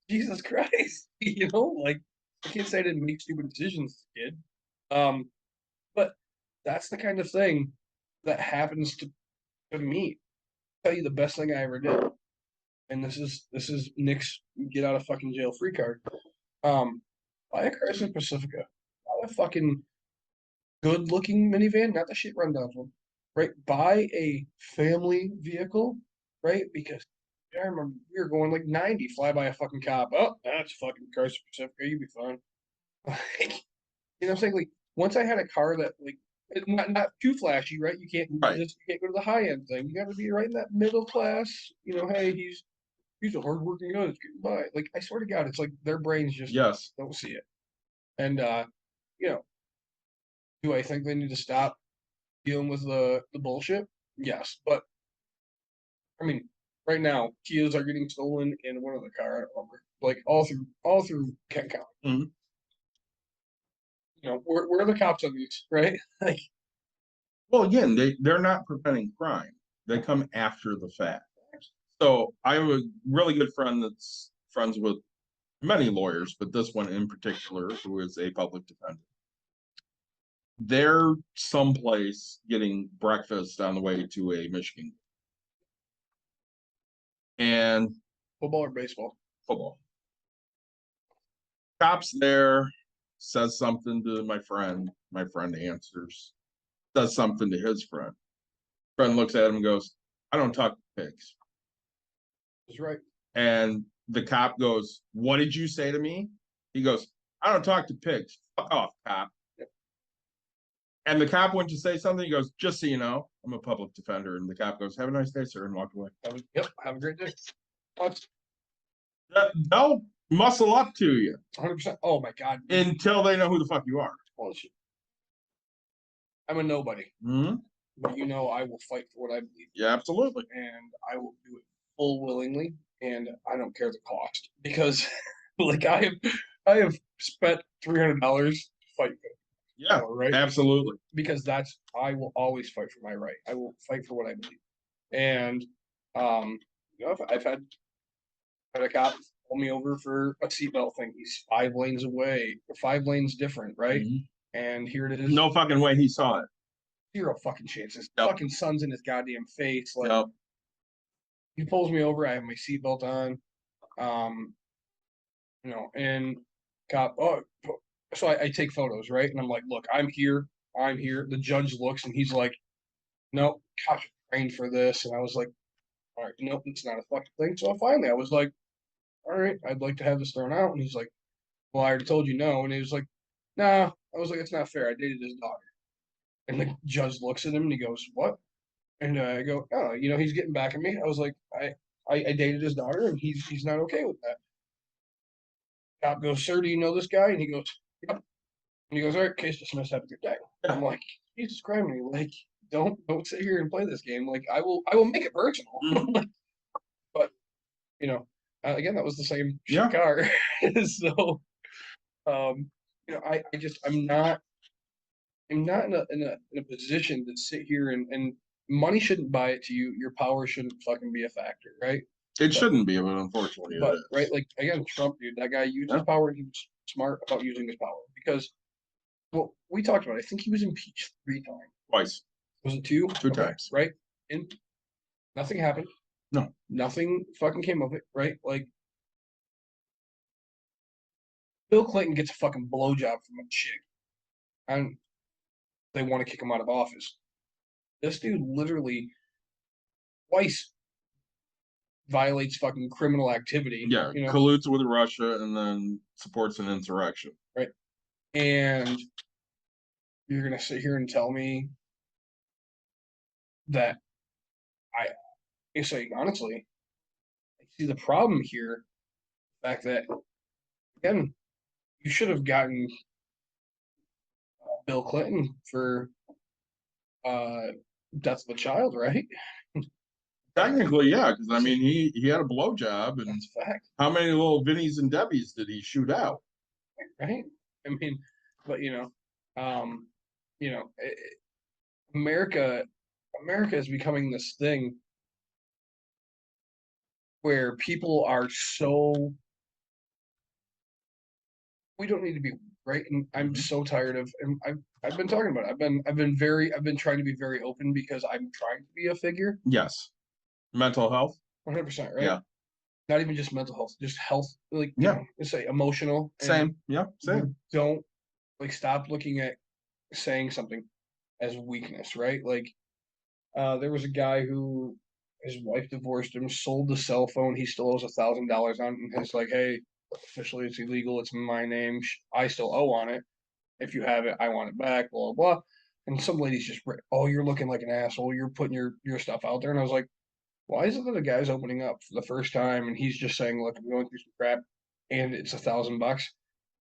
Jesus Christ, like, I can't say I didn't make stupid decisions as a kid. But that's the kind of thing that happens to me. I'll tell you the best thing I ever did. And this is Nick's get out of fucking jail free card. Buy a Chrysler Pacifica. Buy a fucking good looking minivan, not the shit rundown one. Right? Buy a family vehicle, right? Because I remember we were going like 90, fly by a fucking cop. Oh, that's fucking Chrysler Pacifica. You'd be fine. Like, what I'm saying? Like, once I had a car that like not too flashy, right? You can't Right. you can't go to the high end thing. You got to be right in that middle class. Hey, he's a hardworking guy that's getting by. Like, I swear to God, it's like their brains just Yes. don't see it. And do I think they need to stop dealing with the bullshit? Yes, but I mean, right now, Kias are getting stolen in one other car. I don't remember. Like all through Kent County. Mhm. Where are the cops on these, right? Like, Well, again, they're not preventing crime. They come after the fact. So I have a really good friend that's friends with many lawyers, but this one in particular, who is a public defender. They're someplace getting breakfast on the way to a Michigan and football or baseball? football. Cops there, says something to my friend. My friend answers, says something to his friend. Friend looks at him and goes, "I don't talk to pigs." That's right. And the cop goes, "What did you say to me?" He goes, "I don't talk to pigs. Fuck off, cop." Yep. And the cop went to say something. He goes, "Just so you know, I'm a public defender." And the cop goes, "Have a nice day, sir," and walked away. Yep. Have a great day. What? They'll muscle up to you 100%. Oh my God. until they know who the fuck you are. Bullshit. I'm a nobody, Mm-hmm. but I will fight for what I believe, Yeah, absolutely. and I will do it full willingly, and I don't care the cost because, like, I have spent $300 to fight for it. Yeah, Right? absolutely. Because I will always fight for my right. I will fight for what I believe. And I've had a cop pull me over for a seatbelt thing. He's 5 lanes away, 5 lanes different, right? Mhm. And here it is. No fucking way he saw it. 0 fucking chances. Yep. Fucking sun's in his goddamn face. Like, Yep. he pulls me over. I have my seatbelt on. And cop. Oh, so I take photos, right? And I'm like, look, I'm here. The judge looks and he's like, nope, cops are trained for this. And I was like, all right, nope, it's not a fucking thing. So finally, I was like, all right, I'd like to have this thrown out. And he's like, well, I already told you no. And he was like, nah. I was like, it's not fair. I dated his daughter. And the judge looks at him and he goes, what? And I go, oh, he's getting back at me. I was like, I dated his daughter and he's not okay with that. Cop goes, sir, do you know this guy? And he goes, yep. And he goes, all right, case dismissed. Have a good day. And I'm like, Jesus Christ, like, don't sit here and play this game. Like, I will make it personal. But again, that was the same shit car. So, I'm not in a position to sit here and money shouldn't buy it to you. Your power shouldn't fucking be a factor, right? It shouldn't be, but unfortunately it is. Right, like, again, Trump, dude, that guy used his power. He was smart about using his power because, well, we talked about it. I think he was impeached 3 times. Twice. Was it 2? 2 times. Right? And nothing happened. No. Nothing fucking came of it, right? Like, Bill Clinton gets a fucking blowjob from a chick, and they want to kick him out of office. This dude literally twice violates fucking criminal activity. Yeah, you know, colludes with Russia and then supports an insurrection. right? And you're gonna sit here and tell me that I say honestly, I see the problem here. The fact that again, you should have gotten Bill Clinton for death of a child, right? Technically, yeah, because I mean, he had a blowjob, and That's a fact, how many little Vinnies and Debbies did he shoot out? right? I mean, but America is becoming this thing where people are so we don't need to be right, and I'm so tired of, and I've been talking about it. I've been trying to be very open because I'm trying to be a figure. Yes. Mental health. 100%, right? Yeah. Not even just mental health, just health, like Yeah. Let's say emotional. Same. Yeah. Same. You don't like stop looking at saying something as weakness, right? Like, there was a guy who his wife divorced him, sold the cell phone. He still owes $1,000 on it, and it's like, hey, officially it's illegal. It's in my name. I still owe on it. If you have it, I want it back. Blah blah. Blah. And some ladies just, oh, you're looking like an asshole. You're putting your stuff out there. And I was like, why is it that the guy's opening up for the first time and he's just saying, look, I'm going through some crap, and it's $1,000? Like,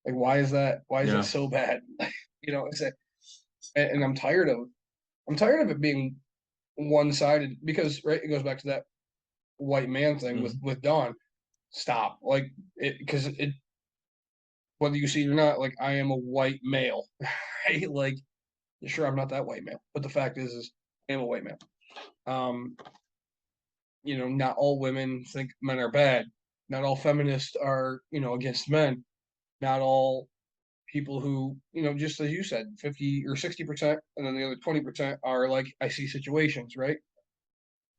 why is that? Why is that so bad? It's a, and I'm tired of it being one-sided because it goes back to that white man thing with Dawn. Stop, like it, because it, whether you see it or not, like I am a white male, right? Like, sure, I'm not that white male, but the fact is I am a white male. Not all women think men are bad. Not all feminists are, against men. Not all people who, just as you said, 50 or 60%, and then the other 20% are like, I see situations, right?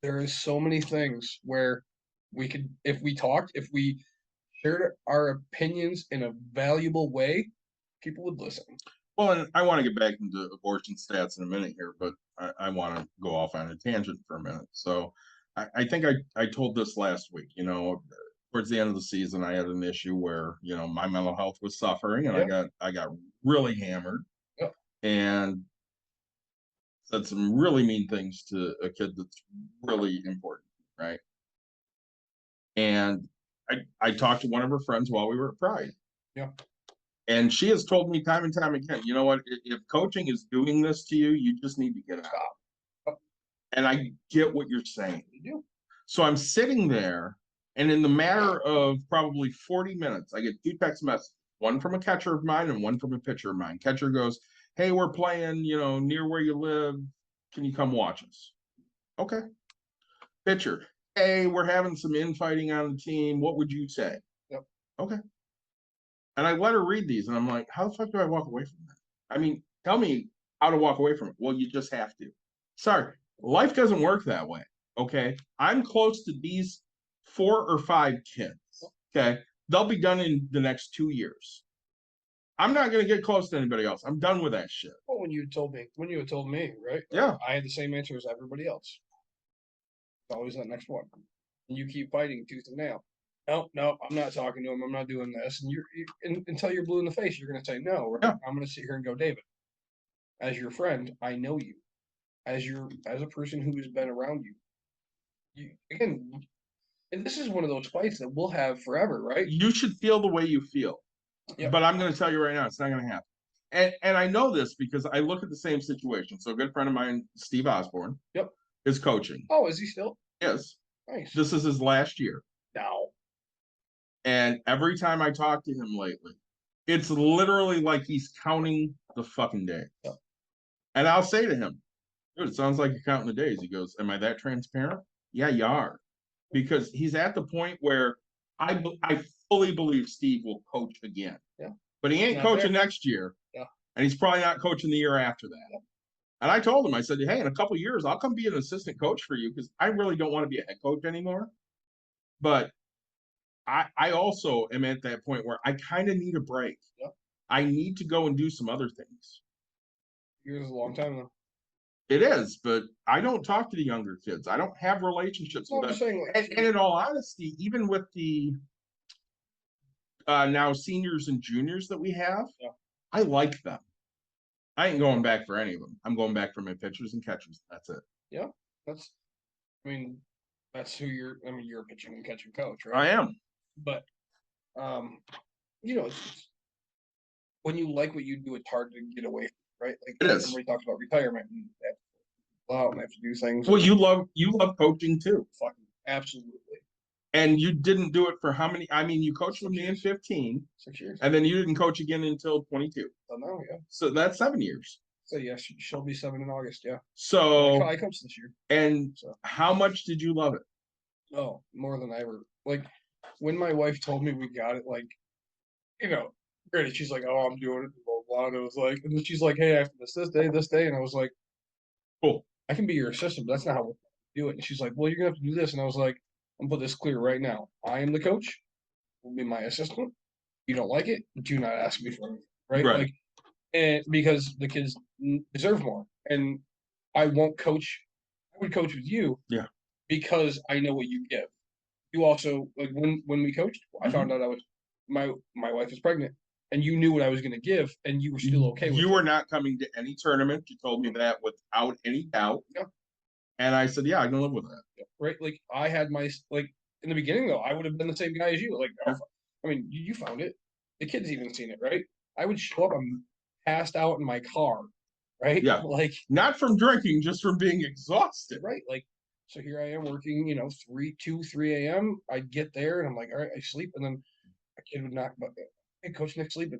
There is so many things where we could, if we shared our opinions in a valuable way, people would listen. Well, and I want to get back into abortion stats in a minute here, but I want to go off on a tangent for a minute. So I think I told this last week, towards the end of the season, I had an issue where, my mental health was suffering, and I got really hammered and said some really mean things to a kid that's really important, right? And I talked to one of her friends while we were at Pride. Yeah. And she has told me time and time again, you know what, if coaching is doing this to you, you just need to get out. And I get what you're saying. You do. So I'm sitting there, and in the matter of probably 40 minutes, I get 2 text messages, one from a catcher of mine and one from a pitcher of mine. Catcher goes, hey, we're playing, near where you live. Can you come watch us? Okay. Pitcher, hey, we're having some infighting on the team. What would you say? Yep. Okay. And I let her read these, and I'm like, how the fuck do I walk away from that? I mean, tell me how to walk away from it. Well, you just have to. Sorry, life doesn't work that way, okay? I'm close to these 4 or 5 kids, okay? They'll be done in the next 2 years. I'm not going to get close to anybody else. I'm done with that shit. Well, when you had told me, right? Yeah. I had the same answer as everybody else. It's always that next one. And you keep fighting tooth and nail. No, I'm not talking to him. I'm not doing this. And until you're blue in the face, you're going to say no. Right? Yeah. I'm going to sit here and go, David, as your friend, I know you. As a person who has been around you, again, and this is one of those fights that we'll have forever, right? You should feel the way you feel. Yep. But I'm going to tell you right now, it's not going to happen. And I know this because I look at the same situation. So a good friend of mine, Steve Osborne, is coaching. Oh, is he still? Yes. Nice. This is his last year. No. And every time I talk to him lately, it's literally like he's counting the fucking days. Yep. And I'll say to him, dude, it sounds like you're counting the days. He goes, am I that transparent? Yeah, you are. Because he's at the point where I fully believe Steve will coach again. Yeah. But he ain't Not coaching there. next year. Yeah. And he's probably not coaching the year after that. Yeah. And I told him, I said, hey, in a couple of years, I'll come be an assistant coach for you because I really don't want to be a head coach anymore. But I also am at that point where I kind of need a break. Yeah. I need to go and do some other things. Years is a long time though. It is, but I don't talk to the younger kids. I don't have relationships Well, with I'm them. saying, like, And in all honesty, even with the now seniors and juniors that we have, Yeah. I like them. I ain't going back for any of them. I'm going back for my pitchers and catchers. That's it. yeah, that's. I mean, that's who you're. I mean, you're a pitching and catching coach, I right? am. But, you know, it's when you like what you do, it's hard to get away from, right? Like It is. everybody talks about retirement and they have to go out and they have to do things. Well, you love coaching too. Fucking absolutely. And you didn't do it for how many? I mean, you coached with me in 15, 6 years. and then you didn't coach again until 22. So now, yeah. So that's 7 years. So yes, she'll be 7 in August. Yeah. So I coached this year. and So. how much did you love it? Oh, more than I ever. Like when my wife told me we got it, like, you know, granted, she's like, "Oh, I'm doing it," blah blah. And it was like, and then she's like, "Hey, after this day," and I was like, Cool. I can be your assistant, but that's not how we do it. And she's like, "Well, you're gonna have to do this," and I was like, "I'm gonna put this clear right now. I am the coach. Will be my assistant. You don't like it, do not ask me for anything, right? Right. Like, and because the kids deserve more, and I won't coach. I would coach with you, Yeah, because I know what you give. You also like when we coached, I found out I was my wife is pregnant, and you knew what I was going to give, and you were still okay with you it. were not coming to any tournament. You told me that without any doubt. Yeah. And I said, yeah, I can live with that. Right? Like I had my like in the beginning though, I would have been the same guy as you. Like, Yeah. I mean, you found it. The kids even seen it, right? I would show up, I'm passed out in my car, right? Yeah. Like Not from drinking, just from being exhausted. right, like so here I am working, 3 a.m. I'd get there and I'm like, all right, I sleep, and then a kid would knock, but hey, Coach Nick's sleeping.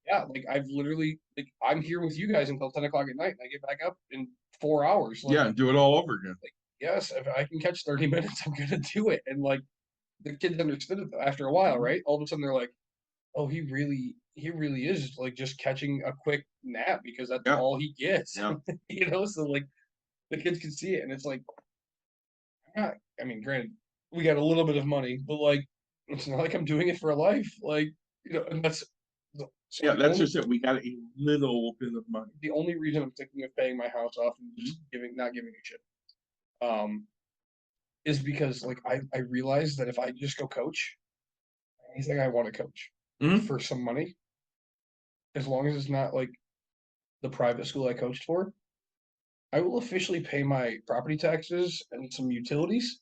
Yeah, like I've literally like I'm here with you guys until 10 o'clock at night, and I get back up in 4 hours. Like, Yeah, do it all over again. yes, if I can catch 30 minutes, I'm gonna do it. And like the kids understood it after a while, right? All of a sudden they're like, oh, he really is like just catching a quick nap because that's Yeah. all he gets. Yeah. So like the kids can see it, and it's like, I mean, granted, we got a little bit of money, but like it's not like I'm doing it for life. Like, and that's so Yeah, the that's only, just it. We got a little bit of money. the only reason I'm thinking of paying my house off and just not giving a shit. Is because like I realized that if I just go coach anything I want to coach Mhm. for some money, as long as it's not like the private school I coached for, I will officially pay my property taxes and some utilities,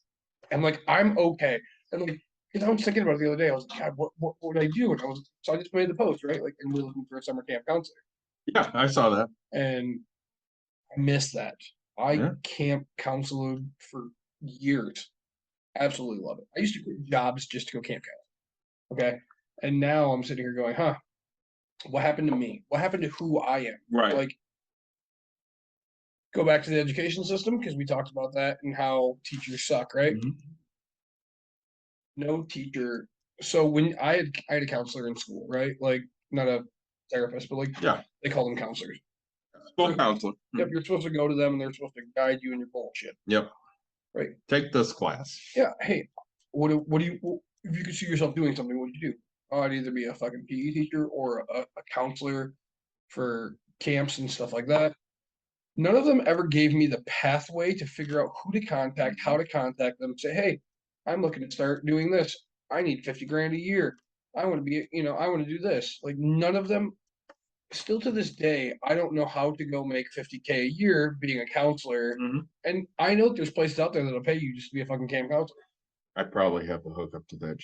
and like I'm okay. And like, because I was thinking about it the other day, I was like, God, what would I do? And so I just made the post, right? Like, and we're looking for a summer camp counselor, Yeah, I saw that. and I miss that. I Yeah. camp counseled for years. Absolutely love it. I used to quit jobs just to go camp counsel. Okay. And now I'm sitting here going, huh, what happened to me? What happened to who I am? Right. Like, go back to the education system because we talked about that and how teachers suck, right? Mhm. No teacher. So when I had a counselor in school, right? Like not a therapist, but like Yeah. they call them counselors. School counselor. Yep, you're supposed to go to them and they're supposed to guide you in your bullshit. Yep. Right. Take this class. Yeah. Hey, what do you if you could see yourself doing something, what would you do? Oh, I'd either be a fucking PE teacher or a counselor for camps and stuff like that. None of them ever gave me the pathway to figure out who to contact, how to contact them, say, hey, I'm looking to start doing this. I need 50 grand a year. I want to be, I want to do this. Like none of them, still to this day, I don't know how to go make 50K a year being a counselor. Mhm. And I know there's places out there that'll pay you just to be a fucking camp counselor. I probably have the hookup to that.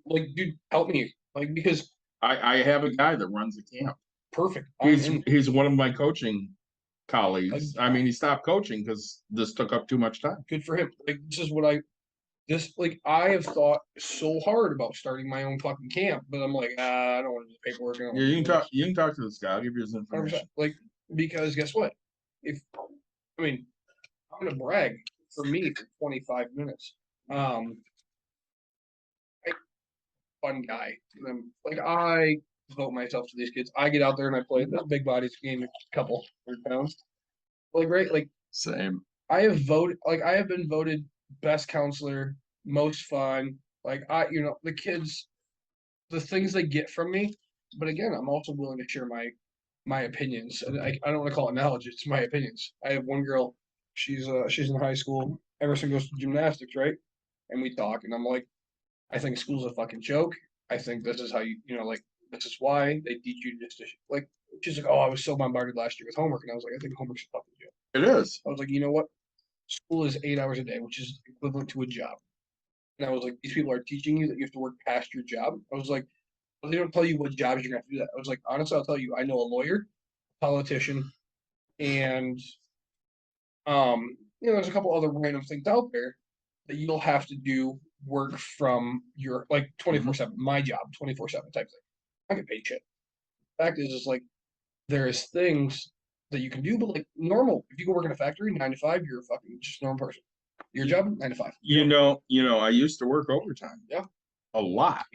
Like, dude, help me. Like, because I have a guy that runs a camp. perfect. He's one of my coaching colleagues. I mean, he stopped coaching because this took up too much time. Good for him. Like, this is what I have thought so hard about starting my own fucking camp, but I'm like, I don't want to do paperwork. I don't Yeah, wanna you do can talk. this. You can talk to this guy. I'll give you his 100%. information. Like, because guess what? I'm gonna brag for me for 25 minutes. fun guy. And I'm like, I devote myself to these kids. I get out there and I play this big bodies game, a couple 100 pounds. Like, right, like Same. I have been voted best counselor, most fun. Like the kids, the things they get from me. But again, I'm also willing to share my opinions. And I don't want to call it knowledge, it's my opinions. I have one girl, she's in high school. Emerson goes to gymnastics, right? And we talk, and I'm like, I think school's a fucking joke. I think this is how like this is why they teach you just to like. She's like, oh, I was so bombarded last year with homework, and I was like, I think homework's a fucking joke. It is. I was like, you know what? School is 8 hours a day, which is equivalent to a job. And I was like, these people are teaching you that you have to work past your job. I was like, well, they don't tell you what jobs you're gonna have to do that. I was like, honestly, I'll tell you, I know a lawyer, politician, and there's a couple other random things out there that you'll have to do work from your like 24/7, my job, 24/7 type thing. I get paid shit. Fact is like there's things that you can do, but like normal, if you go work in a factory 9 to 5, you're a fucking just normal person. Your job 9 to 5. I used to work overtime. Yeah. A lot.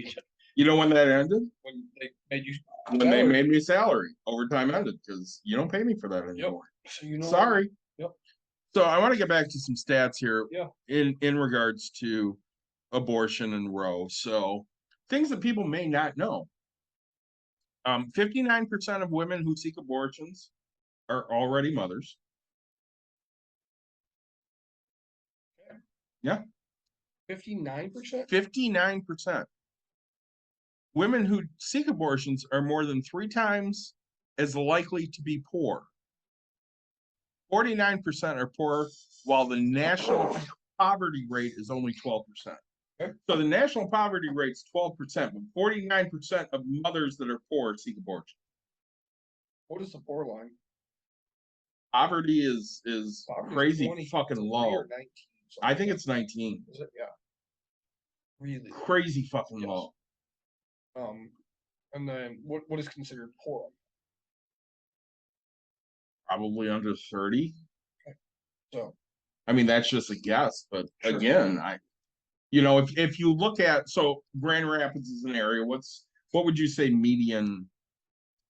You know when that ended? When they made you When they made me salary. Overtime ended because you don't pay me for that anymore. So Sorry. Yep. So I want to get back to some stats here. Yeah. In regards to abortion and Roe. So things that people may not know. 59% of women who seek abortions are already mothers. Yeah. 59%? 59%. Women who seek abortions are more than 3 times as likely to be poor. 49% are poor, while the national poverty rate is only 12%. Okay. So the national poverty rate is 12%, but 49% of mothers that are poor seek abortion. What is the poor line? Poverty is crazy 20, fucking low. 19, I think it's 19. Is it? Yeah. Really? Crazy fucking Yes. low. And then what is considered poor? Probably under 30. Okay. So I mean, that's just a guess, but sure. Again, if you look at, so Grand Rapids is an area, what would you say median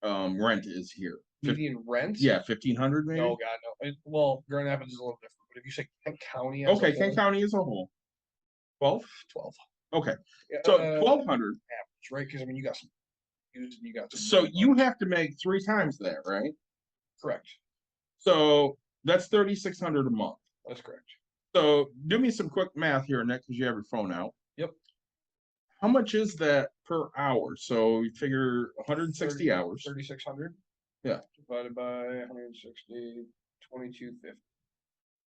rent is here? Median rent? Yeah, 1,500 maybe. Oh God, no. Well, Grand Rapids is a little different, but if you say Kent County, Kent County as a whole, 12. 12. Okay, so 1,200 average, right? Because I mean, you got some used and you got some. So you have to make 3 times that, right? Correct. So that's 3,600 a month. That's correct. So do me some quick math here, Nick, because you have your phone out. Yep. How much is that per hour? So you figure 160 hours. 3,600. Yeah. Divided by 160, 2250.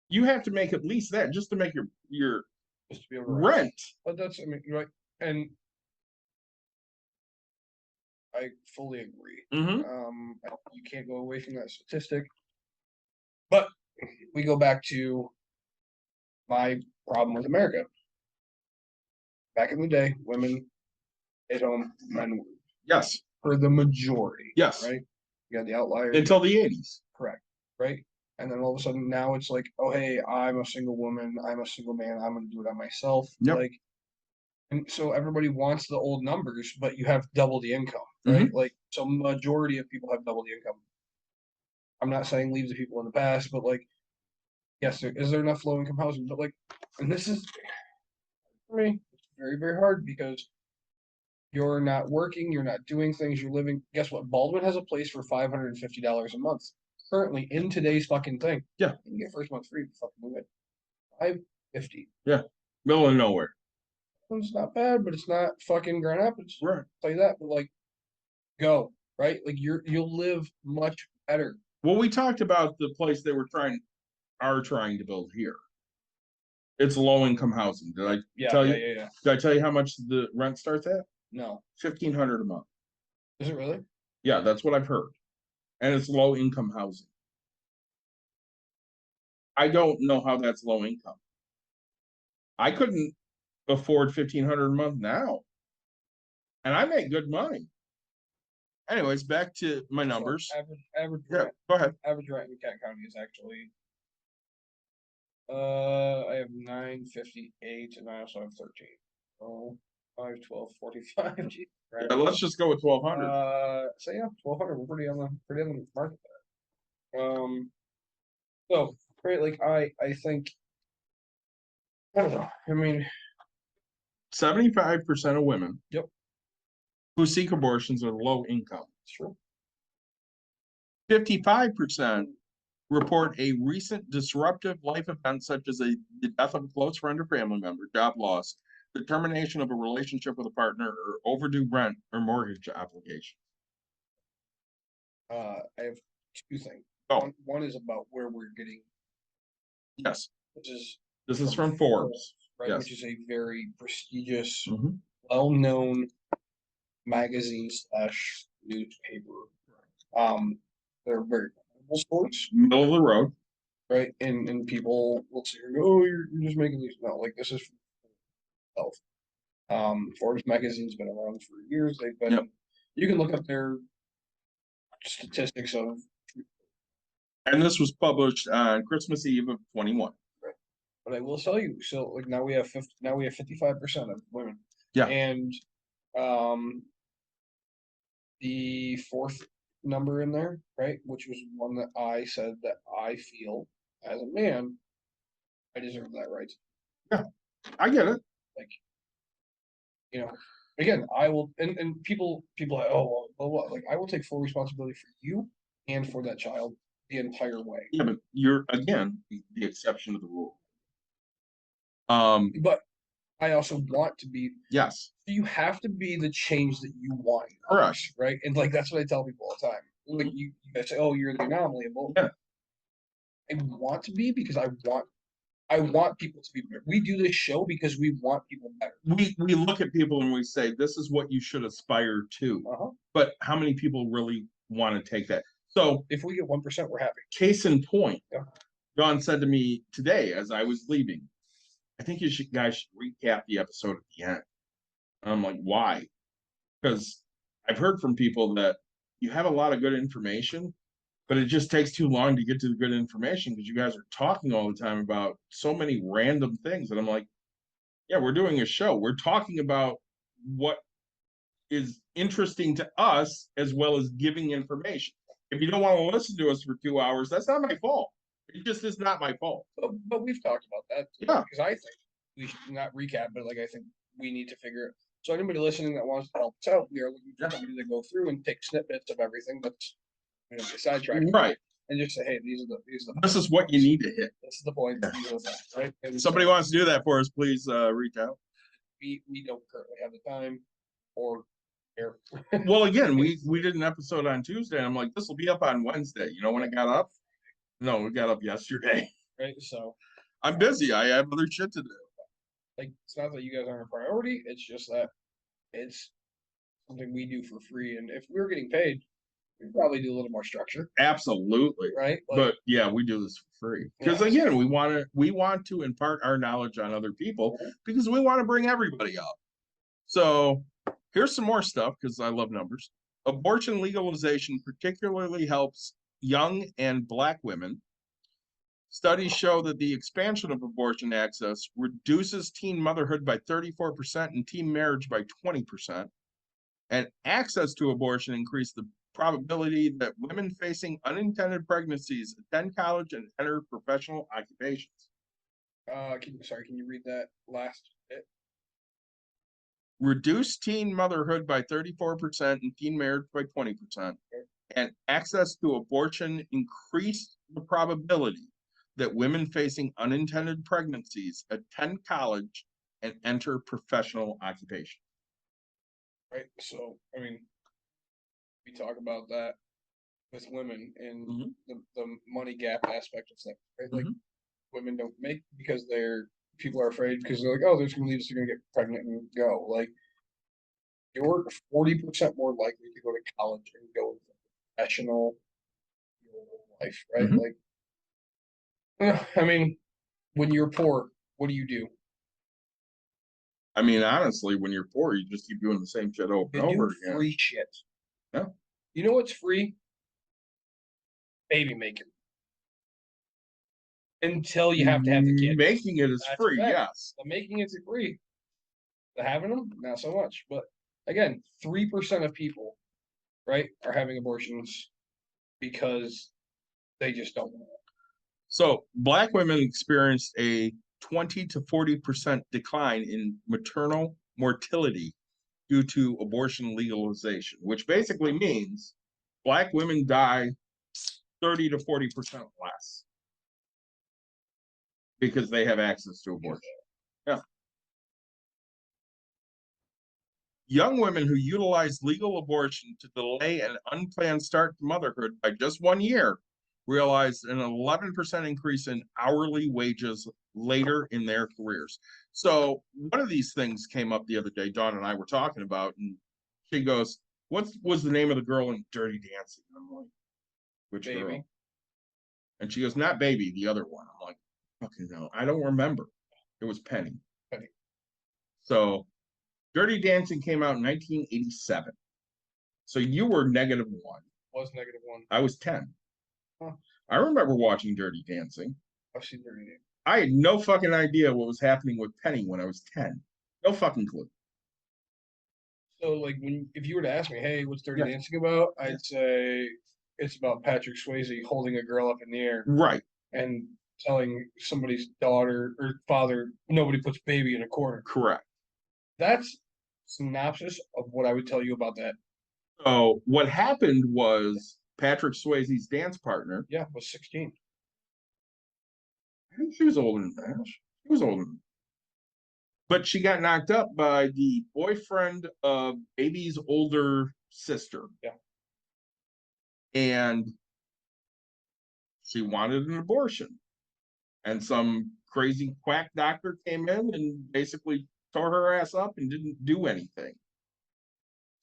You have to make at least that just to make your Just to be able to rent. But that's, I mean, right. And I fully agree. Mm-hmm. You can't go away from that statistic. But we go back to my problem with America. Back in the day, women at home, men Yes. for the majority. Yes. Right? You got the outliers. Until the 80s. Correct. Right? And then all of a sudden now it's like, oh hey, I'm a single woman, I'm a single man, I'm gonna do it on myself. Yep. Like, and so everybody wants the old numbers, but you have double the income, right? Like, so majority of people have double the income. I'm not saying leave the people in the past, but like, yes, is there enough low income housing? But like, and this is for me, it's very, very hard because you're not working, you're not doing things, you're living. Guess what? Baldwin has a place for $550 a month. Currently in today's fucking thing. Yeah. You can get first month free, fucking move it. $550. Yeah. Middle of nowhere. It's not bad, but it's not fucking Grand Rapids. Right. I'll tell you that. But like, go, right? Like you'll live much better. Well, we talked about the place they are trying to build here. It's low income housing. Did I tell you? Yeah. Did I tell you how much the rent starts at? No. 1,500 a month. Is it really? Yeah, that's what I've heard. And it's low income housing. I don't know how that's low income. I couldn't afford 1,500 a month now. And I make good money. Anyways, back to my numbers. So average Yeah, rent. go ahead. Average rent in Kent County is actually I have 958 and I also have 13. So 5, 12, 45. Geez, right. Let's just go with 1200. So yeah, 1200. We're pretty on the market there. So right, like I think I don't know. I mean, 75% of women Yep. who seek abortions are low income. sure. 55% report a recent disruptive life event such as the death of a close friend or family member, job loss, the termination of a relationship with a partner, or overdue rent or mortgage obligation. I have two things. Oh. One is about where we're getting, Yes, which is this is from Forbes. right? Yes. Which is a very prestigious, Mhm. well-known magazine / newspaper. They're very credible source, Middle of the road. right? And people will say, "Oh, you're just making these." No, like this is health. Forbes magazine's been around for years. They've been. Yep. You can look up their statistics of. And this was published on Christmas Eve of 21. But I will tell you, so like now we have 55% of women. Yeah. And the fourth number in there, right, which was one that I said that I feel as a man, I deserve that right. I get it. You know, again, I will, and people like, oh, well, what? Like, I will take full responsibility for you and for that child the entire way. Yeah, but you're again the exception to the rule. But I also want to be. Yes. You have to be the change that you want. Correct. Right, and like that's what I tell people all the time. Like you guys say, "Oh, you're the anomaly." Well, Yeah. I want to be because I want people to be better. We do this show because we want people better. We look at people and we say, this is what you should aspire to. Uh-huh. But how many people really want to take that? So if we get 1%, we're happy. Case in point, Yeah. John said to me today as I was leaving, I think guys should recap the episode at the end. And I'm like, why? Because I've heard from people that you have a lot of good information, but it just takes too long to get to the good information because you guys are talking all the time about so many random things. And I'm like, yeah, we're doing a show. We're talking about what is interesting to us as well as giving information. If you don't want to listen to us for 2 hours, that's not my fault. It just is not my fault. But we've talked about that. Yeah. Because I think we should not recap, but like I think we need to figure it. So anybody listening that wants to help us out, we are looking for somebody to go through and take snippets of everything that's sidetrack. Right. And just say, hey, these are the This is what you need to hit. This is the point. These are the facts, right? And If somebody wants to do that for us, please reach out. we don't currently have the time or care. Well, again, we did an episode on Tuesday. And I'm like, this will be up on Wednesday. You know when it got up? No, it got up yesterday. Right. So I'm busy. I have other shit to do. like it's not that you guys aren't a priority, it's just that it's something we do for free. And if we were getting paid, we'd probably do a little more structure. Absolutely. Right. Like, But yeah, we do this for free. Because again, we want to impart our knowledge on other people because we want to bring everybody up. So here's some more stuff because I love numbers. Abortion legalization particularly helps young and Black women. Studies show that the expansion of abortion access reduces teen motherhood by 34% and teen marriage by 20%. And access to abortion increased the probability that women facing unintended pregnancies attend college and enter professional occupations. can you read that last bit? Reduced teen motherhood by 34% and teen marriage by 20%. And access to abortion increased the probability that women facing unintended pregnancies attend college and enter professional occupation. Right. So I mean, we talk about that with women and the money gap aspect of things, right? Like women don't make because people are afraid because they're like, oh, they're just gonna leave us, they're gonna get pregnant and go. Like you're 40% more likely to go to college and go into professional life, right? Like I mean, when you're poor, what do? I mean, honestly, when you're poor, you just keep doing the same shit over and over again. Free shit. Yeah. You know what's free? Baby making. Until you have to have the kid. Making it is That's free, fact. yes. The making it's free. having them, not so much. But again, 3% of people, right, are having abortions because they just don't want it. So Black women experienced a 20 to 40% decline in maternal mortality due to abortion legalization, which basically means Black women die 30 to 40% less because they have access to abortion. Yeah. Young women who utilize legal abortion to delay an unplanned start to motherhood by just 1 year realized an 11% increase in hourly wages later in their careers. So one of these things came up the other day, Dawn and I were talking about, and she goes, what was the name of the girl in Dirty Dancing? And I'm like, which Baby. girl? And she goes, not Baby, the other one. I'm like, fucking no, I don't remember. It was Penny. Penny. So Dirty Dancing came out in 1987. So you were -1. Was -1. I was 10. Huh. I remember watching Dirty Dancing. I've seen Dirty Dancing. I had no fucking idea what was happening with Penny when I was 10. No fucking clue. So, like, if you were to ask me, hey, what's Dirty Yeah. Dancing about? I'd say it's about Patrick Swayze holding a girl up in the air Right. and telling somebody's daughter or father, nobody puts baby in a corner. Correct. That's synopsis of what I would tell you about that. So what happened was Patrick Swayze's dance partner. Yeah, was 16. I think she was older than that. She was older than that. But she got knocked up by the boyfriend of Baby's older sister. Yeah. And she wanted an abortion. And some crazy quack doctor came in and basically tore her ass up and didn't do anything.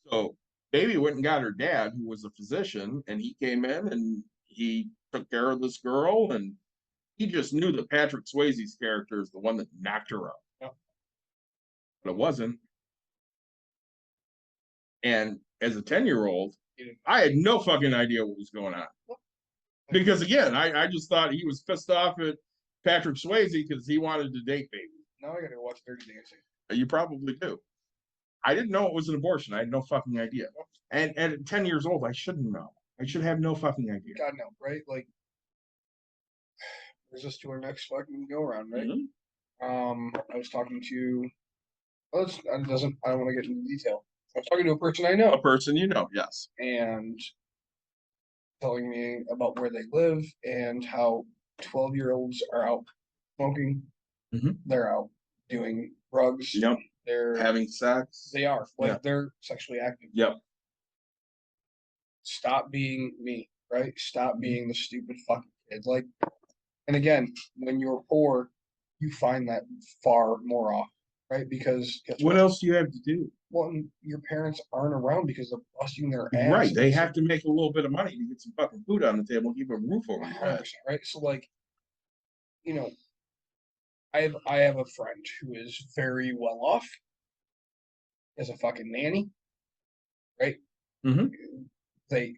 So Baby went and got her dad, who was a physician, and he came in and he took care of this girl, and he just knew that Patrick Swayze's character is the one that knocked her up. Yep. But it wasn't. And as a 10-year-old, I had no fucking idea what was going on. Because again, I just thought he was pissed off at Patrick Swayze because he wanted to date Baby. Now I gotta watch Dirty Dancing. You probably do. I didn't know it was an abortion. I had no fucking idea. And at 10 years old, I shouldn't know. I should have no fucking idea. God no, right? Like, brings us to our next fucking go around, right? Mhm. I was talking to. Well, I don't want to get into detail. I was talking to a person I know, A person you know, yes. and telling me about where they live and how 12-year-olds are out smoking. Mhm. They're out doing drugs. Yep. They're Having sex. they are like Yeah. they're sexually active. Yep. Stop being me, right? Stop being the stupid fucking kid. Like, and again, when you're poor, you find that far more often, right? Because guess What else do you have to do? well, your parents aren't around because they're busting their ass. Right. They have to make a little bit of money to get some fucking food on the table and keep a roof over your 100%, head. right? So, like, you know, I have a friend who is very well off as a fucking nanny, right? Mhm. They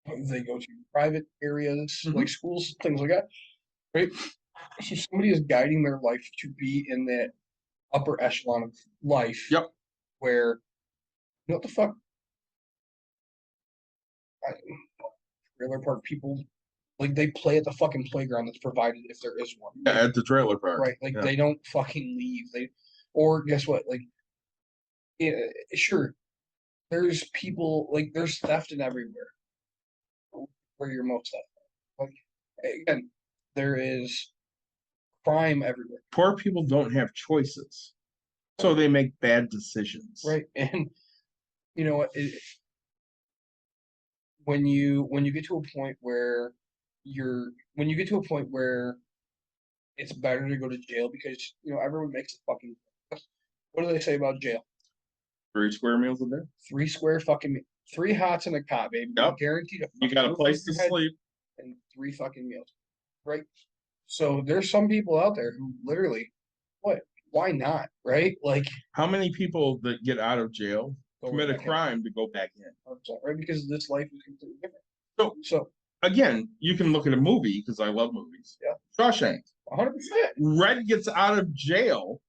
go to private areas like schools, things like that, right? So somebody is guiding their life to be in that upper echelon of life. Yep. Where, you know what the fuck? Trailer park people, like, they play at the fucking playground that's provided if there is one. Yeah, at the trailer park. Right, like, Yeah. they don't fucking leave. Or guess what? Like, yeah, sure, there's people, like, there's theft in everywhere. Where you're most theft. Like, again, there is crime everywhere. Poor people don't have choices. So they make bad decisions. Right. And you know what? When you get to a point where it's better to go to jail because everyone makes a fucking. What do they say about jail? 3 square meals a day. 3 square fucking 3 hots and a cot, baby. Yep. Guaranteed. You got a place to sleep. And 3 fucking meals, right? So there's some people out there who literally, why not, right? Like, How many people that get out of jail go commit a back in. crime to go back in? Right? Because this life is completely different. So So again, you can look at a movie because I love movies. Yeah. Shawshank. 100%. Red gets out of jail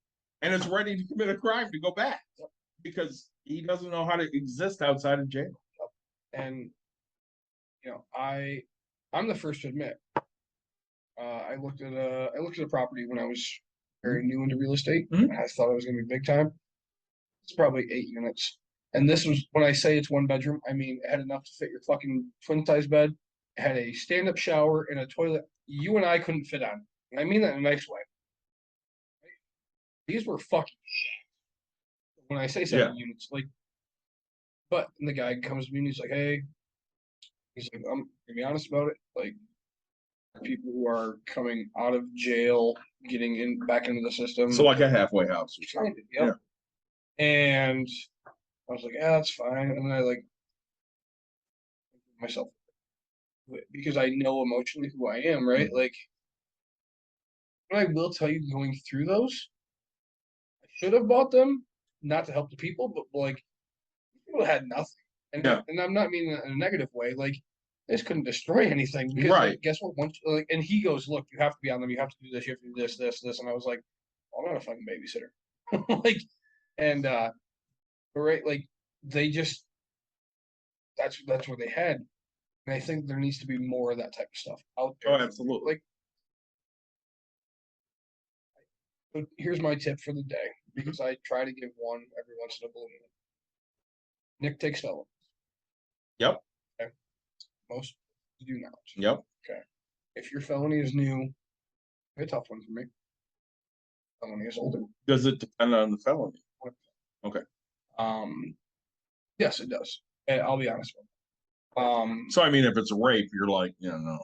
and is ready to commit a crime to go back because he doesn't know how to exist outside of jail. And I'm the first to admit. I looked at a property when I was very new into real estate. Mhm. I thought it was gonna be big time. It's probably 8 units. And this was when I say it's 1 bedroom, I mean it had enough to fit your fucking twin size bed. It had a stand-up shower and a toilet you and I couldn't fit on. And I mean that in a nice way. These were fucking shit. When I say 7 units, like, but the guy comes to me and he's like, hey, he's like, I'm gonna be honest about it. Like, people who are coming out of jail, getting in back into the system. So like a halfway house or something. Kind of, yeah. And I was like, yeah, that's fine. And then I like myself because I know emotionally who I am, right? Like, what I will tell you going through those, I should have bought them, not to help the people, but like people had nothing. And Yeah. and I'm not meaning it in a negative way. Like, this couldn't destroy anything because Right. like, guess what? Once like, and he goes, look, you have to be on them. You have to do this. You have to do this, this, this. And I was like, I'm not a fucking babysitter. Like, and right, like they just that's what they had. And I think there needs to be more of that type of stuff out there. Oh, absolutely. Like, but here's my tip for the day because I try to give one every once in a blue moon. Nick takes felons. Yep. Okay. Most do not. Yep. Okay. If your felony is new, a tough one for me. Felony is older. Does it depend on the felony? Okay. Yes, it does. And I'll be honest with you. So I mean, if it's a rape, you're like, yeah, no.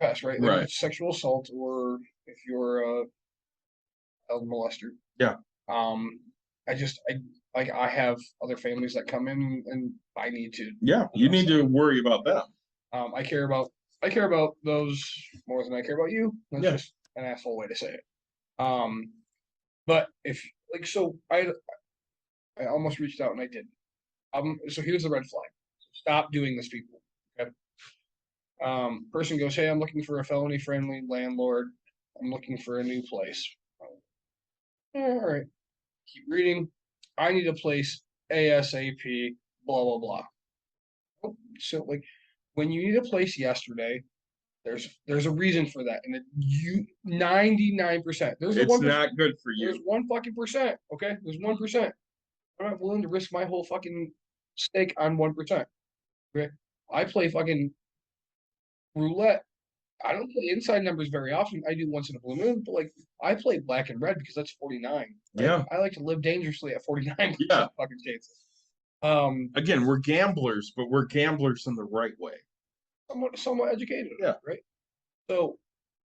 Pass, right? Like Right. if it's sexual assault or if you're a child molester. Yeah. I have other families that come in and I need to. Yeah, you need to worry about them. I care about those more than I care about you. That's Yeah. just an asshole way to say it. But if like so I almost reached out and I didn't. So here's the red flag. Stop doing this, people. Okay. Person goes, hey, I'm looking for a felony friendly landlord. I'm looking for a new place. All right. Keep reading. I need a place ASAP, blah, blah, blah. Oh, so like when you need a place yesterday, there's a reason for that. And you 99%. There's a It's 1%. not good for There's you. 1 fucking percent. Okay. There's 1%. I'm not willing to risk my whole fucking stake on 1%. Okay. I play fucking roulette. I don't play inside numbers very often. I do once in a blue moon, but like I play black and red because that's 49. Right? Yeah. I like to live dangerously at 49% Yeah. fucking chances. Again, we're gamblers, but we're gamblers in the right way. Somewhat educated. Yeah. Right. So,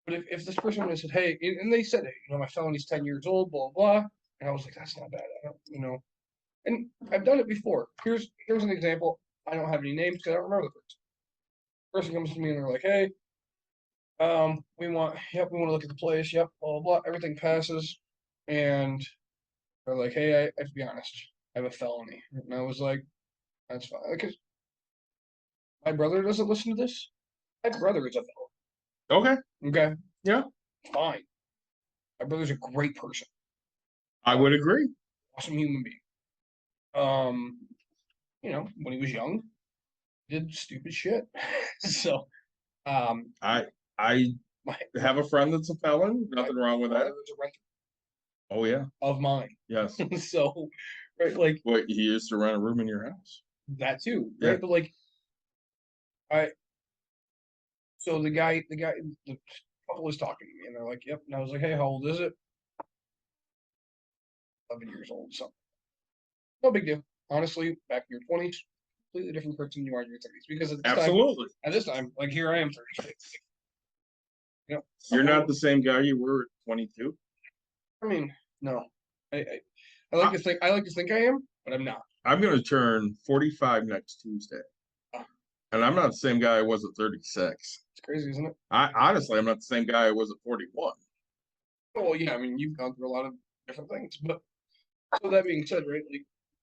but if this person would have said, hey, and they said, hey, my felony's 10 years old, blah, blah, and I was like, that's not bad. I don't, and I've done it before. Here's an example. I don't have any names because I don't remember the person. Person comes to me and they're like, hey, we want to look at the place. Yep, blah, blah, blah. Everything passes. And they're like, hey, I have to be honest. I have a felony. And I was like, that's fine. Because my brother doesn't listen to this. My brother is a felon. Okay. Okay. Yeah. Fine. My brother's a great person. I would agree. Awesome human being. When he was young, did stupid shit. So, I my have a friend that's a felon. Nothing wrong with that. brother was a renter Oh yeah. of mine. Yes. So, right, like Wait, he used to rent a room in your house. that too, right? Yeah. But like, so the couple was talking to me, and they're like, "Yep." And I was like, "Hey, how old is it?" 11 years old. So, no big deal. Honestly, back in your 20s, completely different person you are in your 30s. Because at this time, like here I am 36. You're not the same guy you were at 22. I mean, no. I like to think I am, but I'm not. I'm going to turn 45 next Tuesday. And I'm not the same guy I was at 36. It's crazy, isn't it? I'm not the same guy I was at 41. Well, yeah, I mean, you've gone through a lot of different things, but so that being said, right? Like,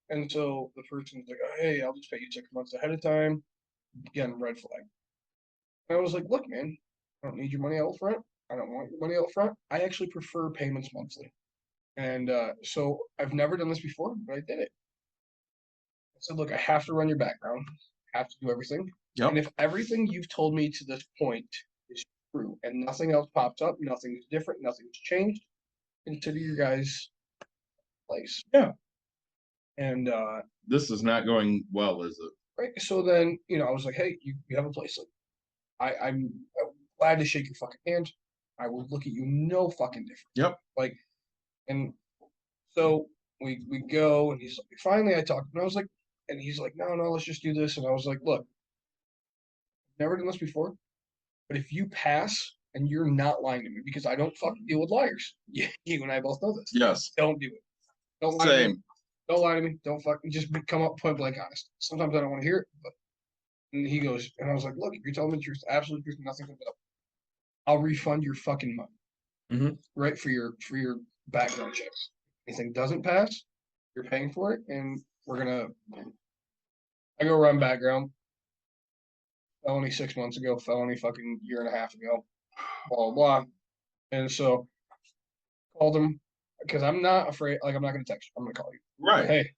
and so the person's like, oh, "Hey, I'll just pay you 6 months ahead of time." Again, red flag. And I was like, "Look, man, I don't need your money out front. I don't want your money out front. I actually prefer payments monthly. And so I've never done this before, but I did it. I said, look, I have to run your background, have to do everything. Yep. And if everything you've told me to this point is true and nothing else pops up, nothing's different, nothing's changed, consider your guys' place. Yeah. And This is not going well, is it? right. So then, I was like, hey, you have a place. Like, I'm glad to shake your fucking hand. I will look at you no fucking different. Yep. Like, and so we go, and he's like, finally I talked, and I was like, and he's like, no, let's just do this. And I was like, look, never done this before, but if you pass and you're not lying to me, because I don't fucking deal with liars. You and I both know this. Yes. Don't do it. Don't lie to me. Same. Don't lie to me. Don't fucking come up point blank honest. Sometimes I don't want to hear it, but and he goes, and I was like, look, if you're telling me the truth, absolute truth, nothing comes up, I'll refund your fucking money. Mhm. Right, for your background checks. Anything doesn't pass, you're paying for it, and I go run background. Felony 6 months ago, felony fucking year and a half ago, blah, blah, blah. And so called him because I'm not afraid, like, I'm not going to text you. I'm going to call you. Right. Hey, this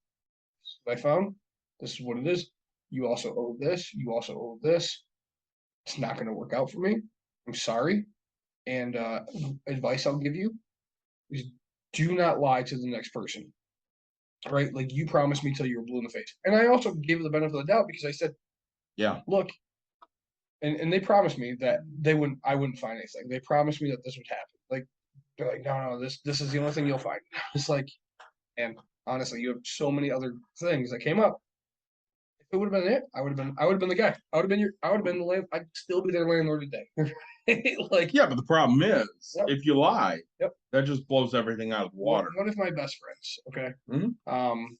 is what I found. This is what it is. You also owe this. You also owe this. It's not going to work out for me. I'm sorry. And advice I'll give you is do not lie to the next person. Right? Like, you promised me till you were blue in the face. And I also gave the benefit of the doubt because I said, Yeah. look, and they promised me that I wouldn't find anything. They promised me that this would happen. Like, they're like, no, this is the only thing you'll find. It's like, and honestly, you have so many other things that came up. If it would have been it, I would have been the guy. I would have been the land. I'd still be their landlord today. Like, Yeah, but the problem is, Yep. if you lie, Yep. that just blows everything out of the water. One of my best friends, okay, Mhm.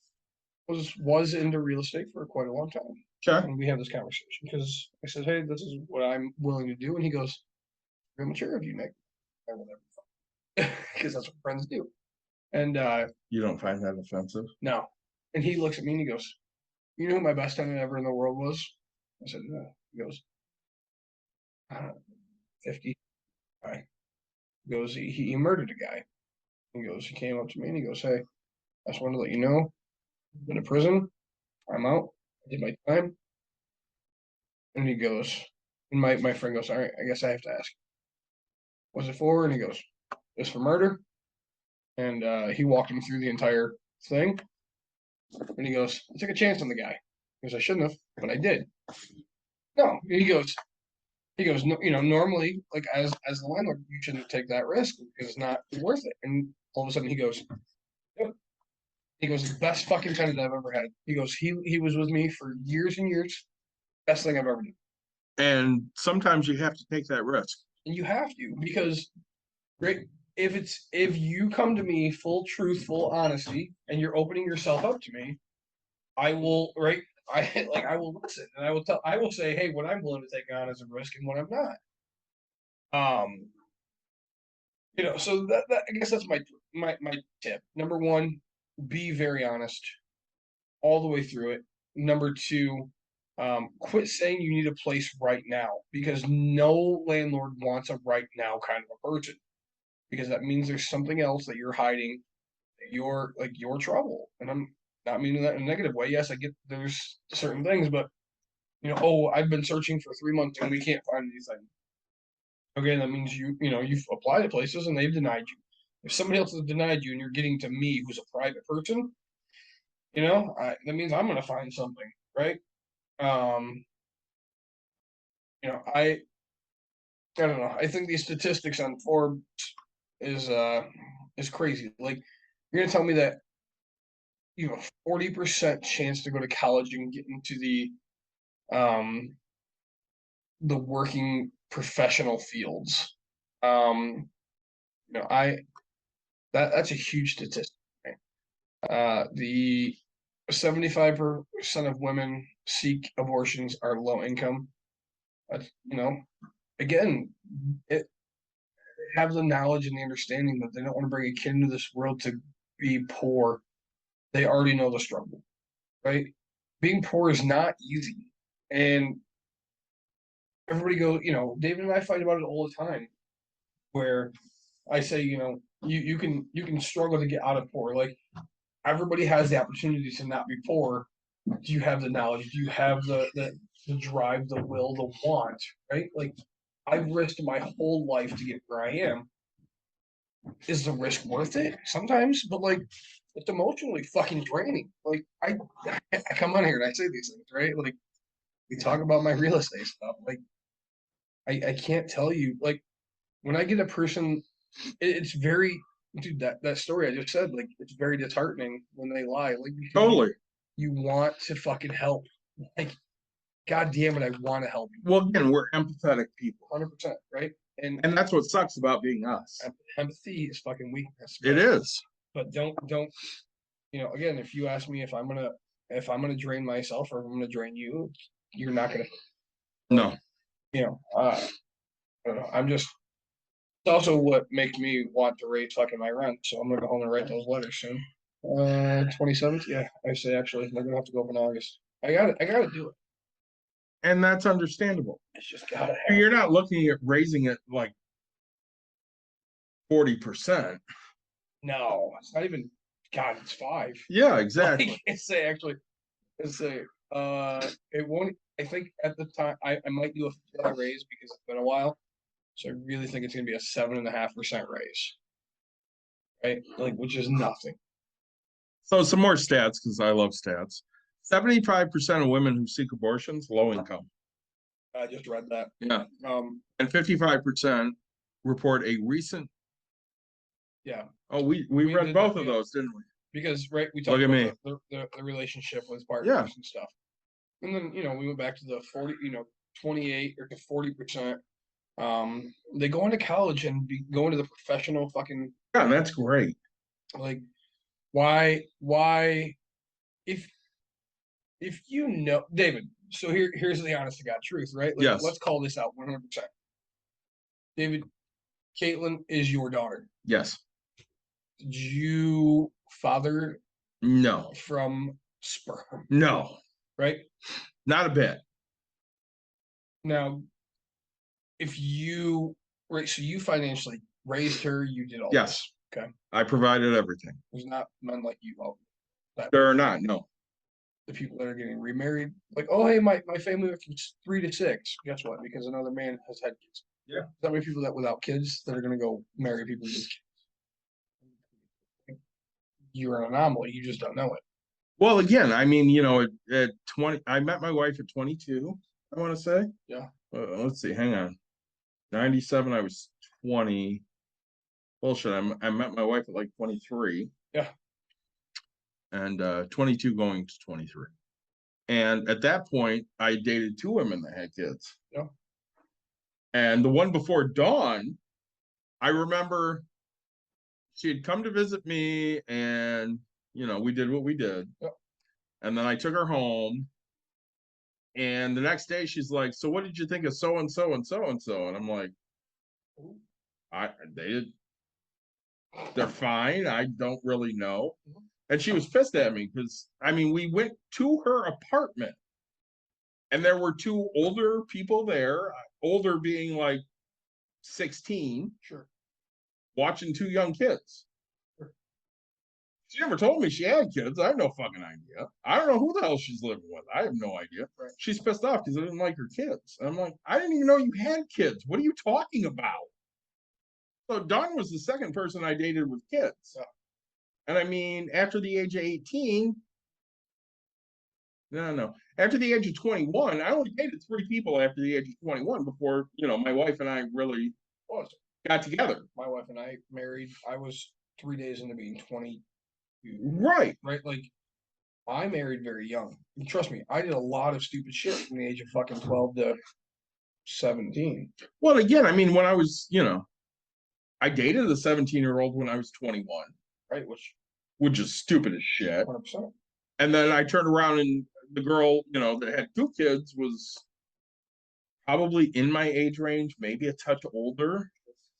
was into real estate for quite a long time. Okay. And we have this conversation because I said, hey, this is what I'm willing to do. And he goes, real mature of you, Nick. Or whatever. Because that's what friends do. And You don't find that offensive? no. And he looks at me and he goes, you know who my best tenant ever in the world was? I said, no. He goes, 50 guy. He goes, he murdered a guy. He goes, he came up to me and he goes, hey, I just wanted to let you know, I've been in prison. I'm out. I did my time. And he goes, and my friend goes, all right, I guess I have to ask. Was it for? And he goes, it's for murder. And he walked him through the entire thing. And he goes, I took a chance on the guy. He goes, I shouldn't have, but I did. No, he goes, no, normally, like, as the landlord, you shouldn't take that risk because it's not worth it. And all of a sudden he goes, yep. He goes, the best fucking tenant I've ever had. He goes, he was with me for years and years. Best thing I've ever done. And sometimes you have to take that risk. And you have to, because right, if you come to me full truth, full honesty, and you're opening yourself up to me, I will, right? I will listen, and I will say, hey, what I'm willing to take on as a risk and what I'm not. So that I guess that's my tip. Number one, be very honest all the way through it. Number two, quit saying you need a place right now, because no landlord wants a right now kind of a person, because that means there's something else that you're hiding, that you're trouble. And I'm not meaning that in a negative way. Yes, I get there's certain things, but I've been searching for 3 months and we can't find anything. Okay, that means you've applied to places and they've denied you. If somebody else has denied you and you're getting to me, who's a private person, that means I'm gonna find something, right? I don't know. I think these statistics on Forbes is crazy. Like, you're gonna tell me that you have a 40% chance to go to college and get into the working professional fields. That's a huge statistic. Right? The 75% of women seek abortions are low income. Again, have the knowledge and the understanding that they don't want to bring a kid into this world to be poor. They already know the struggle, right? Being poor is not easy. And everybody goes, David and I fight about it all the time, where I say, you can struggle to get out of poor. Like everybody has the opportunity to not be poor. Do you have the knowledge? Do you have the drive, the will, the want? Right? Like I've risked my whole life to get where I am. Is the risk worth it? Sometimes, but like it's emotionally fucking draining. Like I come on here and I say these things, right? Like we talk about my real estate stuff. Like I can't tell you. Like when I get a person, it's very dude. That story I just said, like it's very disheartening when they lie. Like because Totally. you want to fucking help. Like God damn it, I want to help you. Well, again, we're empathetic people, 100%, right? And and that's what sucks about being us. empathy is fucking weakness. It is. But don't again, if you ask me if I'm gonna drain myself or if I'm gonna drain you, you're not gonna. No. I don't know. I'm just. It's also what makes me want to raise fucking my rent. So I'm gonna go home and write those letters soon. 27th, yeah. I say actually, they're gonna have to go up in August. I gotta do it. And that's understandable. It's just gotta happen. You're not looking at raising it like 40%. No, it's not even. God, it's 5. Yeah, exactly. Like, it's it won't. I think at the time I might do a fair raise because it's been a while. So I really think it's gonna be a 7.5% raise. Right? Like which is nothing. So some more stats because I love stats. 75% of women who seek abortions, low income. I just read that. Yeah. And 55% report a recent. Yeah. Oh, we We read did both that, of yeah. those, didn't we? Because we Look talked at about me. the relationship with partners Yeah. and stuff. And then we went back to the 40, 28 or to 40%. They go into college and go into the professional fucking Yeah, that's great. like why if David, so here's the honest to God truth, right? Like, Yes. let's call this out 100%. David, Caitlin is your daughter. Yes. Did you father No. from sperm? No. Right? Not a bit. Now, if you so you financially raised her, you did all Yes. this. Okay. I provided everything. There's not men like you out that There are not. No. the people that are getting remarried, like, oh hey, my family went from 3 to 6. Guess what? Because another man has had kids. Yeah. That many people that without kids that are gonna go marry people with kids. You're an anomaly. You just don't know it. Well, again, I mean, at 20, I met my wife at 22, I want to say. Yeah. Let's see, hang on. 97, I was 20. Bullshit, I met my wife at like 23. Yeah. And 22 going to 23. And at that point, I dated 2 women that had kids. Yeah. And the one before Dawn, I remember she had come to visit me and, we did what we did. Yeah. And then I took her home. And the next day she's like, so what did you think of so-and-so and so-and-so? And I'm like, they're fine. I don't really know. And she was pissed at me because, we went to her apartment and there were 2 older people there, older being like 16. Sure. Watching 2 young kids. Sure. She never told me she had kids. I have no fucking idea. I don't know who the hell she's living with. I have no idea. Right. She's pissed off because I didn't like her kids. And I'm like, I didn't even know you had kids. What are you talking about? So Dawn was the second person I dated with kids. Yeah. And after the age of 18, no. After the age of 21, I only dated 3 people after the age of 21 before, my wife and I really got together. My wife and I married. I was 3 days into being 22. Right. Right? Like, I married very young. And trust me, I did a lot of stupid shit from the age of fucking 12 to 17. Well, again, when I was, I dated a 17-year-old when I was 21. Right? Which is stupid as shit. 100%. And then I turned around and the girl, that had 2 kids was probably in my age range, maybe a touch older.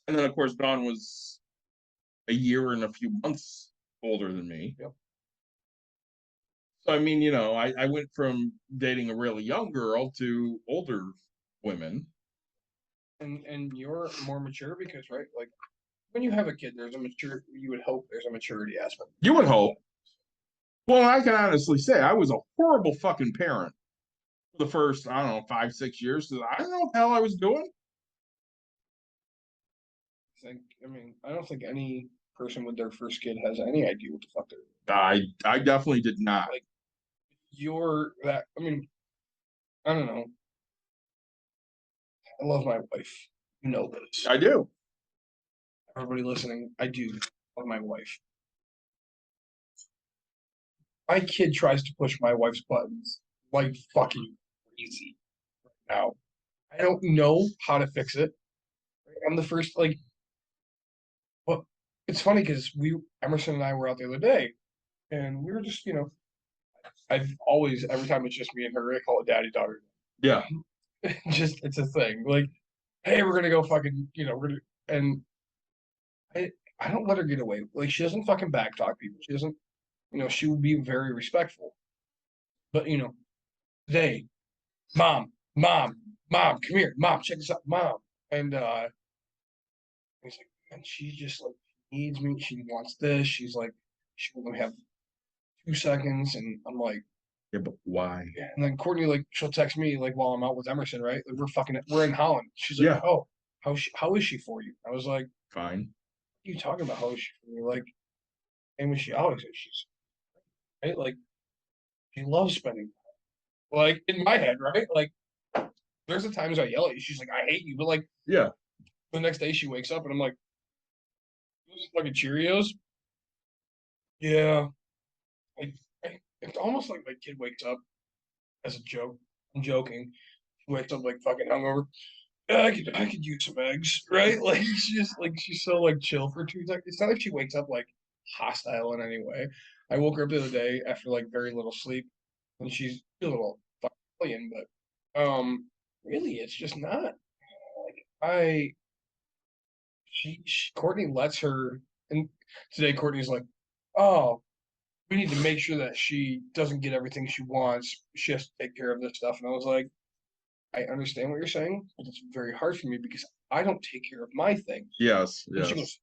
And then, of course, Dawn was a year and a few months older than me. Yep. So, I went from dating a really young girl to older women. And you're more mature because, right, like, when you have a kid, you would hope there's a maturity aspect. You would hope. Well, I can honestly say I was a horrible fucking parent for the first, I don't know, 5, 6 years. I don't know what the hell I was doing. I don't think any person with their first kid has any idea what the fuck they're doing. I definitely did not. Like, I don't know. I love my wife. You know this. I do. Everybody listening, I do love my wife. My kid tries to push my wife's buttons like fucking crazy right now. I don't know how to fix it. I'm the first, but it's funny because Emerson and I were out the other day, and we were just, I've always, every time it's just me and her, I call it daddy daughter. Yeah. It's a thing. Like, hey, we're gonna go fucking, and I don't let her get away. Like, she doesn't fucking backtalk people. She doesn't, she would be very respectful. But, today, mom, come here, mom, check this out, mom. And he's like, and she just like needs me. She wants this. She's like, she will only have 2 seconds, and I'm like, Yeah, but why? yeah. And then Courtney, like, she'll text me like while I'm out with Emerson, right? Like, we're in Holland. She's like, Yeah. oh, how is she for you? I was like, Fine. what are you talking about? How is she for you? Like, and when she always says she's right, like, she loves spending time. Like, in my head, right? Like, there's the times I yell at you. She's like, I hate you, but like, Yeah. the next day she wakes up and I'm like, those fucking Cheerios. Yeah. It's almost like my kid wakes up as a joke. I'm joking. She wakes up like fucking hungover. Yeah, I could use some eggs, right? Like, she's so like chill for 2 seconds. It's not like she wakes up like hostile in any way. I woke her up the other day after like very little sleep, and she's a little fucking alien, but really, it's just not. Like, Courtney lets her, and today Courtney's like, oh, we need to make sure that she doesn't get everything she wants. She has to take care of this stuff. And I was like, I understand what you're saying, but it's very hard for me because I don't take care of my things. Yes. And she Yes. goes,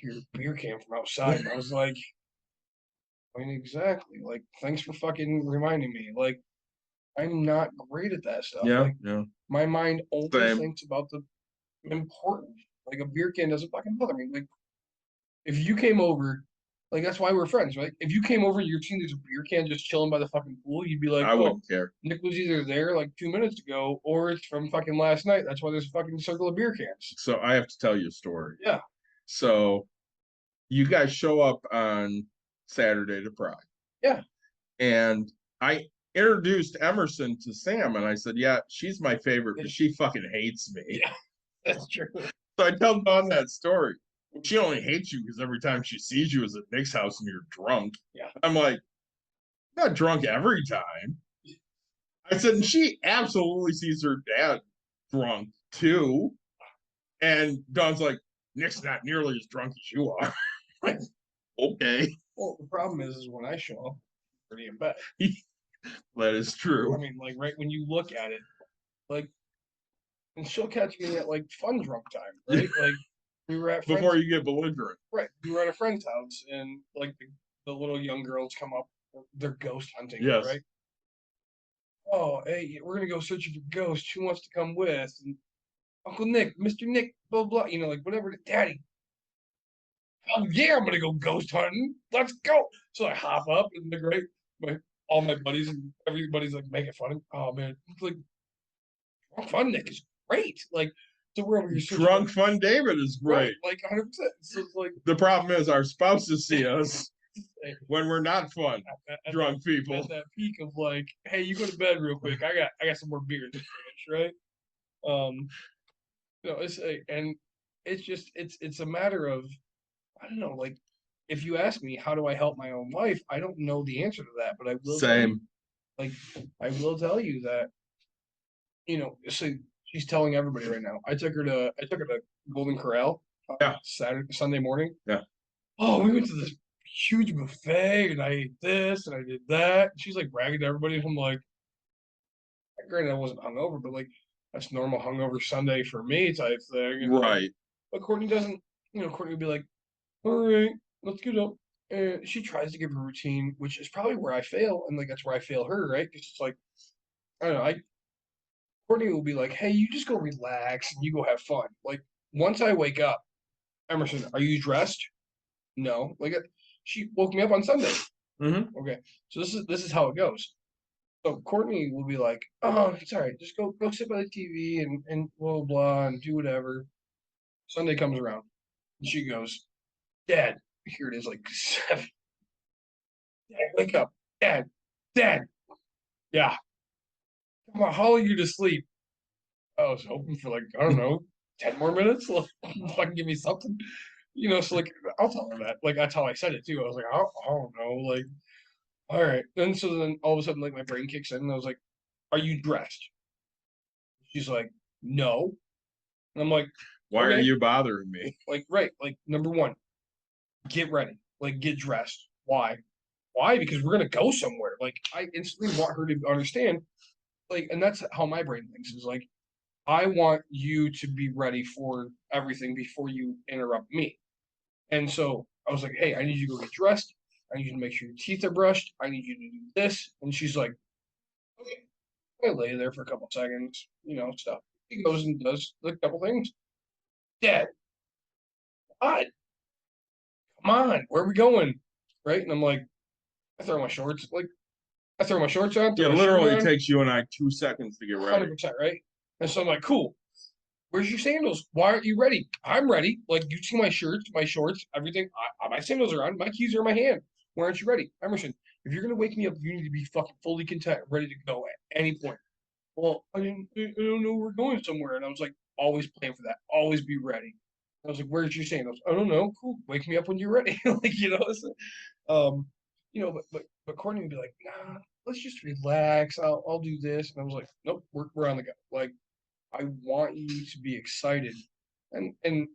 your beer can from outside. And I was like, I mean, exactly. Like, thanks for fucking reminding me. Like, I'm not great at that stuff. Yeah. Like, Yeah. my mind only Same. thinks about the important. Like, a beer can doesn't fucking bother me. Like, if you came over, like, that's why we're friends, right? If you came over, you're seeing there's a beer can just chilling by the fucking pool, you'd be like, I oh, wouldn't care. Nick was either there like 2 minutes ago or it's from fucking last night. That's why there's a fucking circle of beer cans. So I have to tell you a story. Yeah. So you guys show up on Saturday to Pride. Yeah. And I introduced Emerson to Sam, and I said, yeah, she's my favorite, but she fucking hates me. Yeah, that's true. So I tell Dawn that story. She only hates you because every time she sees you is at Nick's house and you're drunk. Yeah. I'm like, I'm not drunk every time. I said, and she absolutely sees her dad drunk too. And Dawn's like, Nick's not nearly as drunk as you are. Like, okay. Well, the problem is when I show up, I'm pretty in bed. That is true. I mean, like, right when you look at it, like, and she'll catch me at like fun drunk time, right? Like, we were at Before you get belligerent. right. We were at a friend's house, and like the little young girls come up, they're ghost hunting, Yes. right? Oh, hey, we're gonna go searching for ghosts. Who wants to come with? And Uncle Nick, Mr. Nick, blah blah. Like whatever. Daddy, oh yeah, I'm gonna go ghost hunting. Let's go. So I hop up, and all my buddies and everybody's like making fun of me. Oh man, it's like fun Nick is great. Like, so we're over here searching Drunk Fun David is great. right, like 100%. So it's like The problem is our spouses see us when we're not fun, at drunk people. at that peak of like, hey, you go to bed real quick. I got some more beer in the fridge, right? It's a matter of, I don't know, like, if you ask me how do I help my own wife, I don't know the answer to that, but I will Same. I will tell you that, so she's telling everybody right now. I took her to Golden Corral Sunday morning. Yeah. Oh, we went to this huge buffet and I ate this and I did that. She's like bragging to everybody. I'm like, granted, I wasn't hungover, but like that's normal hungover Sunday for me type thing. And Right. but Courtney doesn't Courtney would be like, all right, let's get up. And she tries to give her routine, which is probably where I fail, and like that's where I fail her, right? Because it's like I don't know. Courtney will be like, hey, you just go relax and you go have fun. Like once I wake up, Emerson, are you dressed? No. Like she woke me up on Sunday. Mm-hmm. Okay, so this is how it goes. So Courtney will be like, oh, it's all right, just go sit by the TV and blah blah blah and do whatever. Sunday comes around and she goes, Dad, here it is like 7. Dad, wake up. Dad, yeah. Come on, how are you to sleep? I was hoping for like, I don't know, 10 more minutes. Like, fucking give me something. So like I'll tell her that. Like that's how I said it too. I was like, I don't know, like, all right. Then all of a sudden, like my brain kicks in and I was like, are you dressed? She's like, no. And I'm like, Why are okay. you bothering me? Like, right, like number one, get ready. Like get dressed. Why? Why? Because we're gonna go somewhere. Like I instantly want her to understand. Like, and that's how my brain thinks is like, I want you to be ready for everything before you interrupt me. And so I was like, hey, I need you to go get dressed. I need you to make sure your teeth are brushed. I need you to do this. And she's like, okay. I lay there for a couple seconds, stuff. He goes and does a couple things. Dad, what? Come on, where are we going? Right? And I'm like, I throw my shorts, I throw my shorts on. Yeah, Throw my literally shirt on, takes you and I 2 seconds to get ready. 100%, right? And so I'm like, cool. Where's your sandals? Why aren't you ready? I'm ready. Like you see my shirts, my shorts, everything. My sandals are on. My keys are in my hand. Why aren't you ready? Emerson, if you're gonna wake me up, you need to be fucking fully content, ready to go at any point. Well, I don't know. We're going somewhere, and I was like, always plan for that. Always be ready. I was like, where's your sandals? I don't know. Cool. Wake me up when you're ready. Like so, um, but Courtney would be like, nah, let's just relax. I'll do this, and I was like, nope, we're on the go. Like I want you to be excited. And I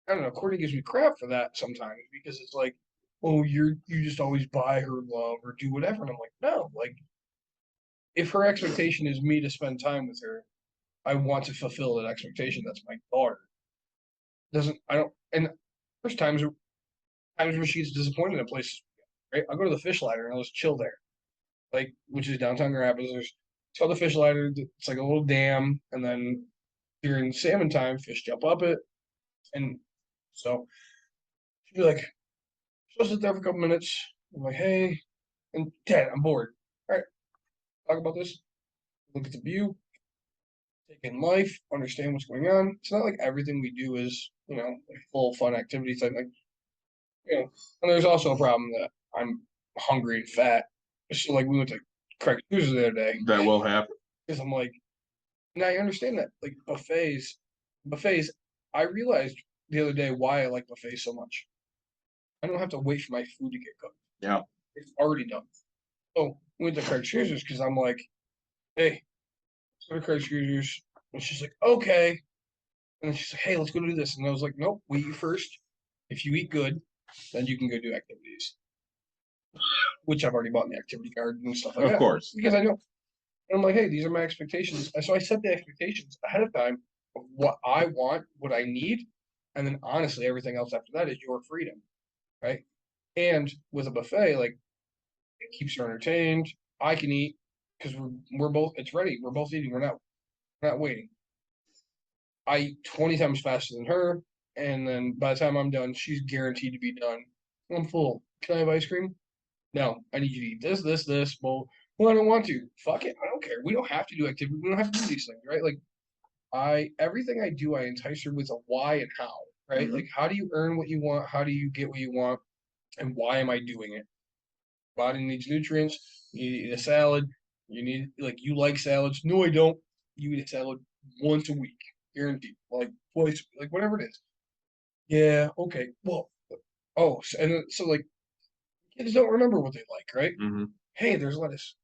don't know, Courtney gives me crap for that sometimes because it's like, oh, you just always buy her love or do whatever. And I'm like, no, like if her expectation is me to spend time with her, I want to fulfill that expectation. That's my daughter. Doesn't I don't and there's times where she gets disappointed in places, right? I'll go to the fish ladder and I'll just chill there. Like which is downtown Grand Rapids. It's called the fish ladder. It's like a little dam, and then during salmon time, fish jump up it. And so she'd be like, she'll sit there for a couple minutes. I'm like, hey, and Dad, I'm bored. All right, talk about this. Look at the view, take in life, understand what's going on. It's not like everything we do is, like full fun activities. And there's also a problem that I'm hungry and fat. So like we went to Craig Hughes the other day That will happen. because I'm like, and I understand that like buffets. I realized the other day why I like buffets so much. I don't have to wait for my food to get cooked. Yeah. It's already done. So we went to Craig's Cruisers because I'm like, hey, let's go to Craig's Cruisers. And she's like, okay. And then she's like, hey, let's go do this. And I was like, nope, we eat first. If you eat good, then you can go do activities. Which I've already bought in the activity card and stuff like that. Of course. Because I know. And I'm like, hey, these are my expectations. So I set the expectations ahead of time of what I want, what I need. And then honestly, everything else after that is your freedom. Right. And with a buffet, like it keeps her entertained. I can eat because we're both it's ready. We're both eating. We're not waiting. I eat 20 times faster than her, and then by the time I'm done, she's guaranteed to be done. I'm full. Can I have ice cream? No. I need you to eat this. Well, I don't want to. Fuck it. I don't care. We don't have to do activity. We don't have to do these things, right? Like everything I do, I entice her with a why and how, right? Mhm. Like how do you earn what you want? How do you get what you want? And why am I doing it? Body needs nutrients. You eat a salad. You like salads. No, I don't. You eat a salad once a week, guaranteed. Like twice, like whatever it is. Yeah, okay. Well, so like kids don't remember what they like, right? Mm-hmm. Hey, there's lettuce.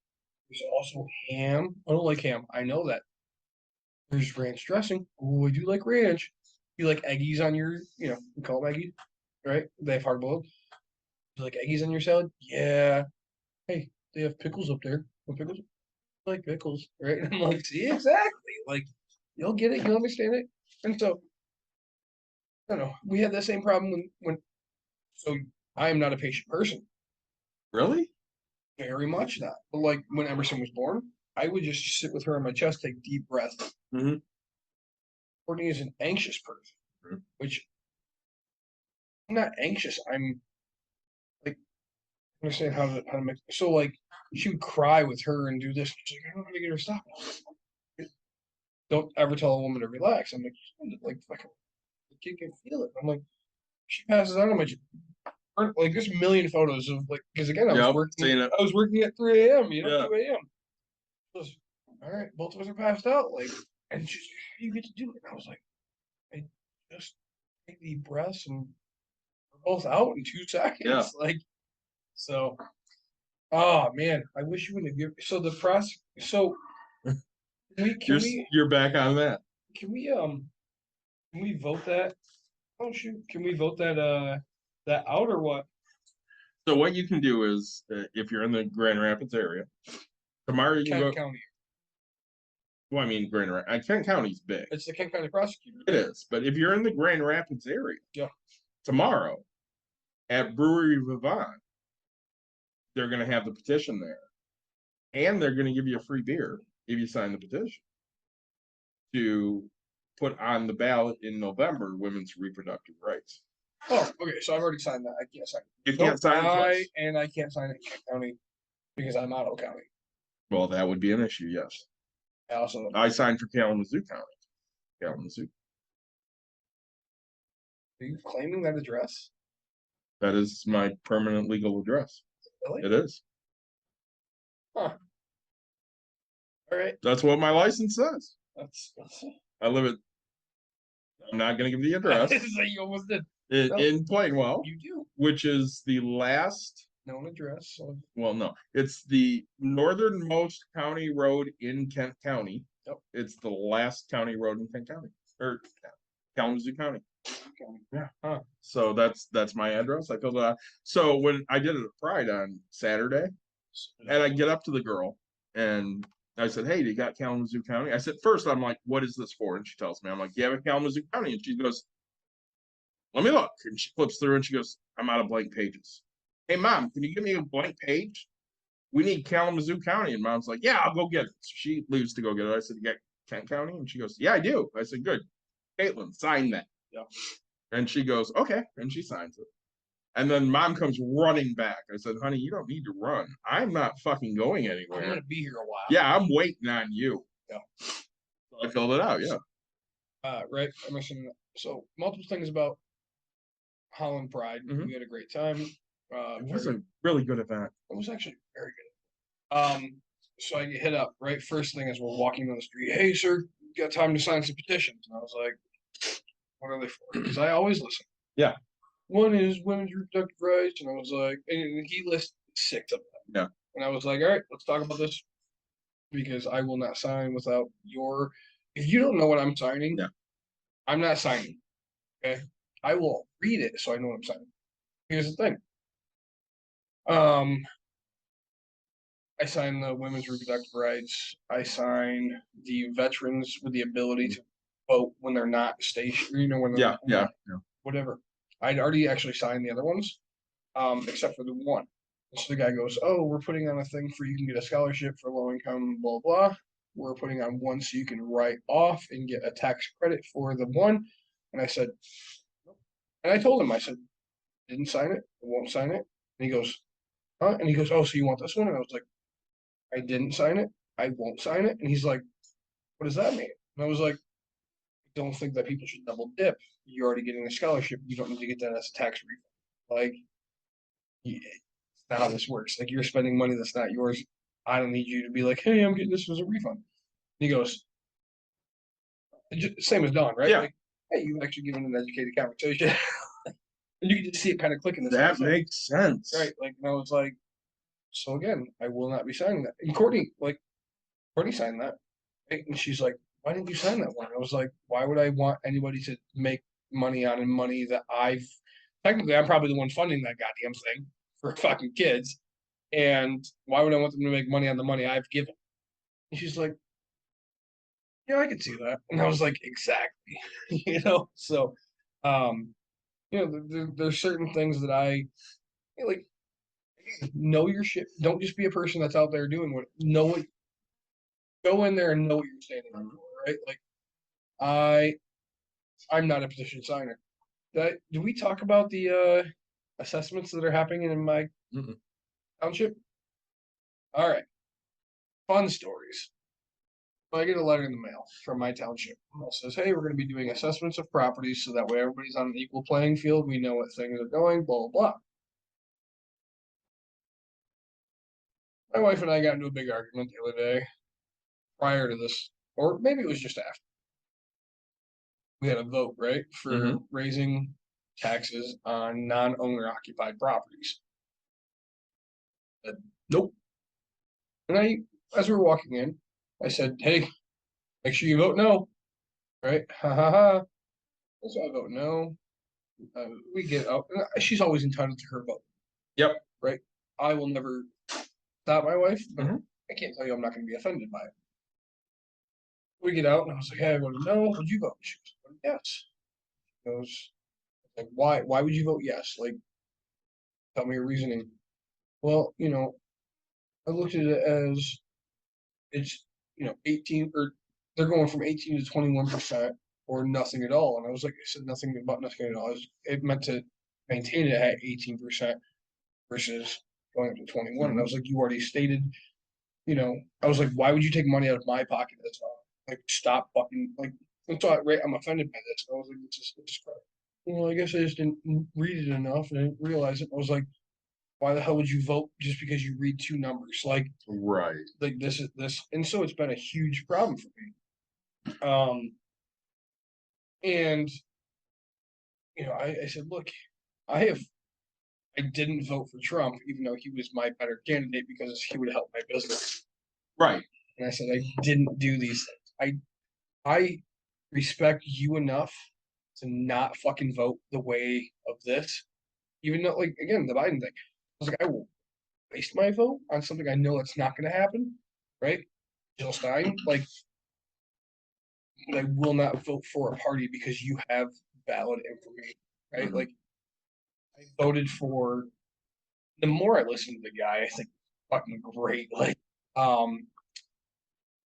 There's also ham. I don't like ham. I know that. There's ranch dressing. Oh, I do like ranch. You like eggies on your, we call them eggies, right? They have hard boiled. You like eggies on your salad? Yeah. Hey, they have pickles up there. What pickles? I like pickles, right? And I'm like, see, exactly. Like, you'll get it, you'll understand it. And so I don't know. We had that same problem when so I am not a patient person. Really? Very much not. But like when Emerson was born, I would just sit with her on my chest, take deep breaths. Mhm. Courtney is an anxious person, Mhm. which I'm not anxious. I'm like understand how to make so like she would cry with her and do this. She's like, I don't know how to get her to stop. Don't ever tell a woman to relax. I'm like fucking the kid can feel it. I'm like, she passes out on my like there's a million photos of like because again Yep, seen it. I was working at 3 a.m. Yeah. 2 a.m. All right, both of us are passed out. Like, and she's like, how do you get to do it? And I was like, I just take deep breaths and we're both out in 2 seconds. Yeah. Like, so, oh man, I wish you would have given. So the process. So You're back on that. can we vote that? Oh shoot, can we vote that out or what? So what you can do is, if you're in the Grand Rapids area, tomorrow you can go. Kent County. Well, I mean, Kent County's big. It's the Kent County prosecutor. It is, but if you're in the Grand Rapids area, Yeah. tomorrow at Brewery Vivant, they're going to have the petition there, and they're going to give you a free beer if you sign the petition to put on the ballot in November women's reproductive rights. Oh, okay. So I've already signed that. I can't sign it. You can't sign it twice. And I can't sign it in Kent County because I'm Ottawa County. Well, that would be an issue, yes. I signed for Kalamazoo County. Kalamazoo. Are you claiming that address? That is my permanent legal address. Really? It is. Huh. All right. That's what my license says. That's I live at. I'm not going to give the address. You almost did. In Plainwell, You do. which is the last. Known address. So. Well, no, it's the northernmost county road in Kent County. Yep. It's the last county road in Kent County, or Kalamazoo County. Okay. Yeah. Huh. So that's my address. I filled it out. So when I did it at Pride on Saturday, and I get up to the girl and I said, "Hey, do you got Kalamazoo County?" I said, first, I'm like, "What is this for?" And she tells me, I'm like, "You have a Kalamazoo County?" And she goes, "Let me look." And she flips through and she goes, "I'm out of blank pages." "Hey, Mom, can you give me a blank page? We need Kalamazoo County." And Mom's like, "Yeah, I'll go get it." So she leaves to go get it. I said, "You got Kent County?" And she goes, "Yeah, I do." I said, "Good. Caitlin, sign that." Yeah. And she goes, "Okay." And she signs it. And then Mom comes running back. I said, "Honey, you don't need to run. I'm not fucking going anywhere. I'm gonna be here a while. Yeah, I'm waiting on you." Yeah. So I filled it out. Yeah. Right. Emerson. So multiple things about Holland Pride. Mhm. We had a great time. It was a really good event. It was actually very good. So I get hit up, right? First thing is we're walking down the street. "Hey, sir, you got time to sign some petitions?" And I was like, what are they for? Because I always listen. Yeah. One is women's reproductive rights. And I was like, and he listed 6 of them. Yeah. And I was like, all right, let's talk about this. Because I will not sign without your, if you don't know what I'm signing, Yeah. I'm not signing. Okay. I will read it so I know what I'm signing. Here's the thing. I sign the women's reproductive rights. I sign the veterans with the ability to vote when they're not stationed, when they're Yeah. whatever. I'd already actually signed the other ones, except for the one. So the guy goes, "Oh, we're putting on a thing for you can get a scholarship for low income, blah blah. We're putting on one so you can write off and get a tax credit for the one." And I said, nope. And I told him, I said, "Didn't sign it, I won't sign it." And he goes, "Huh?" And he goes, "Oh, so you want this one?" And I was like, "I didn't sign it, I won't sign it." And he's like, "What does that mean?" And I was like, "I don't think that people should double dip. You're already getting a scholarship. You don't need to get that as a tax refund. Like, it's not how this works. Like, you're spending money that's not yours. I don't need you to be like, hey, I'm getting this as a refund." And he goes, same as Don, right? Yeah. Like, hey, you've actually given an educated conversation. And you can just see it kind of clicking. That makes sense. Right. Like, and I was like, so again, I will not be signing that. And Courtney signed that. Right? And she's like, "Why didn't you sign that one?" I was like, why would I want anybody to make money on money that technically I'm probably the one funding that goddamn thing for fucking kids. And why would I want them to make money on the money I've given? And she's like, "Yeah, I can see that." And I was like, exactly. So There's certain things that like know your shit. Don't just be a person that's out there doing what. Go in there and know what you're standing for, right? Like I'm not a petition signer. Do we talk about the assessments that are happening in my township? All right, fun stories. So I get a letter in the mail from my township. It says, "Hey, we're going to be doing assessments of properties, so that way everybody's on an equal playing field. We know what things are going. Blah blah blah." My wife and I got into a big argument the other day prior to this, or maybe it was just after. We had a vote, right, for raising taxes on non-owner occupied properties. Nope. And as we were walking in, I said, "Hey, make sure you vote no." Right? Ha ha ha. So I vote no. We get up. She's always entitled to her vote. Yep. Right? I will never stop my wife, but I can't tell you I'm not going to be offended by it. We get out, and I was like, "Hey, I voted no. Would you vote?" She goes, "Yes." She goes, like, "Why? Why would you vote yes? Like, tell me your reasoning." Well, I looked at it as it's 18, or they're going from 18 to 21% or nothing at all. And I was like, I said nothing about nothing at all. It meant to maintain it at 18% versus going up to 21. And I was like, you already stated, I was like, why would you take money out of my pocket? That's all. Like, stop fucking, like, that's all right. I'm offended by this. I was like, it's just crap. I guess I just didn't read it enough and I didn't realize it. I was like, why the hell would you vote just because you read two numbers? Like this is this, and so it's been a huge problem for me. And I said, look, I didn't vote for Trump, even though he was my better candidate because he would help my business. Right. And I said, I didn't do these things. I respect you enough to not fucking vote the way of this, even though, like, again, the Biden thing. I was like, I will waste my vote on something I know it's not going to happen, right? Jill Stein, like, I will not vote for a party because you have valid information, right? Like, I voted for. The more I listen to the guy, I think fucking great. Like, not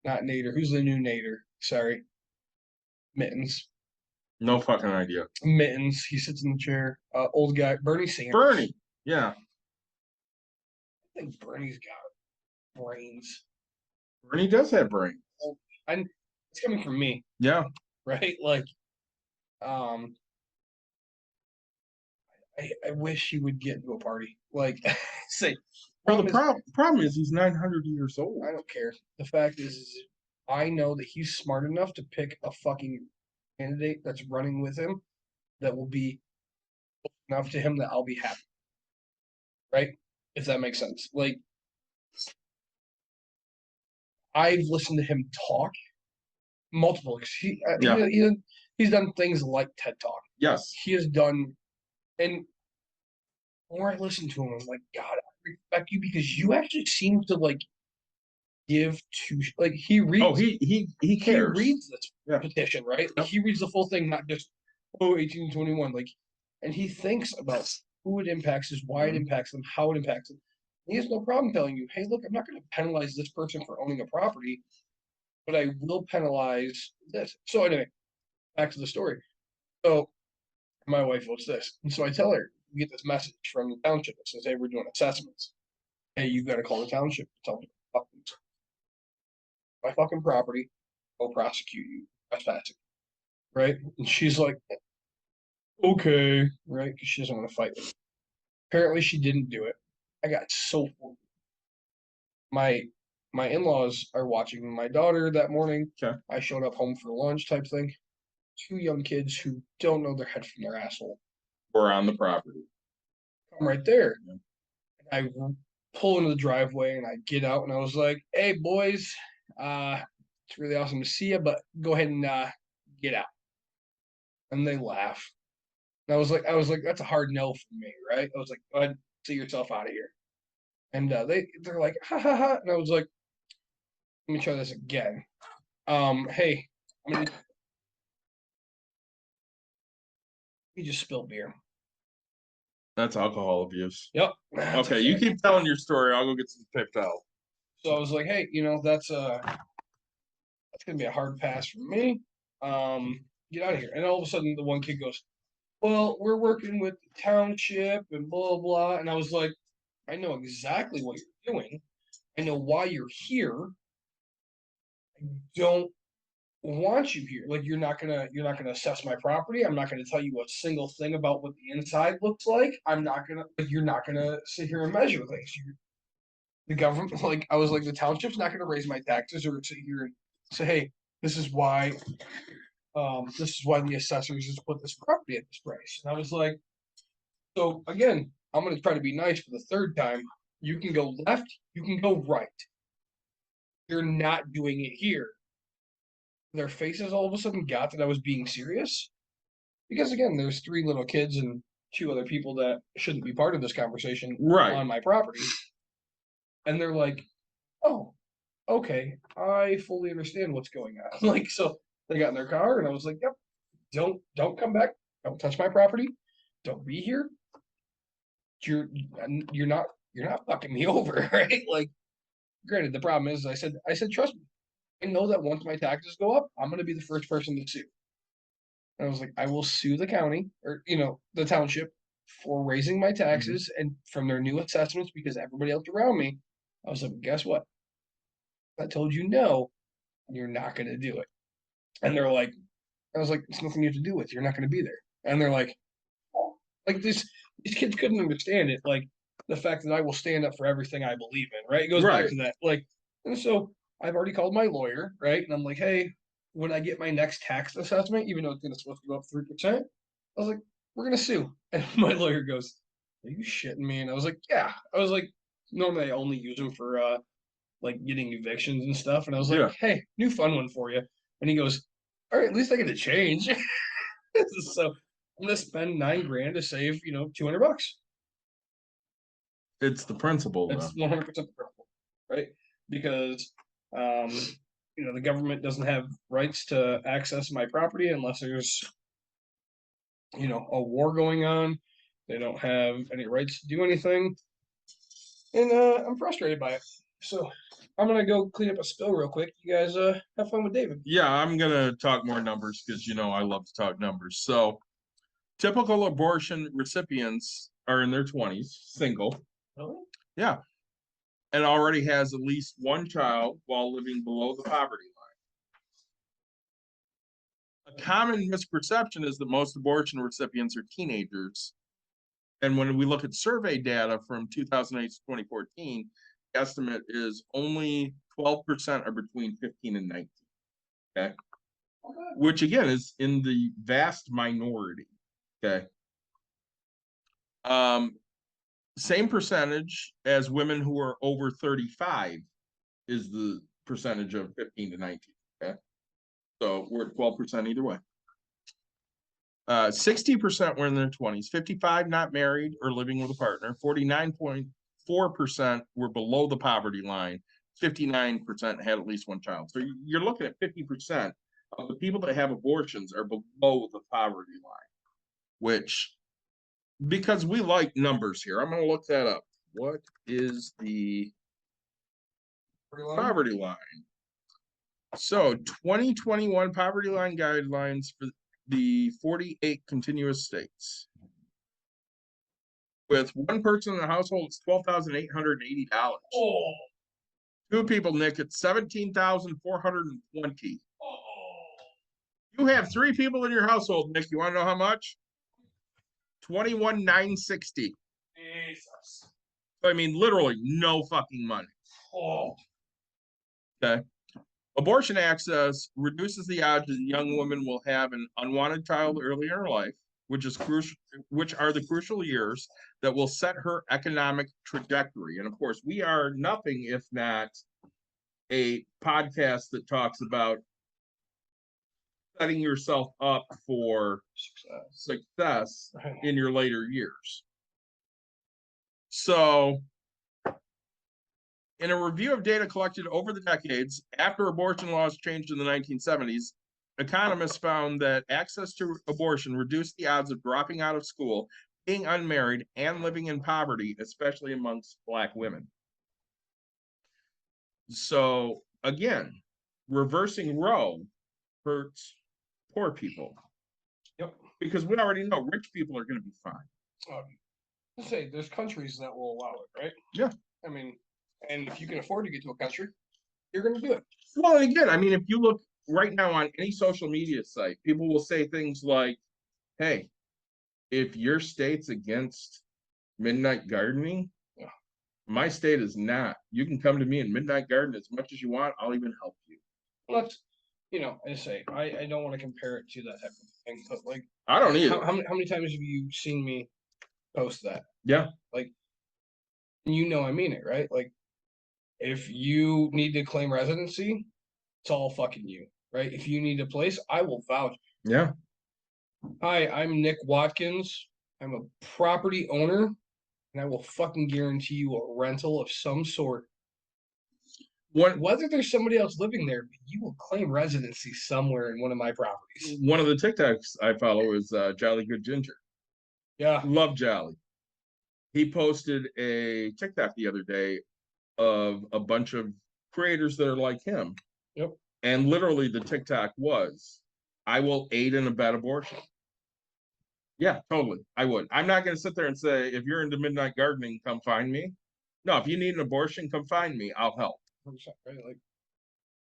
Nader. Who's the new Nader? Sorry, Mittens. No fucking idea. Mittens. He sits in the chair. Old guy, Bernie Sanders. Bernie. Yeah. I think Bernie's got brains. Bernie does have brains. And it's coming from me. Yeah. Right? Like, I wish he would get into a party. Like, say, well, the problem is he's 900 years old. I don't care. The fact is I know that he's smart enough to pick a fucking candidate that's running with him that will be enough to him that I'll be happy. Right? If that makes sense. Like, I've listened to him talk multiple. He's done things like TED Talk. Yes. He has done, and the more I listen to him, I'm like, God, I respect you because you actually seem to like give to like he reads. Oh, he cares. He reads this petition, right? Like, he reads the full thing, not just 1821. Like, and he thinks about who it impacts, is why it impacts them, how it impacts them. He has no problem telling you, hey, look, I'm not going to penalize this person for owning a property, but I will penalize this. So anyway, back to the story. So my wife votes this. And so I tell her, we get this message from the township that says, hey, we're doing assessments. Hey, you've got to call the township and tell them my fucking property, I'll prosecute you trespassing. Right? And she's like, okay, right? Because she doesn't want to fight with me. Apparently she didn't do it. I got so my in-laws are watching my daughter that morning. Okay. I showed up home for lunch type thing. Two young kids who don't know their head from their asshole were on the property. I'm right there. I pull into the driveway and I get out and I was like, hey boys, it's really awesome to see you, but go ahead and get out. And they laugh. And I was like, that's a hard no for me, right? I was like, go ahead, see yourself out of here. And they're like, ha ha ha. And I was like, let me try this again. Hey, He just spilled beer. That's alcohol abuse. Yep. Okay, you keep telling your story. I'll go get some picked out. So I was like, hey, that's gonna be a hard pass for me. Get out of here. And all of a sudden, the one kid goes, well, we're working with the township and blah, blah. And I was like, I know exactly what you're doing. I know why you're here. I don't want you here. Like you're not gonna assess my property. I'm not gonna tell you a single thing about what the inside looks like. You're not gonna sit here and measure things. The government, like I was like, the township's not gonna raise my taxes or sit here and say, hey, this is why the assessors just put this property at this price. And I was like, so again, I'm gonna try to be nice for the third time. You can go left, you can go right. You're not doing it here. Their faces all of a sudden got that I was being serious. Because again, there's 3 little kids and 2 other people that shouldn't be part of this conversation Right. on my property. And they're like, oh, okay, I fully understand what's going on. Like, so they got in their car and I was like, yep, don't come back. Don't touch my property. Don't be here. You're not fucking me over, right? Like, granted, the problem is I said, trust me. I know that once my taxes go up, I'm gonna be the first person to sue. And I was like, I will sue the county or the township for raising my taxes and from their new assessments because everybody else around me. I was like, guess what? I told you no, you're not gonna do it. And they're like, I was like, it's nothing you have to do with. You're not gonna be there. And they're like, oh. Like these kids couldn't understand it. Like the fact that I will stand up for everything I believe in, right? It goes back to that. Like, and so I've already called my lawyer, right? And I'm like, hey, when I get my next tax assessment, even though it's supposed to go up 3%, I was like, we're gonna sue. And my lawyer goes, are you shitting me? And I was like, yeah. I was like, normally I only use them for like getting evictions and stuff. And I was like, hey, new fun one for you. And he goes, all right, at least I get to change. So I'm gonna spend $9,000 to save, $200. It's the principle, It's though. 100% the principle, right? Because the government doesn't have rights to access my property unless there's a war going on. They don't have any rights to do anything, and I'm frustrated by it. So I'm gonna go clean up a spill real quick. You guys have fun with David. Yeah, I'm gonna talk more numbers because I love to talk numbers. So typical abortion recipients are in their 20s, single. Really? Yeah. And already has at least one child while living below the poverty line. A common misperception is that most abortion recipients are teenagers. And when we look at survey data from 2008 to 2014, the estimate is only 12% are between 15 and 19. Okay. Which again is in the vast minority. Okay. Same percentage as women who are over 35 is the percentage of 15 to 19. Okay. So we're at 12% either way. 60% were in their 20s, 55 not married or living with a partner, 49.4% were below the poverty line, 59% had at least one child. So you're looking at 50% of the people that have abortions are below the poverty line, which, because we like numbers here, I'm going to look that up. What is the poverty line? So 2021 poverty line guidelines for the 48 continuous states. With one person in the household, it's $12,880. Oh. 2 people, Nick, it's $17,420. You have 3 people in your household, Nick. You want to know how much? $21,960. Jesus. So, I mean, literally no fucking money. Oh. Okay. Abortion access reduces the odds that a young woman will have an unwanted child early in her life, which are the crucial years that will set her economic trajectory. And of course, we are nothing if not a podcast that talks about setting yourself up for success in your later years. So, in a review of data collected over the decades after abortion laws changed in the 1970s, economists found that access to abortion reduced the odds of dropping out of school, being unmarried, and living in poverty, especially amongst Black women. So again, reversing Roe hurts poor people. Yep. Because we already know rich people are going to be fine. Let's say there's countries that will allow it, right? Yeah. I mean, and if you can afford to get to a country, you're going to do it. Well, again, I mean, if you look right now on any social media site, people will say things like, hey, if your state's against midnight gardening, Yeah. my state is not. You can come to me and midnight garden as much as you want. I'll even help you. Well, that's, I say, I don't want to compare it to that type of thing, but like, I don't either. how many times have you seen me post that? Yeah. Like, I mean it, right? Like, if you need to claim residency, it's all fucking you, right? If you need a place, I will vouch. Yeah. Hi, I'm Nick Watkins. I'm a property owner, and I will fucking guarantee you a rental of some sort. Whether there's somebody else living there, you will claim residency somewhere in one of my properties. One of the TikToks I follow is Jolly Good Ginger. Yeah. Love Jolly. He posted a TikTok the other day of a bunch of creators that are like him. Yep. And literally the TikTok was, I will aid and abet abortion. Yeah, totally. I would. I'm not going to sit there and say, if you're into midnight gardening, come find me. No, if you need an abortion, come find me. I'll help. 100%, right? Like,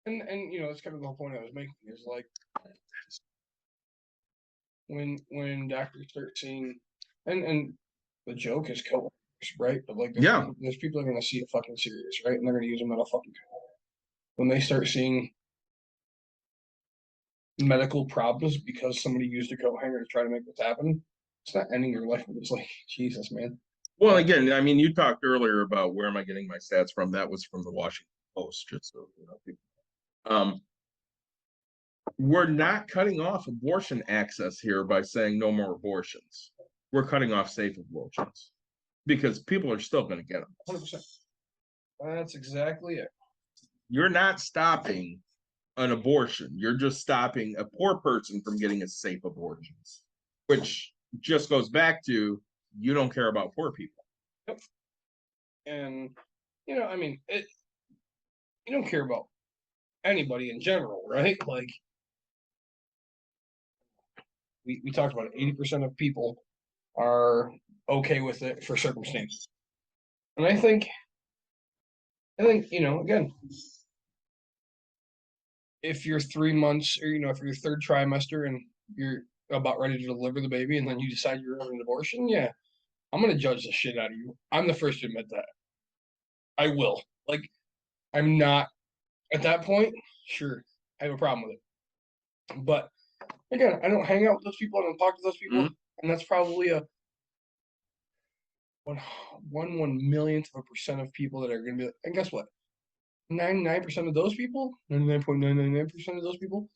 and that's kind of the whole point I was making is like, when doctors start seeing, and the joke is co-workers, right? But like, there's people that are going to see it fucking serious, right? And they're going to use them at a fucking when they start seeing medical problems because somebody used a coat hanger to try to make this happen, it's not ending your life. It's like, Jesus, man. Well, again, I mean, you talked earlier about where am I getting my stats from? That was from the Washington Post, just so you know, people. We're not cutting off abortion access here by saying no more abortions. We're cutting off safe abortions because people are still going to get them. 100%. That's exactly it. You're not stopping an abortion. You're just stopping a poor person from getting a safe abortion, which just goes back to you don't care about poor people. Yep. And, I mean, you don't care about anybody in general, right? Like, we talked about it, 80% of people are okay with it for circumstances. And I think, again, if you're 3 months or, if you're third trimester and you're about ready to deliver the baby and then you decide you're having an abortion, yeah, I'm going to judge the shit out of you. I'm the first to admit that. I will. Like, I'm not, at that point, sure, I have a problem with it. But, again, I don't hang out with those people. I don't talk to those people. Mhm. And that's probably a 1/1,000,000th of a percent of people that are going to be like, and guess what? 99% of those people, 99.999% of those people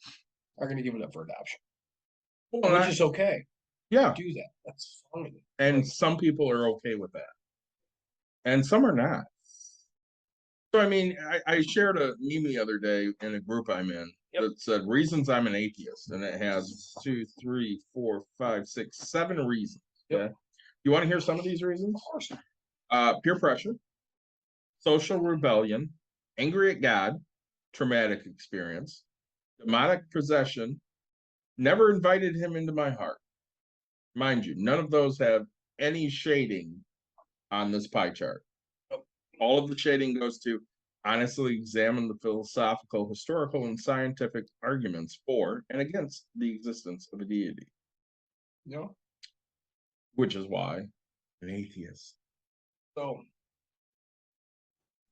are going to give it up for adoption. Well, which is okay. Yeah. Do that. That's fine. And some people are okay with that. And some are not. So, I mean, I shared a meme the other day in a group I'm in that said reasons I'm an atheist. And it has 2, 3, 4, 5, 6, 7 reasons. Okay. You want to hear some of these reasons? Of course. Peer pressure, social rebellion, angry at God, traumatic experience, demonic possession, never invited him into my heart. Mind you, none of those have any shading on this pie chart. All of the shading goes to honestly examine the philosophical, historical, and scientific arguments for and against the existence of a deity. No. Which is why an atheist. So,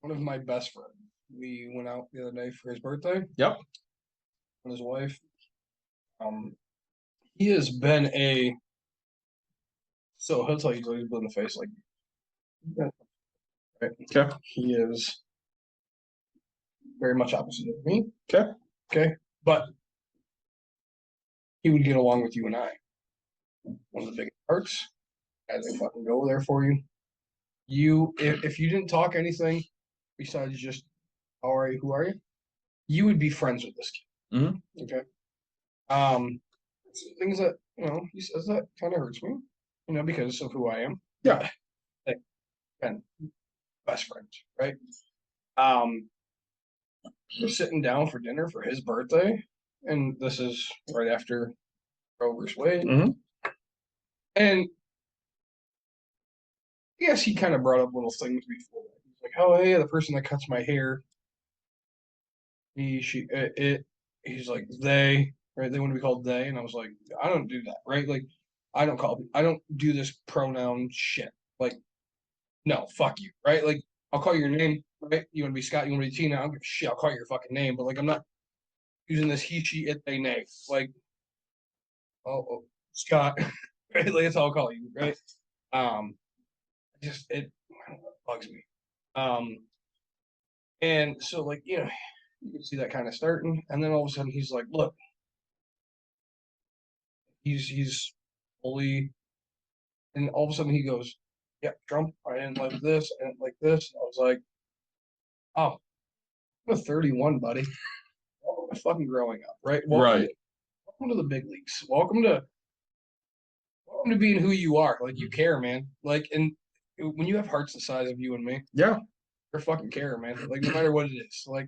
one of my best friends, we went out the other day for his birthday. Yep. And his wife. He has been so he'll tell you he's blue in the face, like, right? Okay. He is very much opposite of me. Okay. Okay. But he would get along with you and I. One of the biggest parts, as I fucking go there for you. If you didn't talk anything besides just, all right, who are you? You would be friends with this kid. Mm-hmm. Okay. Things that, he says that kind of hurts me, because of who I am. Yeah. Like, and best friends, right? We're sitting down for dinner for his birthday, and this is right after Roe v Wade. Mhm. And yes, he kind of brought up little things before. He's like, "Oh, hey, the person that cuts my hair, he's like they, right? They want to be called they," and I was like, "I don't do that, right? Like, I don't do this pronoun shit. Like, no, fuck you, right? Like, I'll call you your name, right? You want to be Scott, you want to be Tina, I don't give a shit. I'll call you your fucking name, but like, I'm not using this he, she, it, they, name. Like, oh Scott, right? Like, that's all I'll call you, right? Just it bugs me. And so like, you can see that kind of starting, and then all of a sudden he's like, look, he's fully, and all of a sudden he goes, yeah, Trump, I didn't like this, I didn't like this. And I was like, oh, I'm 31, buddy. Welcome to fucking growing up, right? Right. Welcome to the big leagues. Welcome to being who you are. Like, you care, man. Like, and when you have hearts the size of you and me, Yeah. you're fucking care, man. Like, no matter what it is, like,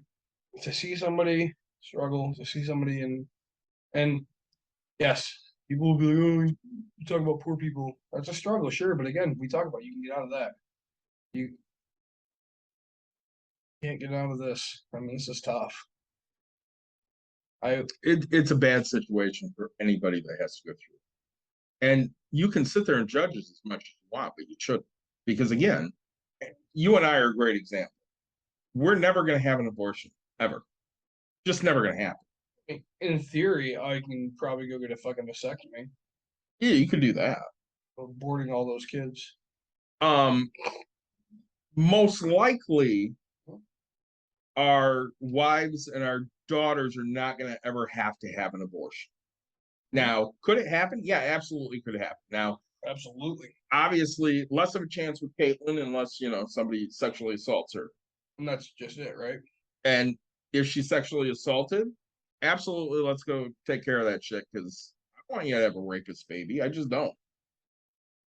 to see somebody struggle, to see somebody and yes, people will be like, oh, you talk about poor people. That's a struggle, sure, but again, we talk about you can get out of that. You can't get out of this. I mean, this is tough. It's a bad situation for anybody that has to go through. And you can sit there and judge us as much as you want, but you shouldn't. Because again, you and I are a great example. We're never going to have an abortion, ever. Just never going to happen. In theory, I can probably go get a fucking vasectomy. Yeah, you could do that. Aborting all those kids. Most likely, our wives and our daughters are not going to ever have to have an abortion. Now, could it happen? Yeah, absolutely could happen. Now, Absolutely. obviously, less of a chance with Caitlin unless, somebody sexually assaults her. And that's just it, right? And if she's sexually assaulted, absolutely, let's go take care of that shit because I want you to have a rapist baby. I just don't.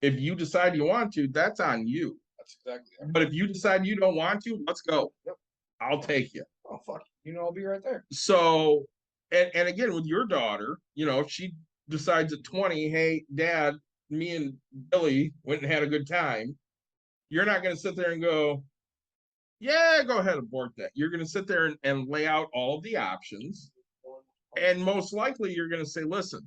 If you decide you want to, that's on you. That's exactly it. But if you decide you don't want to, let's go. Yep. I'll take you. Oh, fuck. I'll be right there. So, and again, with your daughter, if she decides at 20, hey, Dad, me and Billy went and had a good time, you're not going to sit there and go, yeah, go ahead, abort that. You're going to sit there and lay out all of the options. And most likely you're going to say, listen,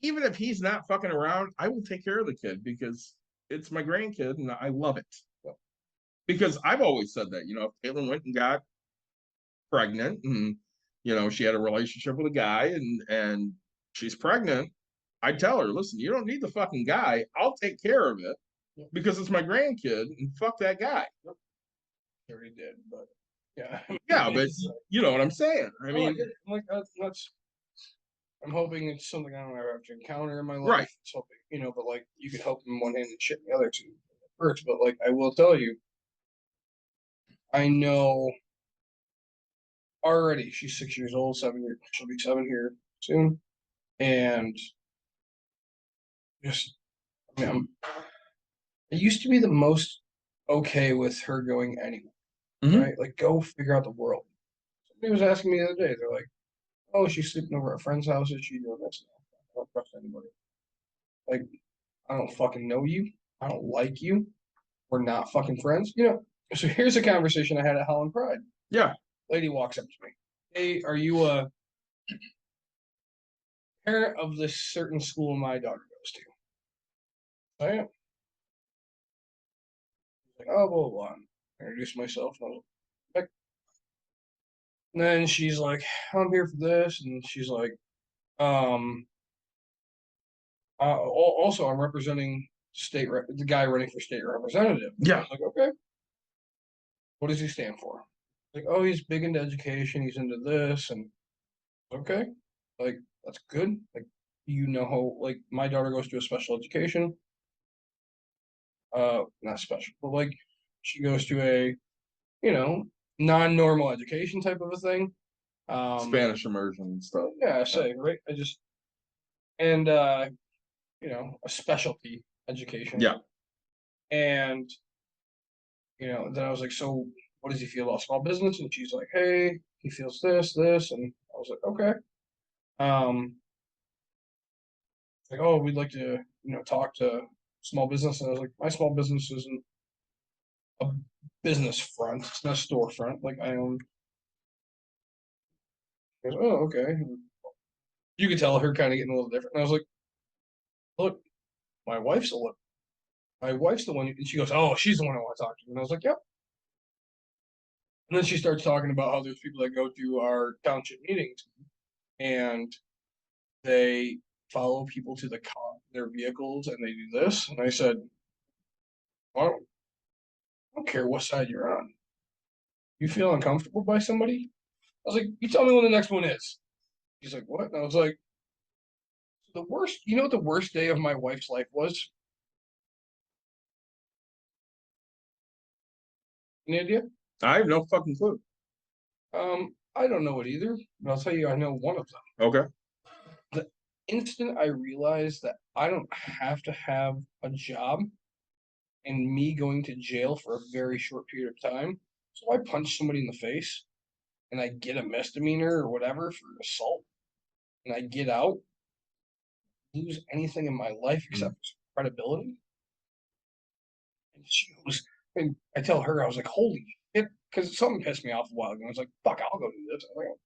even if he's not fucking around, I will take care of the kid because it's my grandkid and I love it. Because I've always said that, if Caitlin went and got pregnant and, she had a relationship with a guy and she's pregnant, I tell her, listen, you don't need the fucking guy. I'll take care of it because it's my grandkid and fuck that guy. Sure he did, but yeah. Yeah, but you know what I'm saying. I mean, like that's I'm hoping it's something I don't ever have to encounter in my life. Right. It's hoping, but like you could help in one hand and shit in the other two first. But like I will tell you, I know already she's 6 years old, 7 years. She'll be 7 here soon, and just I used to be the most okay with her going anywhere, right? Like go figure out the world. Somebody was asking me the other day. They're like, "Oh, she's sleeping over at friends' house. Is she doing this?" I don't trust anybody. Like, I don't fucking know you. I don't like you. We're not fucking friends. So here's a conversation I had at Holland Pride. Yeah. Lady walks up to me. Hey, are you a parent of this certain school my daughter goes to? I am. Like, oh, blah, blah, blah. I introduced myself. And I was like, and then she's like, I'm here for this. And she's like, also, I'm representing the guy running for state representative. Yeah. I was like, okay. What does he stand for? Like, oh, he's big into education. He's into this, and okay, like that's good. Like, how like my daughter goes to a special education. Not special, but like she goes to a, non-normal education type of a thing. Spanish immersion and stuff. Yeah, I say, right? And you know, a specialty education. Yeah. And you know, then I was like, so what does he feel about small business? And she's like, hey, he feels this, and I was like, okay. Like, oh, we'd like to, you know, talk to small business. And I was like, my small business isn't a business front, it's not a storefront. Like I own. She goes, oh, okay. You could tell her kind of getting a little different. And I was like, look, my wife's the one. And she goes, oh, she's the one I want to talk to. And I was like, yep. And then she starts talking about how there's people that go to our township meetings and they follow people to their vehicles and they do this. And I said, well, I don't care what side you're on. You feel uncomfortable by somebody? I was like, you tell me when the next one is. He's like, what? And I was like, the worst, you know what the worst day of my wife's life was? Any idea? I have no fucking clue. I don't know it either, but I'll tell you, I know one of them. Okay. The instant I realized that I don't have to have a job and me going to jail for a very short period of time, so I punch somebody in the face and I get a misdemeanor or whatever for assault, and I get out, lose anything in my life except credibility. And she goes, and I tell her, I was like, holy shit, because something pissed me off a while ago. I was like, fuck, I'll go do this. I was like,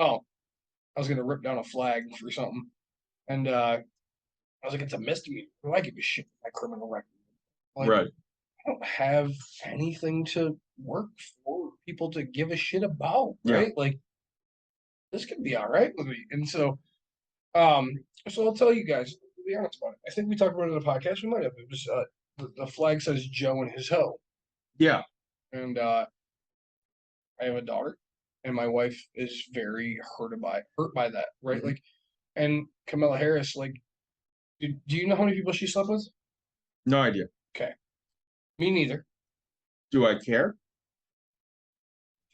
oh, I was gonna rip down a flag for something, and I was like, it's a misdemeanor. Who do I give a shit my criminal record? Like, Right. I don't have anything to work for people to give a shit about, Yeah. right? Like, this could be all right with me. And so I'll tell you guys, to be honest about it. I think we talked about it in the podcast. We might have. It was the flag says Joe and his hoe. Yeah. And I have a daughter, and my wife is very hurt by that, right? Mhm. Like, and Kamala Harris, like, do you know how many people she slept with? No idea. Okay, me neither. Do I care?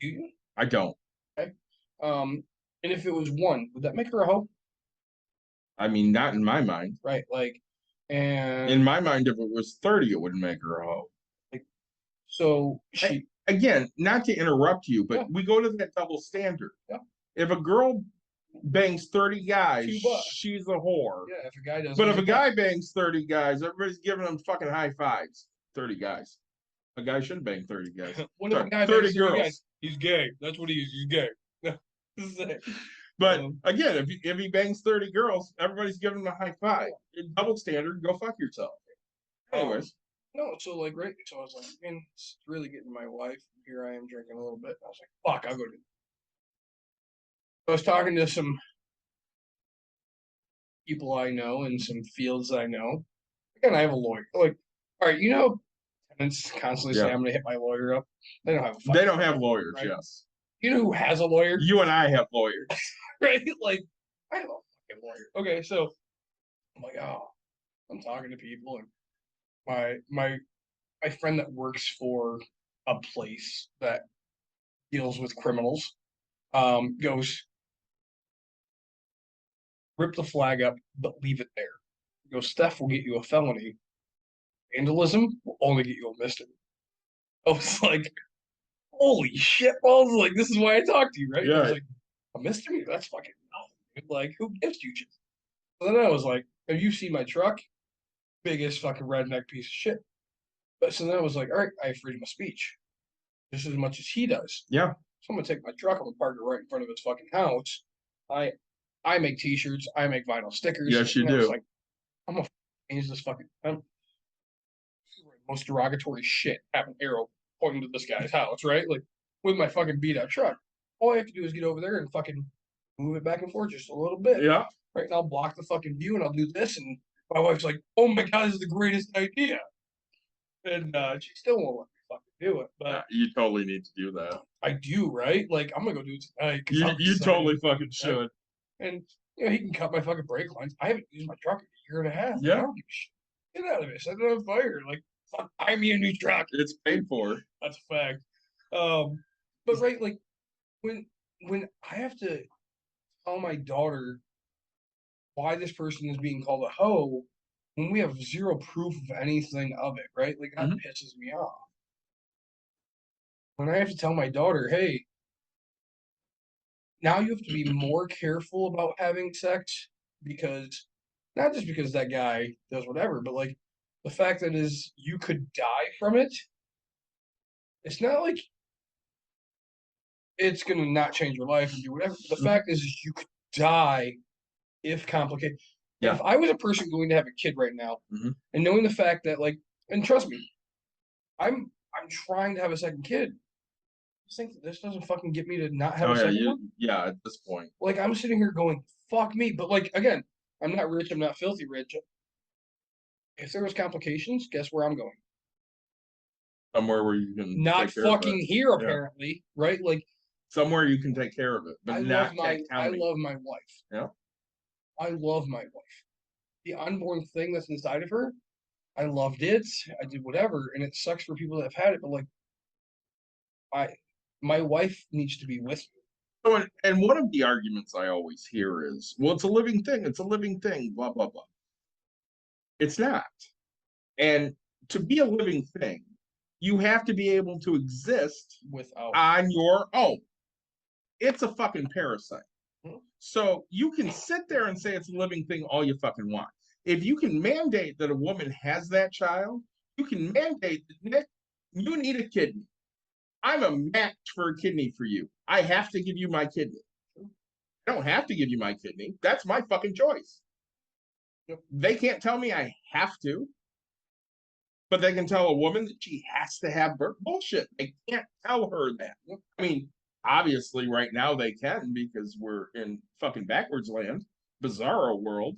Do you? I don't. Okay. And if it was one, would that make her a hoe? I mean, not in my mind. Right, like, and In my mind, if it was 30, it wouldn't make her a hoe. so she. Again, not to interrupt you, but Yeah. we go to that double standard. Yeah. If a girl bangs 30 guys, $2. she's a whore. Yeah, if a guy does. But if a guy bangs 30 guys, everybody's giving them fucking high fives. 30 guys. A guy shouldn't bang 30 guys. What if a Sorry, guy 30 bangs 30 girls. guys? He's gay. That's what he is. He's gay. But again, if he bangs 30 girls, everybody's giving him a high five. Double standard, go fuck yourself. Anyways. No, so like right, so I was like, man, it's really getting my wife. Here I am drinking a little bit. I was like, fuck, I'll go do it. I was talking to some people I know in some fields I know. Again, I have a lawyer. Like, all right, you know, tenants constantly say Yeah. I'm gonna hit my lawyer up. They don't have a fucking They don't have lawyers, right? yes. You know who has a lawyer? You and I have lawyers. Right? Like, I have a fucking lawyer. Okay, so I'm like, oh, I'm talking to people, and my friend that works for a place that deals with criminals goes, rip the flag up, but leave it there. He goes, Steph will get you a felony. Vandalism will only get you a misdemeanor. I was like, holy shit, balls! Like, this is why I talk to you, right? Yeah. I was like, a misdemeanor? That's fucking nothing. Like, who gives you shit? So then I was like, have you seen my truck? Biggest fucking redneck piece of shit. But so then I was like, all right, I have freedom of speech. Just as much as he does. Yeah. So I'm gonna take my truck, I'm gonna park it right in front of his fucking house. I make t-shirts, I make vinyl stickers. Yes, you and I was do. like, I'm gonna change this fucking most derogatory shit. Have an arrow pointing to this guy's house, right? Like with my fucking beat up truck. All I have to do is get over there and fucking move it back and forth just a little bit. Yeah. Right, and I'll block the fucking view and I'll do this, and my wife's like, oh my god, this is the greatest idea. And she still won't let me fucking do it. But You totally need to do that. I do, right? Like I'm gonna go do it tonight. 'Cause I'm You excited. totally fucking should. And you know, he can cut my fucking brake lines. I haven't used my truck in a year and a half. Yeah. I don't give a shit. Get out of it. Set it on fire. Like, fuck, buy me a new truck. It's paid for. That's a fact. But right, like when when I have to tell my daughter why this person is being called a hoe when we have zero proof of anything of it, right? Like that pisses me off. When I have to tell my daughter, hey, now you have to be more careful about having sex because not just because that guy does whatever, but like the fact that is you could die from it. It's not like it's gonna not change your life and do whatever. But the fact is you could die if complicated. Yeah. If I was a person going to have a kid right now, Mhm. and knowing the fact that like, and trust me, I'm trying to have a second kid. I just think that this doesn't fucking get me to not have Oh a yeah, second one. yeah. At this point, Like I'm sitting here going, fuck me. But like again, I'm not rich, I'm not filthy rich. If there was complications, guess where I'm going? somewhere where you can Not take care of fucking it. here, Yeah. apparently, right? Like Somewhere you can take care of it, but I not love my Kent I County. love my wife. Yeah. I love my wife. The unborn thing that's inside of her, I loved it. I did whatever, and it sucks for people that have had it, but like my wife needs to be with me. So, and one of the arguments I always hear is, well, it's a living thing. It's a living thing. Blah blah blah. It's not. And to be a living thing, you have to be able to exist Without on your own. It's a fucking parasite. Mhm. So you can sit there and say it's a living thing all you fucking want. If you can mandate that a woman has that child, you can mandate that, Nick, you need a kidney. I'm a match for a kidney for you. I have to give you my kidney. I don't have to give you my kidney. That's my fucking choice. They can't tell me I have to, but they can tell a woman that she has to have birth. Bullshit. They can't tell her that. I mean, obviously, right now they can because we're in fucking backwards land, bizarro world,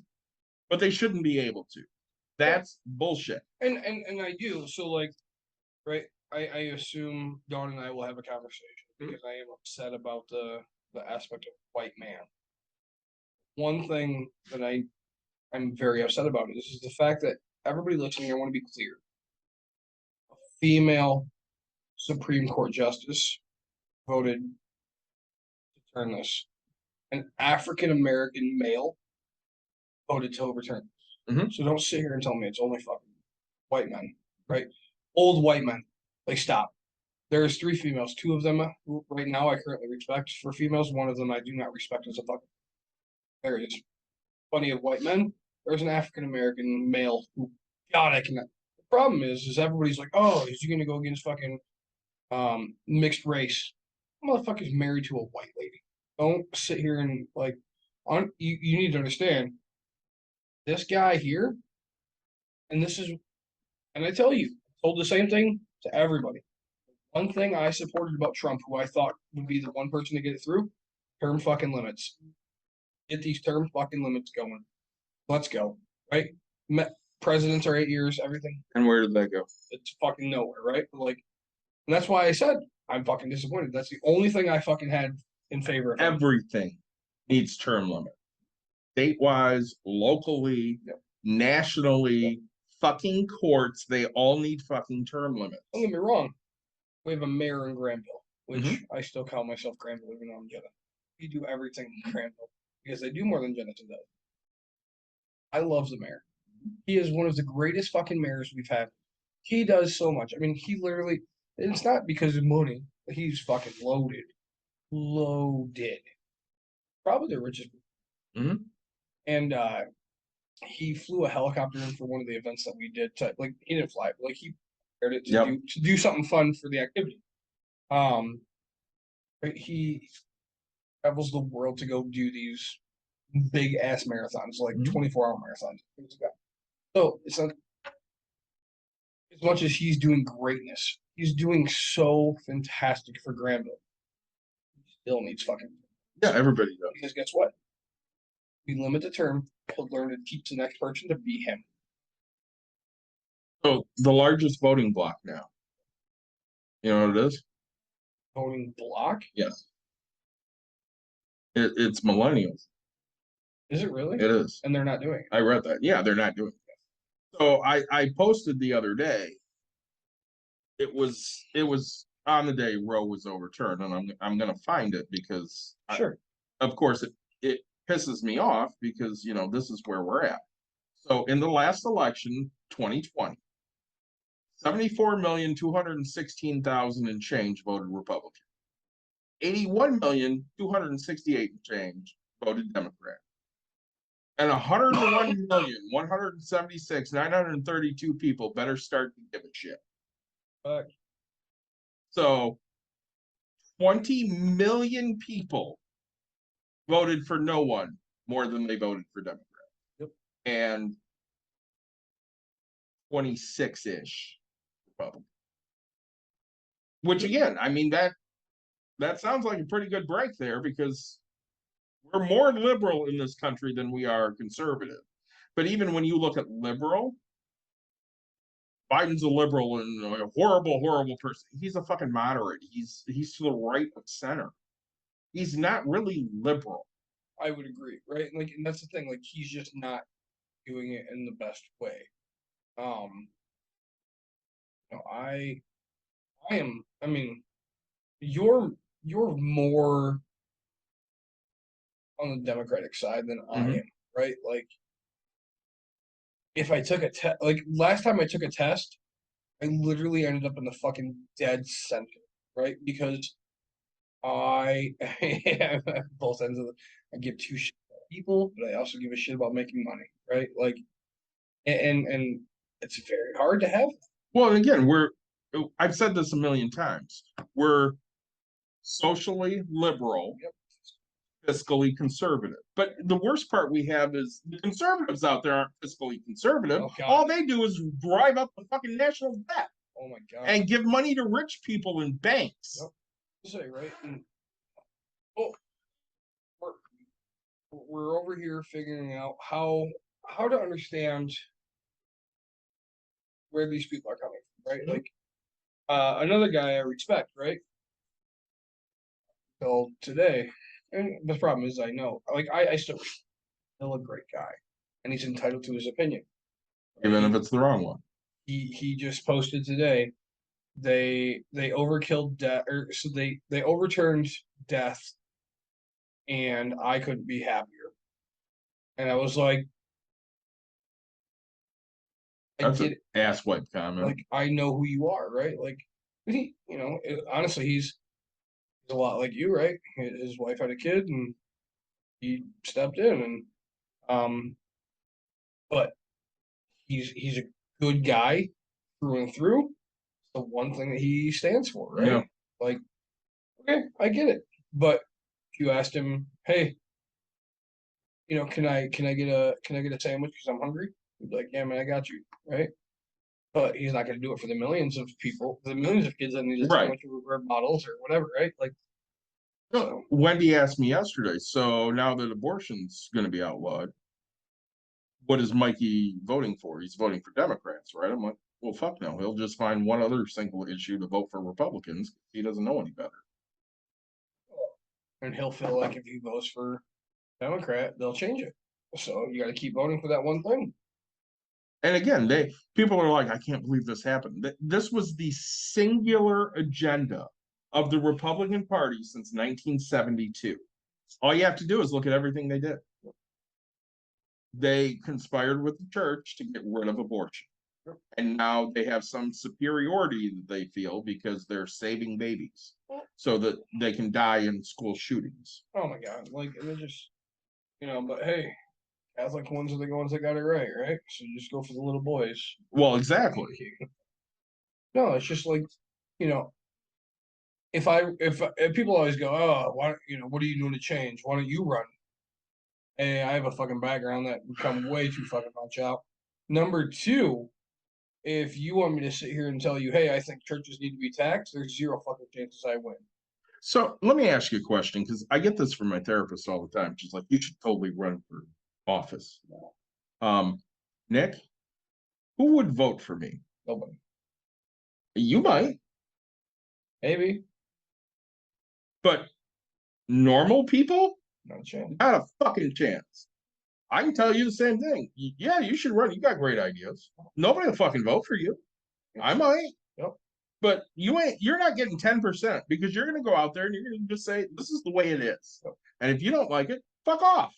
but they shouldn't be able to. That's bullshit. and I do. So like, right, I assume Dawn and I will have a conversation because I am upset about the aspect of white man. One thing that I'm very upset about is the fact that everybody listening, I want to be clear. A female Supreme Court justice voted to turn this. An African American male voted to overturn this. Mhm. So don't sit here and tell me it's only fucking white men, right? Old white men. Like stop. There's 3 females. 2 of them who right now I currently respect for females. One of them I do not respect as a fucking. There is plenty of white men. There's an African American male who, God, I cannot. The problem is everybody's like, oh, is he gonna go against fucking mixed race? Motherfucker's married to a white lady. Don't sit here and like, you need to understand this guy here, and this is, and I tell you, I told the same thing to everybody. One thing I supported about Trump, who I thought would be the one person to get it through, term fucking limits. Get these term fucking limits going. Let's go, right? Presidents are 8 years, everything. And where did that go? It's fucking nowhere, right? Like, and that's why I said I'm fucking disappointed. That's the only thing I fucking had in favor of. Everything needs term limit. State-wise, locally, nationally, fucking courts, they all need fucking term limits. Don't get me wrong. We have a mayor in Granville, which I still call myself Granville, even though I'm Jenna. We do everything in Granville because they do more than Jennison does. I love the mayor. He is one of the greatest fucking mayors we've had. He does so much. I mean, he literally, it's not because of money. He's fucking loaded. Loaded. Probably the richest. Mhm. And he flew a helicopter in for one of the events that we did. To, like, he didn't fly, but like he prepared it to do something fun for the activity. He travels the world to go do these big ass marathons, like 24-hour marathons. So it's not as much as he's doing greatness. He's doing so fantastic for Granville. He still needs fucking. Yeah, everybody does. Because guess what? We limit the term. He'll learn to teach the next person to be him. So the largest voting block now. You know what it is? Voting block? Yes. It's millennials. Is it really? It is. And they're not doing it. I read that. Yeah, they're not doing it. So I posted the other day. It was on the day Roe was overturned, and I'm going to find it because, Sure. of course, it pisses me off because this is where we're at. So in the last election, 2020, 74,216,000 and change voted Republican. 81,268,000 and change voted Democrat. And 101,176,932 people better start to give a shit. So 20 million people voted for no one more than they voted for Democrat. Yep. And 26-ish Republican. Which again, I mean that sounds like a pretty good break there because we're more liberal in this country than we are conservative. But even when you look at liberal, Biden's a liberal and a horrible, horrible person. He's a fucking moderate. He's to the right of center. He's not really liberal. I would agree, right? Like, and that's the thing. Like, he's just not doing it in the best way. I am. I mean, you're more on the Democratic side than I am, right? Like, if I took a test, like last time I took a test, I literally ended up in the fucking dead center, right? Because I both ends of I give two shit about people, but I also give a shit about making money, right? Like, and it's very hard to have. Well, again, I've said this a million times. We're socially liberal, fiscally conservative. But the worst part we have is the conservatives out there aren't fiscally conservative. Oh, God. All they do is drive up the fucking national debt Oh my God. and give money to rich people in banks. Yep. Say, right? And, we're over here figuring out how to understand where these people are coming from, right? Like, another guy I respect, right? Till today, and the problem is, I know, like, I still a great guy, and he's entitled to his opinion, Even if it's the wrong one. He just posted today. They overkilled death, or so they overturned death, and I couldn't be happier. And I was like, That's an asswipe comment. Like, I know who you are, right? Like, he, honestly, he's a lot like you, right? His wife had a kid, and he stepped in, and but he's a good guy through and through. The one thing that he stands for, right? Yeah. Like, okay, I get it. But if you asked him, hey, can I get a sandwich because I'm hungry? He'd be like, yeah, man, I got you, right? But he's not going to do it for the millions of people, the millions of kids that need a sandwich or bottles or whatever, right? Like, so. Wendy asked me yesterday, so now that abortion's going to be outlawed, what is Mikey voting for? He's voting for Democrats, right? I'm like, well, fuck no. He'll just find one other single issue to vote for Republicans. He doesn't know any better. And he'll feel like if he votes for Democrat, they'll change it. So you got to keep voting for that one thing. And again, people are like, I can't believe this happened. This was the singular agenda of the Republican Party since 1972. All you have to do is look at everything they did. They conspired with the church to get rid of abortion. And now they have some superiority that they feel because they're saving babies so that they can die in school shootings. Oh my God. Like, and they're just, but hey, Catholic ones are the ones that got it right? So you just go for the little boys. Well, exactly. No, it's just like, if people always go, oh, why, what are you doing to change? Why don't you run? Hey, I have a fucking background that would come way too fucking much out. Number two, if you want me to sit here and tell you, hey, I think churches need to be taxed, there's zero fucking chances I win. So let me ask you a question, because I get this from my therapist all the time. She's like, you should totally run for office. Nick, who would vote for me? Nobody. You might. Maybe. But normal people? Not a chance. Not a fucking chance. I can tell you the same thing. Yeah, you should run. You got great ideas. Nobody will fucking vote for you. I might. Yep. But you're not getting 10% because you're gonna go out there and you're gonna just say, this is the way it is. And if you don't like it, fuck off.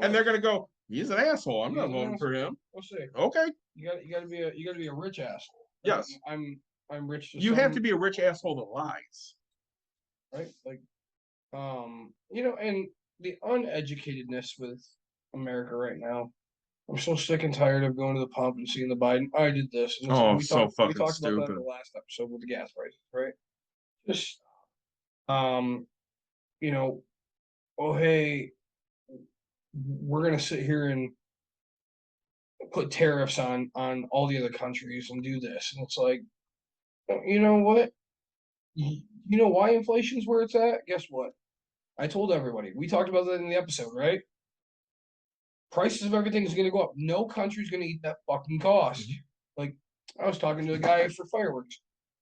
And they're gonna go, he's an asshole. I'm not voting for him. We'll see. Okay. You gotta be a rich asshole. Yes. I'm rich. You have to be a rich asshole that lies. Right. Like, and the uneducatedness with America right now. I'm so sick and tired of going to the pump and seeing the Biden. I did this. And Oh, we so talked fucking about that in stupid. the last episode with the gas prices, right? Just, oh hey, we're gonna sit here and put tariffs on all the other countries and do this, and it's like, you know what? You know why inflation's where it's at? Guess what? I told everybody. We talked about that in the episode, right? Prices of everything is going to go up. No country's going to eat that fucking cost. Like, I was talking to a guy for fireworks.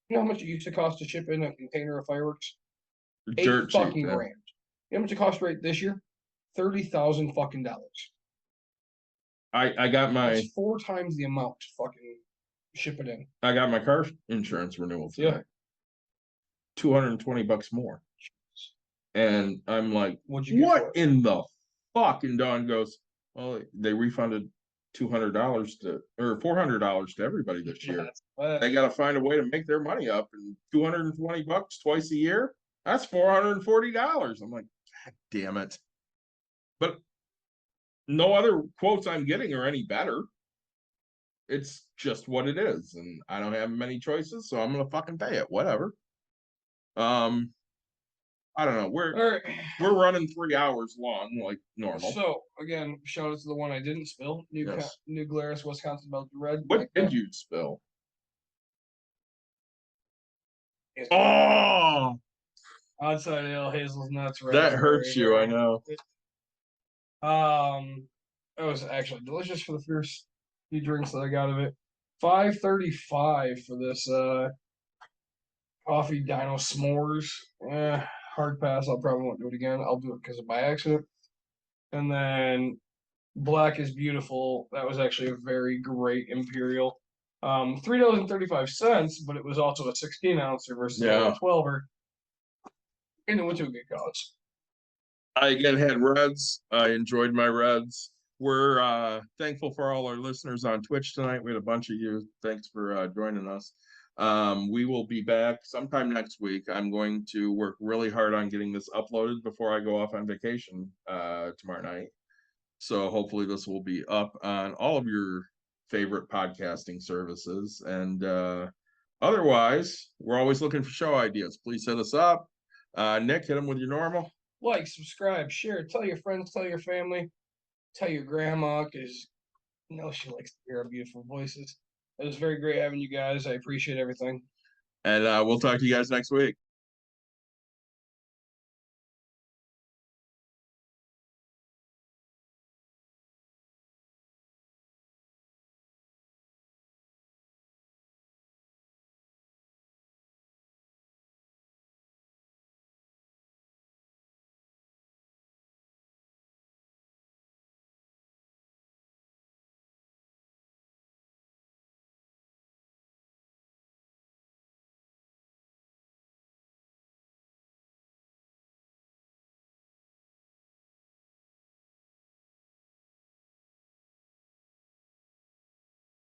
You know how much it used to cost to ship in a container of fireworks? Dirt cheap, $8 grand. You know how much it cost right this year? $30,000 fucking dollars. I got my That's 4 times the amount to fucking ship it in. I got my car insurance renewal today. Yeah. $220 more. And I'm like, What'd you get for what it? in the fuck? And Dawn goes, well, they refunded $200 or $400 to everybody this year. They got to find a way to make their money up, and $220 twice a year, that's $440. I'm like, God damn it. But no other quotes I'm getting are any better. It's just what it is, and I don't have many choices, so I'm gonna fucking pay it. Whatever. I don't know. We're running 3 hours long, like normal. So again, shout out to the one I didn't spill. New Glarus, Wisconsin Belgian Red. What did you spill? Oh, Outside ale, hazelnuts. that hurts you. I know. It was actually delicious for the first few drinks that I got of it. $5.35 for this coffee dino s'mores. Hard pass. I'll probably won't do it again. I'll do it because of by accident. And then Black is Beautiful. That was actually a very great imperial. $3.35, but it was also a 16 ouncer versus a 12er. And it went to a good cause. I again had Reds. I enjoyed my Reds. We're thankful for all our listeners on Twitch tonight. We had a bunch of you. Thanks for joining us. We will be back sometime next week. I'm going to work really hard on getting this uploaded before I go off on vacation tomorrow night. So hopefully this will be up on all of your favorite podcasting services. And otherwise, we're always looking for show ideas. Please hit us up. Nick, hit them with your normal. Like, subscribe, share, tell your friends, tell your family, tell your grandma, because she likes to hear our beautiful voices. It was very great having you guys. I appreciate everything. And we'll talk to you guys next week.